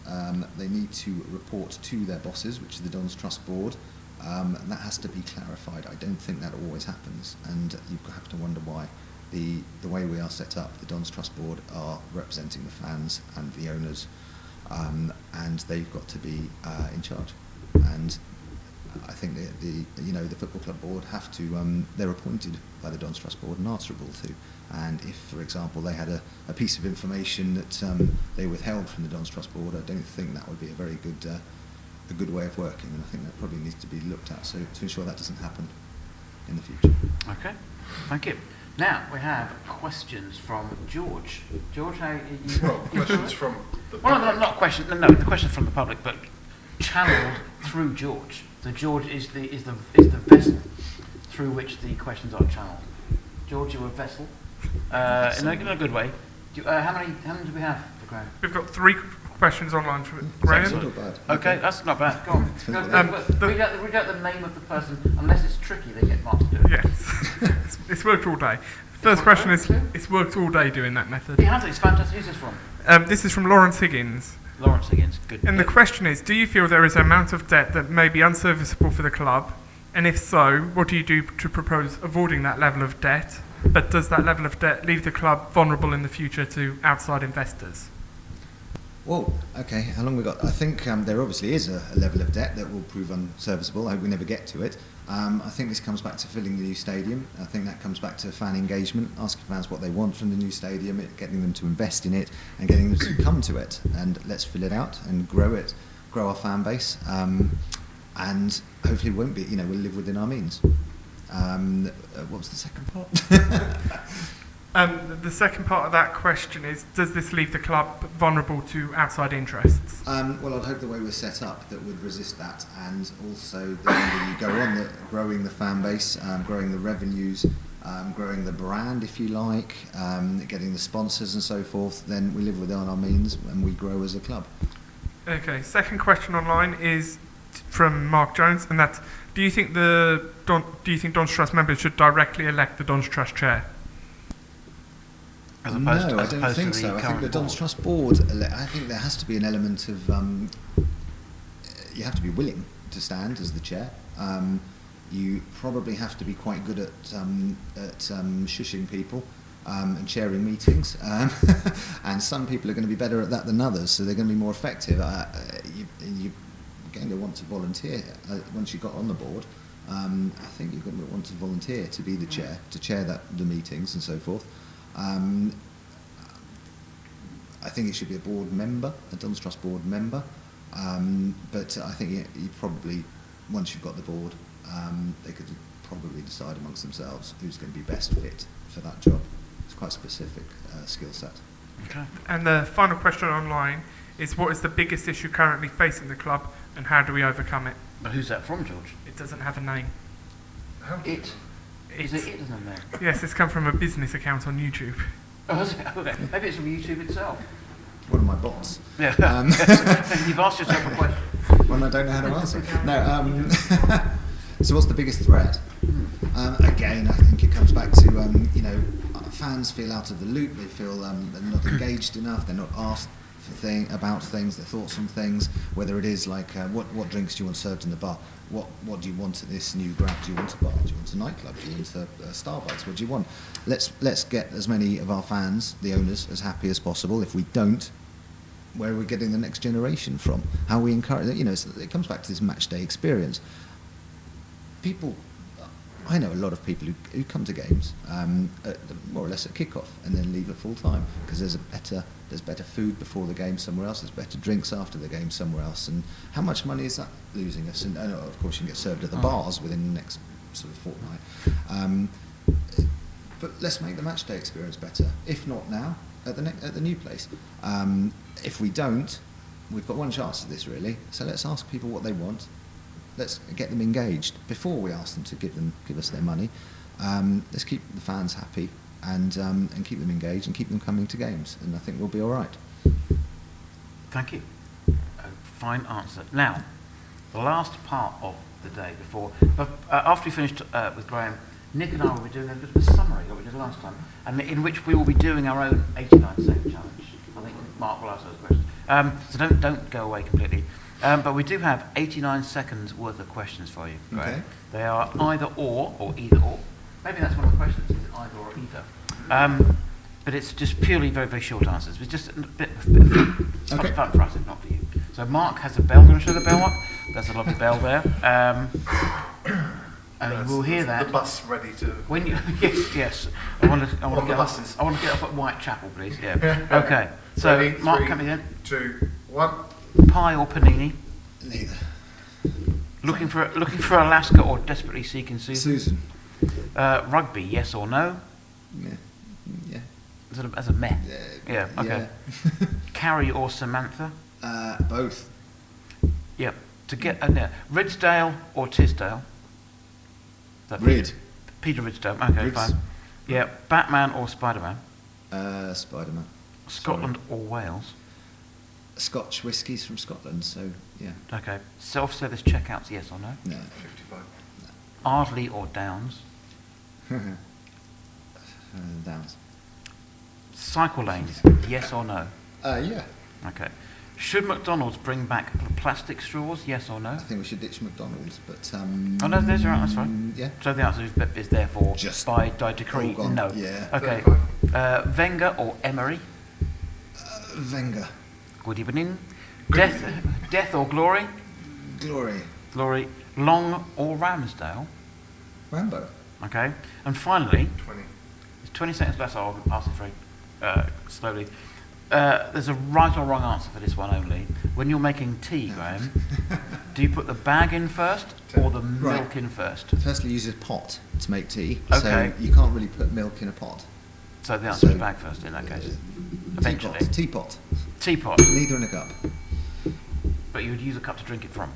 They need to report to their bosses, which is the Don's Trust Board, and that has to be clarified. I don't think that always happens, and you have to wonder why. The way we are set up, the Don's Trust Board are representing the fans and the owners, and they've got to be in charge. And I think the Football Club Board have to, they're appointed by the Don's Trust Board and answerable to. And if, for example, they had a piece of information that they withheld from the Don's Trust Board, I don't think that would be a very good way of working. And I think that probably needs to be looked at so to ensure that doesn't happen in the future. Okay, thank you. Now we have questions from George. George, how questions from the public. Well, not questions. No, the questions from the public, but channeled through George. So George is the vessel through which the questions are channeled. George, you're a vessel, in a good way. How many do we have for Graham? We've got 3 questions online from Graham. Not bad. Okay, that's not bad. Go on. Read out the name of the person. Unless it's tricky, they get marked to do it. Yes, it's worked all day. First question is, it's worked all day doing that method. He has it. It's fantastic. Who's this from? This is from Lawrence Higgins. Lawrence Higgins, good. And the question is, do you feel there is an amount of debt that may be unserviceable for the club? And if so, what do you do to propose avoiding that level of debt? But does that level of debt leave the club vulnerable in the future to outside investors? Well, okay, how long we got? I think there obviously is a level of debt that will prove unserviceable. I hope we never get to it. I think this comes back to filling the new stadium. I think that comes back to fan engagement, asking fans what they want from the new stadium, getting them to invest in it and getting them to come to it. And let's fill it out and grow our fan base. And hopefully it won't be, we'll live within our means. What was the second part? The second part of that question is, does this leave the club vulnerable to outside interests? Well, I'd hope the way we're set up that would resist that, and also that you go on growing the fan base, growing the revenues, growing the brand, if you like, getting the sponsors and so forth, then we live within our means and we grow as a club. Okay, second question online is from Mark Jones, and that's, do you think Don's Trust members should directly elect the Don's Trust chair? I don't think so. I think the Don's Trust Board, I think there has to be an element of, you have to be willing to stand as the chair. You probably have to be quite good at shushing people and chairing meetings. And some people are going to be better at that than others, so they're going to be more effective. You're going to want to volunteer once you got on the board. I think you're going to want to volunteer to be the chair, to chair the meetings and so forth. I think it should be a board member, a Don's Trust board member, but I think you probably, once you've got the board, they could probably decide amongst themselves who's going to be best fit for that job. It's quite a specific skill set. Okay. And the final question online is, what is the biggest issue currently facing the club and how do we overcome it? But who's that from, George? It doesn't have a name. Is it doesn't have a name? Yes, it's come from a business account on YouTube. Oh, is it? Okay. Maybe it's from YouTube itself. One of my bots. Yeah. You've asked yourself a question. One I don't know how to answer. No. So what's the biggest threat? Again, I think it comes back to fans feel out of the loop. They feel they're not engaged enough. They're not asked about things, their thoughts on things. Whether it is like what drinks do you want served in the bar? What do you want at this new grab? Do you want a bar? Do you want a nightclub? Do you want a Starbucks? What do you want? Let's get as many of our fans, the owners, as happy as possible. If we don't, where are we getting the next generation from? How we encourage? So it comes back to this match day experience. I know a lot of people who come to games more or less at kickoff and then leave at full time because there's better food before the game somewhere else, there's better drinks after the game somewhere else, and how much money is that losing us? And of course you can get served at the bars within the next sort of fortnight. But let's make the match day experience better. If not now, at the new place. If we don't, we've got one chance at this really. So let's ask people what they want. Let's get them engaged before we ask them to give us their money. Let's keep the fans happy and keep them engaged and keep them coming to games, and I think we'll be all right. Thank you. Fine answer. Now, the last part of the day after we finished with Graham, Nick and I will be doing a bit of a summary that we did last time, and in which we will be doing our own 89-second challenge. I think Mark will ask those questions. So don't go away completely. But we do have 89 seconds worth of questions for you. Right? Okay. They are either or either or. Maybe that's one of the questions, is either or either. But it's just purely very, very short answers. It's just a bit of fun. It's not fun for us, if not for you. So Mark has a bell. Do you want to show the bell up? There's a lovely bell there. And you will hear that. The bus ready to... When you, yes. I want to get off at Whitechapel, please. Yeah. Okay. So ready, Mark, 3, come again. 2, 1. Pie or panini? Neither. Looking for Alaska or desperately seeking Susan? Rugby, yes or no? Yeah. As a meh. Yeah. Okay. Yeah. Carrie or Samantha? Both. Yep. To get Ridsdale or Tisdale? Rid. Peter Ridsdale. Okay, Rids. fine. Yeah. Batman or Spider-Man? Spider-Man. Scotland or Wales? Scotch whiskies from Scotland, so yeah. Okay. Self-service checkouts, yes or no? No. 55. No. Ardley or Downs? Downs. Cycle lanes, yes or no? Yeah. Okay. Should McDonald's bring back plastic straws, yes or no? I think we should ditch McDonald's, but... oh no, there's your answer, that's fine. Yeah. So the answer is therefore, just by decree, no. Yeah. Okay. Wenger or Emery? Wenger. Good evening. Death or glory? Glory. Long or Ramsdale? Rambo. Okay. And finally, 20. there's 20 seconds left, so I'll ask it very slowly. There's a right or wrong answer for this one only. When you're making tea, Graham, do you put the bag in first or the milk in first? Firstly, use a pot to make tea. Okay. So you can't really put milk in a pot. So the answer is bag first in that case. Eventually. Teapot. Teapot. Neither in a cup. But you would use a cup to drink it from.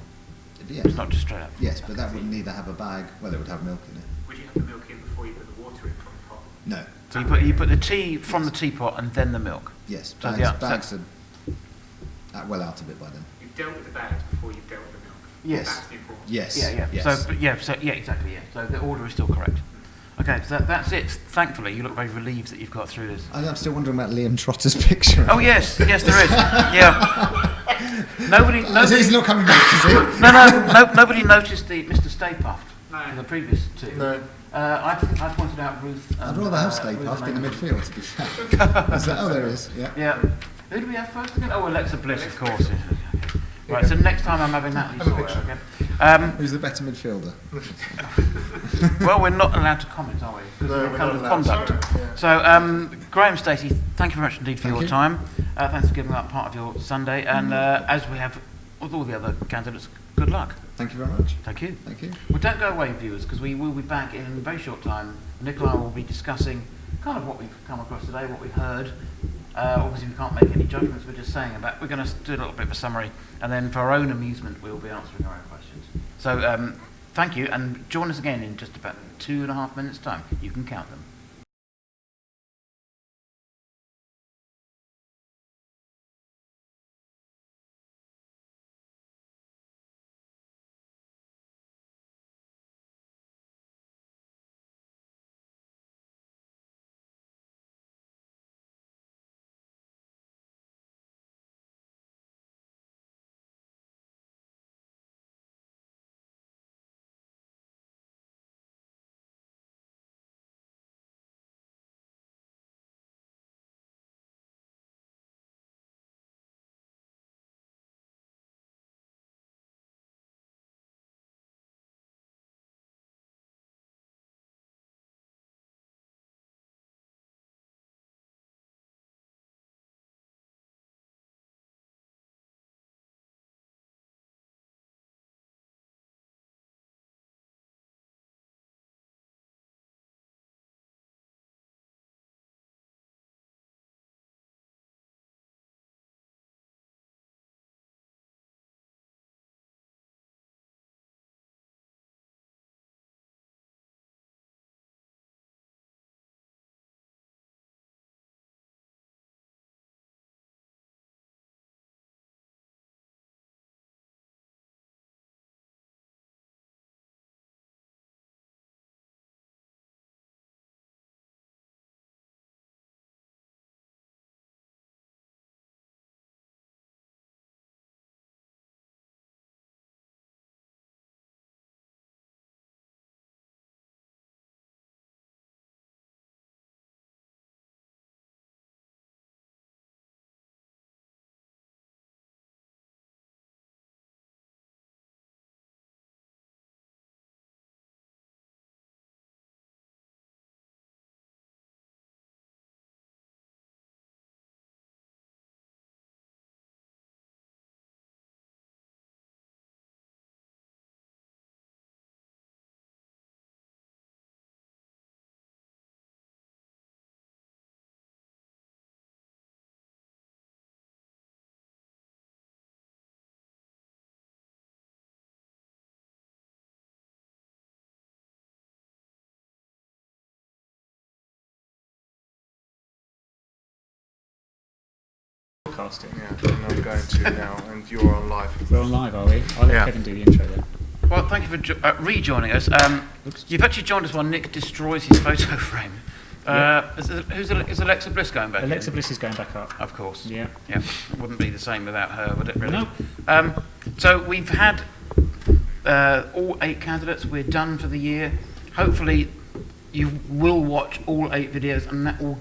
Yeah. It's not just straight up. Yes, but that wouldn't either have a bag. Well, it would have milk in it. Would you have the milk in before you put the water in from the pot? No. So you put the tea from the teapot and then the milk. Yes. So Bags are well out of it by then. You've dealt with the bags before you've dealt with the milk. Yes. That's the important. Yes. Yeah. Yes. So exactly. Yeah. So the order is still correct. Okay, so that's it. Thankfully, you look very relieved that you've got through this. I'm still wondering about Liam Trotter's picture. Oh yes, there is. Yeah. Nobody. He's not coming back, is he? No. Nobody noticed the Mr. Stay Puft in the previous two. No. I pointed out Ruth. I'd rather have Stay Puft in the midfield, to be fair. Oh, there it is. Yeah. Yeah. Who do we have first again? Oh, Alexa Bliss, of course. Right. So next time I'm having Natalie Sawyer again. Who's the better midfielder? Well, we're not allowed to comment, are we? Because of the code of conduct. So, Graham Stacey, thank you very much indeed for your time. Thanks for giving up part of your Sunday. And as we have with all the other candidates, good luck. Thank you very much. Thank you. Thank you. Well, don't go away, viewers, because we will be back in a very short time. Nick and I will be discussing kind of what we've come across today, what we've heard. Obviously, we can't make any judgments. We're just saying about. We're going to do a little bit of a summary, and then for our own amusement, we'll be answering our own questions. So, thank you, and join us again in just about 2.5 minutes' time. You can count them. broadcasting. Yeah, and I'm going to now, and you're on live. We're on live, are we? I'll let Kevin do the intro then. Well, thank you for rejoining us. You've actually joined us while Nick destroys his photo frame. Is Alexa Bliss going back? Alexa Bliss is going back up. Of course. Yeah. Yeah. It wouldn't be the same without her, would it? Really? No. So we've had all 8 candidates. We're done for the year. Hopefully, you will watch all 8 videos, and that will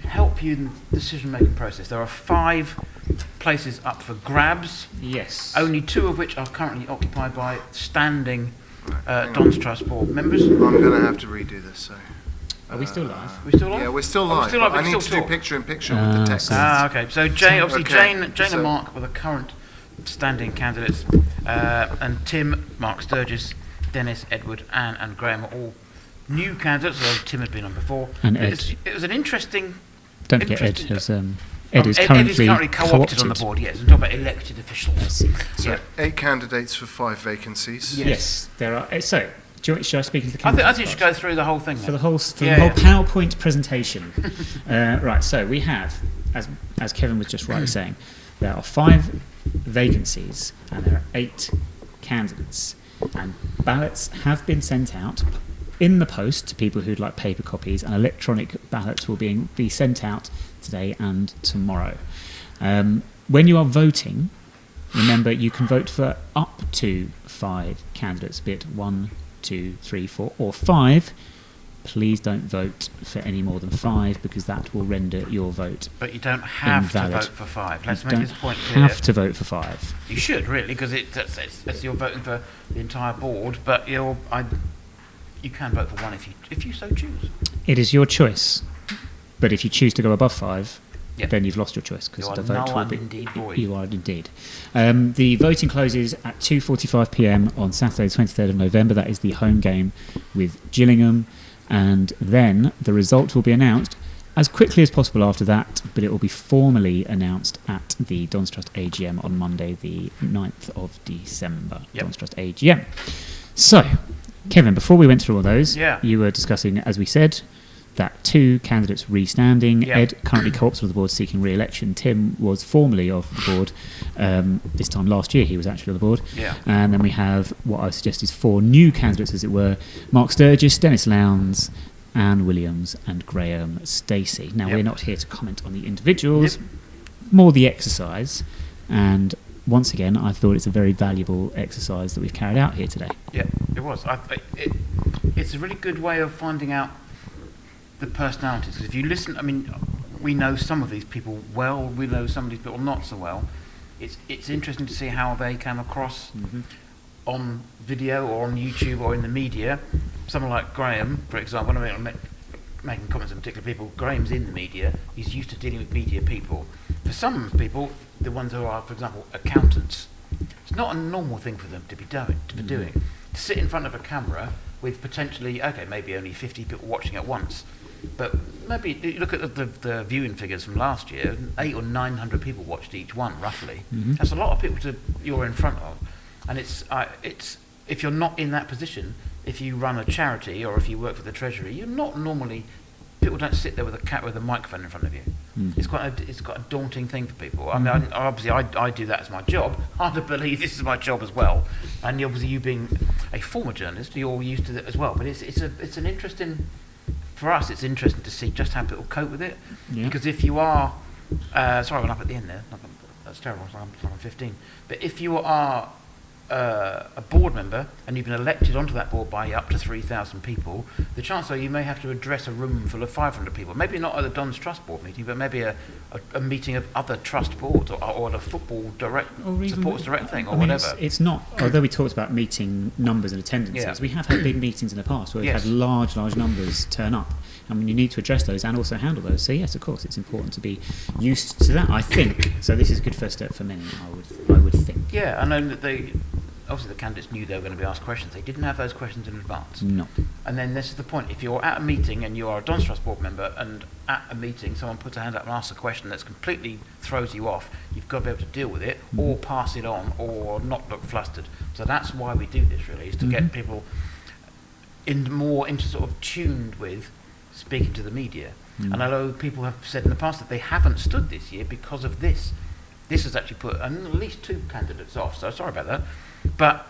help you in the decision-making process. There are 5 places up for grabs. Yes. Only 2 of which are currently occupied by standing Don's Trust board members. I'm going to have to redo this, so... Are we still live? We still live? Yeah, we're still live. Still live, I need to do talk. picture-in-picture with the text. Okay. So Jane, obviously Okay. Jane and Mark were the current standing candidates, and Tim, Mark Sturgis, Dennis, Edward, Anne, and Graham are all new candidates, although Tim had been on before. And Ed. It was an interesting... Don't forget Ed has... Ed is currently co-opted on the board, yes. We're talking about elected officials. So 8 candidates for 5 vacancies. Yes, there are. So, should I speak as the I candidates? think you should go through the whole thing then. For the whole PowerPoint presentation. Right, so we have, as Kevin was just rightly saying, there are 5 vacancies and there are 8 candidates. And ballots have been sent out in the post to people who'd like paper copies, and electronic ballots will be sent out today and tomorrow. When you are voting, remember you can vote for up to 5 candidates, be it 1, 2, 3, 4 or 5. Please don't vote for any more than 5 because that will render your vote But you don't have invalid. to vote for 5. Let's You make don't this point clear. have to vote for 5. You should, really, because that's you're voting for the entire board, but you can vote for 1 if you so choose. It is your choice, but if you choose to go above 5, Yep. then you've lost your choice because You are the vote null will and be. indeed void. You are indeed. The voting closes at 2:45 p.m. on Saturday, the 23rd of November. That is the home game with Gillingham, and then the result will be announced as quickly as possible after that. But it will be formally announced at the Don's Trust AGM on Monday, the 9th of December. Yep. Don's Trust AGM. So, Kevin, before we went through all those, Yeah. you were discussing, as we said, that 2 candidates restanding. Yeah. Ed currently co-opted on the board seeking re-election. Tim was formerly off the board. This time last year he was actually on the board. Yeah. And then we have what I suggest is 4 new candidates, as it were: Marc Sturgis, Dennis Lowndes, Anne Williams, and Graham Stacey. Now, Yep. we're not here to comment on the individuals, more the exercise. And once again, I thought it's a very valuable exercise that we've carried out here today. Yeah, it was. It's a really good way of finding out the personalities. Because if you listen, I mean, we know some of these people well, we know some of these people not so well. It's interesting to see how they came across on video or on YouTube or in the media. Someone like Graham, for example, I mean, making comments on particular people, Graham's in the media, he's used to dealing with media people. For some people, the ones who are, for example, accountants, it's not a normal thing for them to be doing. To sit in front of a camera with potentially, maybe only 50 people watching at once, but maybe you look at the viewing figures from last year, 800 or 900 people watched each one, roughly. That's a lot of people you're in front of. And it's if you're not in that position, if you run a charity or if you work for the Treasury, you're not normally... People don't sit there with a microphone in front of you. It's quite a daunting thing for people. I mean, obviously I do that as my job. Hard to believe this is my job as well. And obviously you being a former journalist, you're all used to it as well. But it's an interesting... For us, it's interesting to see just how people cope with it. Yeah. Because if you are... sorry, I went up at the end there. That's terrible. I'm 15. But if you are a board member and you've been elected onto that board by up to 3,000 people, the chances are you may have to address a room full of 500 people. Maybe not at the Don's Trust board meeting, but maybe a meeting of other trust boards or a football supporters direct thing or whatever. It's not, although we talked about meeting numbers and attendances, we have had big meetings in the past where we've had large numbers turn up. And you need to address those and also handle those. So yes, of course, it's important to be used to that, I think. So this is a good first step for many, I would think. Yeah, I know that obviously the candidates knew they were going to be asked questions. They didn't have those questions in advance. No. And then this is the point. If you're at a meeting and you are a Don's Trust board member and at a meeting someone puts a hand up and asks a question that's completely throws you off, you've got to be able to deal with it or pass it on or not look flustered. So that's why we do this, really, is to get people into sort of tuned with speaking to the media. And I know people have said in the past that they haven't stood this year because of this. This has actually put at least 2 candidates off, so sorry about that. But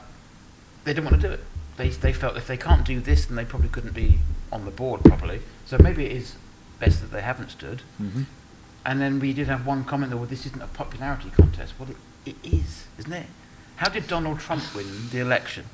they didn't want to do it. They felt if they can't do this, then they probably couldn't be on the board properly. So maybe it is best that they haven't stood. Mm-hmm. And then we did have one comment that, well, this isn't a popularity contest. Well, it is, isn't it? How did Donald Trump win the election?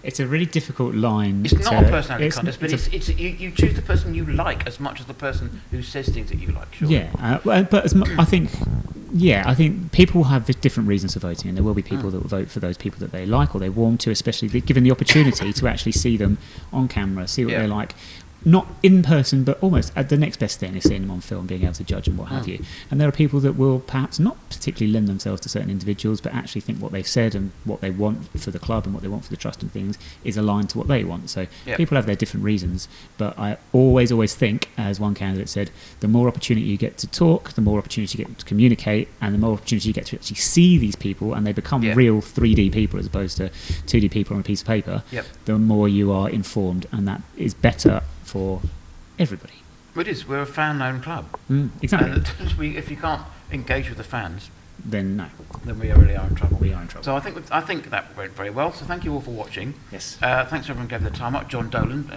It's a really difficult line. It's not a personality contest, but you choose the person you like as much as the person who says things that you like. Sure. Yeah, but I think people have different reasons for voting, and there will be people that will vote for those people that they like or they warm to, especially given the opportunity to actually see them on camera, see what they're like. Not in person, but almost the next best thing is seeing them on film, being able to judge and what have you. And there are people that will perhaps not particularly lend themselves to certain individuals, but actually think what they've said and what they want for the club and what they want for the trust and things is aligned to what they want. So people have their different reasons, but I always think, as one candidate said, the more opportunity you get to talk, the more opportunity you get to communicate, and the more opportunity you get to actually see these people and they become real 3D people as opposed to 2D people on a piece of paper, the more you are informed, and that is better for everybody. It is. We're a fan-owned club. Exactly. If you can't engage with the fans, then no. Then we really are in trouble. We are in trouble. So I think that went very well. So thank you all for watching. Yes. Thanks to everyone who gave their time up. John Dolan.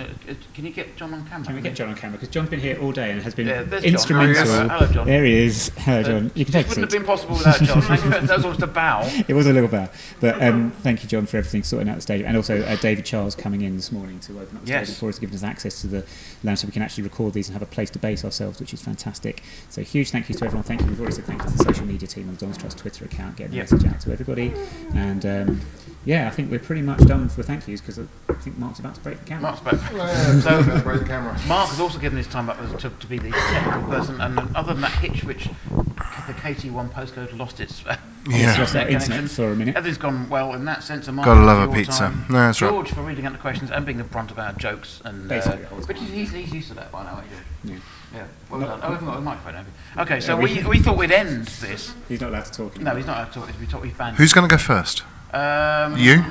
Can you get John on camera? Can we get John on camera? Because John's been here all day and has been there's instrumental. John. Hello, John. There he is. Hello, John. You can take a It wouldn't seat. have been possible without John. That was almost a bow. It was a little bow. But thank you, John, for everything, sorting out the stage. And also David Charles coming in this morning to open up the stage for us, giving us access to the lounge so we can actually record these and have a place to base ourselves, which is fantastic. So huge thank you to everyone. Thank you. We've already said thank you to the social media team on the Don's Trust Twitter account, getting the message out to everybody. And I think we're pretty much done for thank yous because I think Mark's about to break the camera. Mark's about to break the camera. Mark has also given his time up to be the technical person, and other than that hitch, which the KT1 postcode lost its internet for a minute. Everything's gone well in that sense. Gotta love a pizza. No, that's George right. for reading out the questions and being the brunt of our jokes, and but he's used to that by now, ain't he? Yeah. Well done. Oh, we've got a microphone, have we? Okay, so we thought we'd end this. He's not allowed to talk anymore. No, he's not allowed to talk. We thought we'd fan. Who's going to go first? You?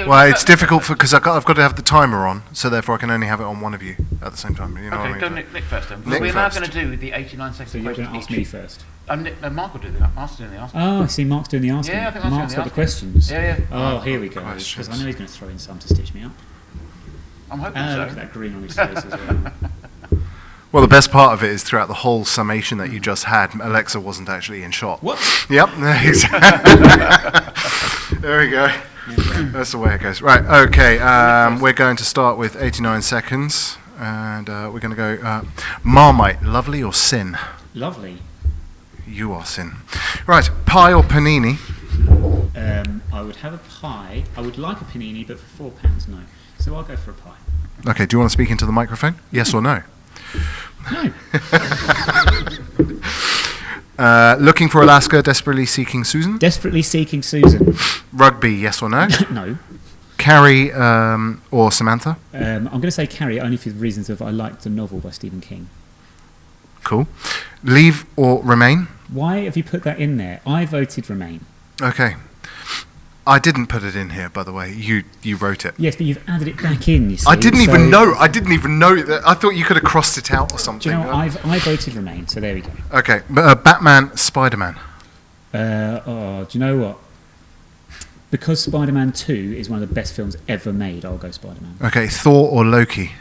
Well, it's difficult because I've got to have the timer on, so therefore I can only have it on one of you at the same time. You know what I mean? Go Nick first then. Nick We're now first. going to do the 89 second So you're question. going to ask me first? No, Mark will do the Mark's doing the asking. Oh, I see. Mark's doing the asking. Yeah, I think Mark's doing got the the asking. questions. Yeah. Oh, here we go. Because I know he's going to throw in some to stitch me up. I'm hoping so. Look at that green on his face as well. Well, the best part of it is throughout the whole summation that you just had, Alexa wasn't actually in shot. What? Yep. There we go. That's the way it goes. Right, okay. We're going to start with 89 seconds. And we're going to go Marmite, lovely or sin? Lovely. You are sin. Right, pie or panini? I would have a pie. I would like a panini, but for £4, no. So I'll go for a pie. Okay, do you want to speak into the microphone? Yes or no? No. Looking for Alaska, desperately seeking Susan? Desperately seeking Susan. Rugby, yes or no? No. Carrie or Samantha? I'm going to say Carrie only for the reasons of I liked the novel by Stephen King. Cool. Leave or remain? Why have you put that in there? I voted remain. Okay. I didn't put it in here, by the way. You wrote it. Yes, but you've added it back in, you see. I didn't even know that. I thought you could have crossed it out or something. Do you know, I voted remain, so there we go. Okay. Batman, Spider-Man? Do you know what? Because Spider-Man 2 is one of the best films ever made, I'll go Spider-Man. Okay. Thor or Loki?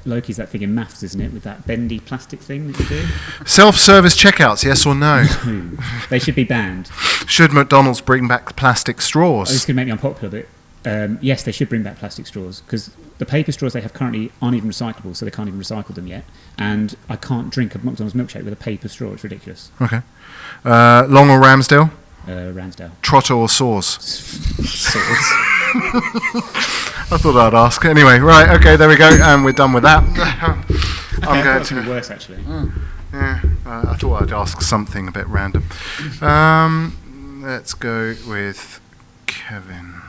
Loki's that thing in maths, isn't it? With that bendy plastic thing that you do? Self-service checkouts, yes or no? No. They should be banned. Should McDonald's bring back plastic straws? This is going to make me unpopular, but yes, they should bring back plastic straws, because the paper straws they have currently aren't even recyclable, so they can't even recycle them yet. And I can't drink a McDonald's milkshake with a paper straw. It's ridiculous. Okay. Long or Ramsdale? Ramsdale. Trotter or Saws? Saws. I thought I'd ask. Anyway, right, okay, there we go, and we're done with that. I'm going to be worse, actually. Yeah, I thought I'd ask something a bit random. Let's go with Kevin.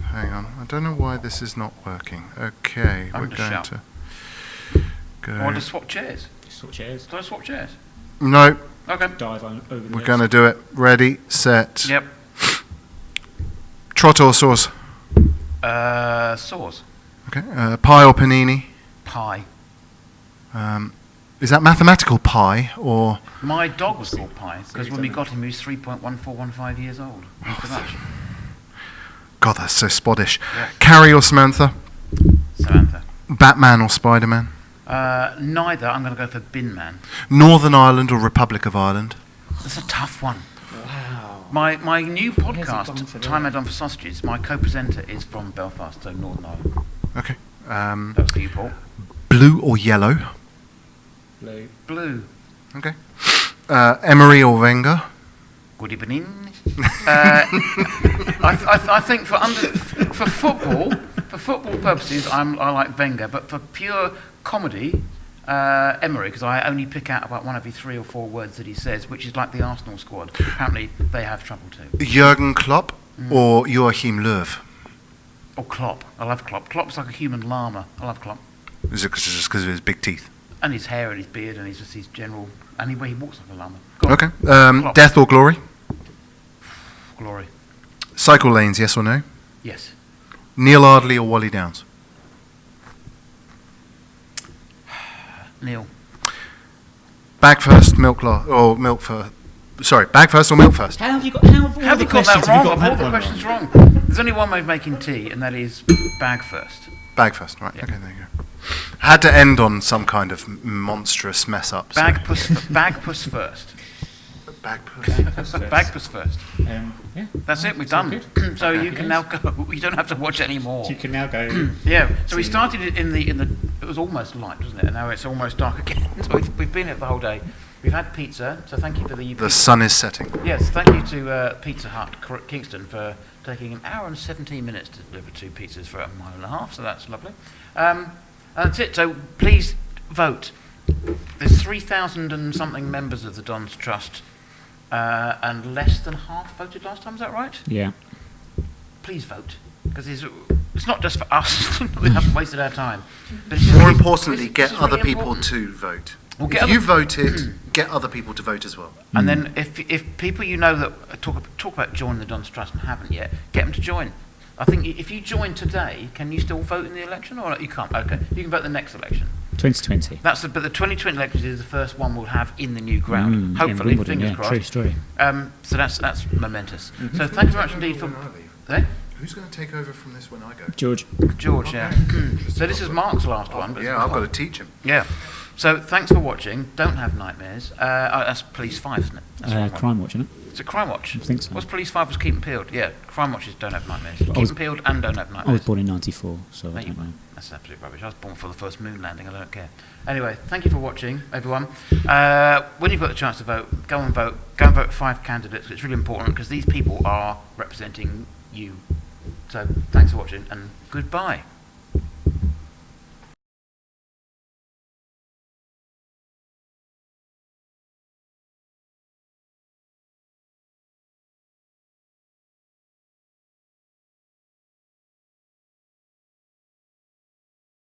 Hang on, I don't know why this is not working. Okay, we're going to go. I want to swap chairs. Swap chairs. Do I swap chairs? No. Okay. Dive on over the We're going to do it. Ready, set. Yep. Trot or Saws? Sauce. Okay. Pie or panini? Pie. Is that mathematical pi or? My dog was called Pie because when we got him, he was 3.1415 years old. Thank you very much. God, that's so Spottish. Yeah. Carrie or Samantha? Samantha. Batman or Spider-Man? Neither. I'm going to go for Bin Man. Northern Ireland or Republic of Ireland? That's a tough one. Wow. My new Where's it podcast, gone for Time there? I Done for Sausages, my co-presenter is from Belfast, so Northern Ireland. Okay. That was for you, Paul. Blue or yellow? Blue. Okay. Emery or Wenger? Good evening. I think for football purposes, I like Wenger, but for pure comedy, Emery, because I only pick out about one every 3 or 4 words that he says, which is like the Arsenal squad. Apparently, they have trouble too. Jurgen Klopp or Joachim Löw? Or Klopp. I love Klopp. Klopp's like a human llama. I love Klopp. Is it just because of his big teeth? And his hair and his beard and his general... And he walks like a llama. Go on. Okay. Klopp. Death or glory? Glory. Cycle lanes, yes or no? Yes. Neil Ardley or Wally Downs? Neil. Bag first, milk last, or milk first. Sorry, bag first or milk first? How have you got? How have all Have the you got that questions? Have wrong? you got All that the one questions wrong? wrong. There's only one way of making tea, and that is bag first. Bag first, right? Yeah. Okay, there you go. Had to end on some kind of monstrous mess up. So. Bag puss first. Bag puss. Bag puss first. Yeah. That's it. We've It's all done. good. So you Happy can days. now go. You don't have to watch any more. You can now go. Yeah. So we See. started it in the. It was almost light, wasn't it? And now it's almost dark again. So we've been here the whole day. We've had pizza. So thank you for the. The sun is setting. Yes. Thank you to Pizza Hut Kingston for taking an hour and 17 minutes to deliver 2 pizzas for a mile and a half. So that's lovely. And that's it. So please vote. There's 3,000 and something members of the Don's Trust, and less than half voted last time. Is that right? Yeah. Please vote, because it's not just for us. We haven't wasted our time. But More importantly, this get is other really people important. to vote. Well, If you voted, get other people to vote as well. And then if people you know that talk about joining the Don's Trust and haven't yet, get them to join. I think if you join today, can you still vote in the election, or you can't? Okay, you can vote the next election. 2020. But the 2020 election is the first one we'll have in the new ground. Hopefully, in Wimbledon, fingers yeah, crossed. true story. So that's momentous. So thanks very much indeed for. Who's going to take over from this when I go? George. George, yeah. So this is Mark's last one. But Yeah, I've got to teach him. Yeah. So thanks for watching. Don't have nightmares. That's Police 5, isn't it? That's the wrong one. Crime Watch, isn't it? It's a Crime Watch. I think so. What's Police 5 was Keep 'em Peeled. Yeah, Crime Watch is Don't Have Nightmares. Keep 'em Peeled and Don't Have I was Nightmares. born in '94, so There I you don't go. know. That's absolute rubbish. I was born for the first moon landing. I don't care. Anyway, thank you for watching, everyone. When you've got the chance to vote, go and vote. Go and vote 5 candidates. It's really important because these people are representing you. So thanks for watching and goodbye.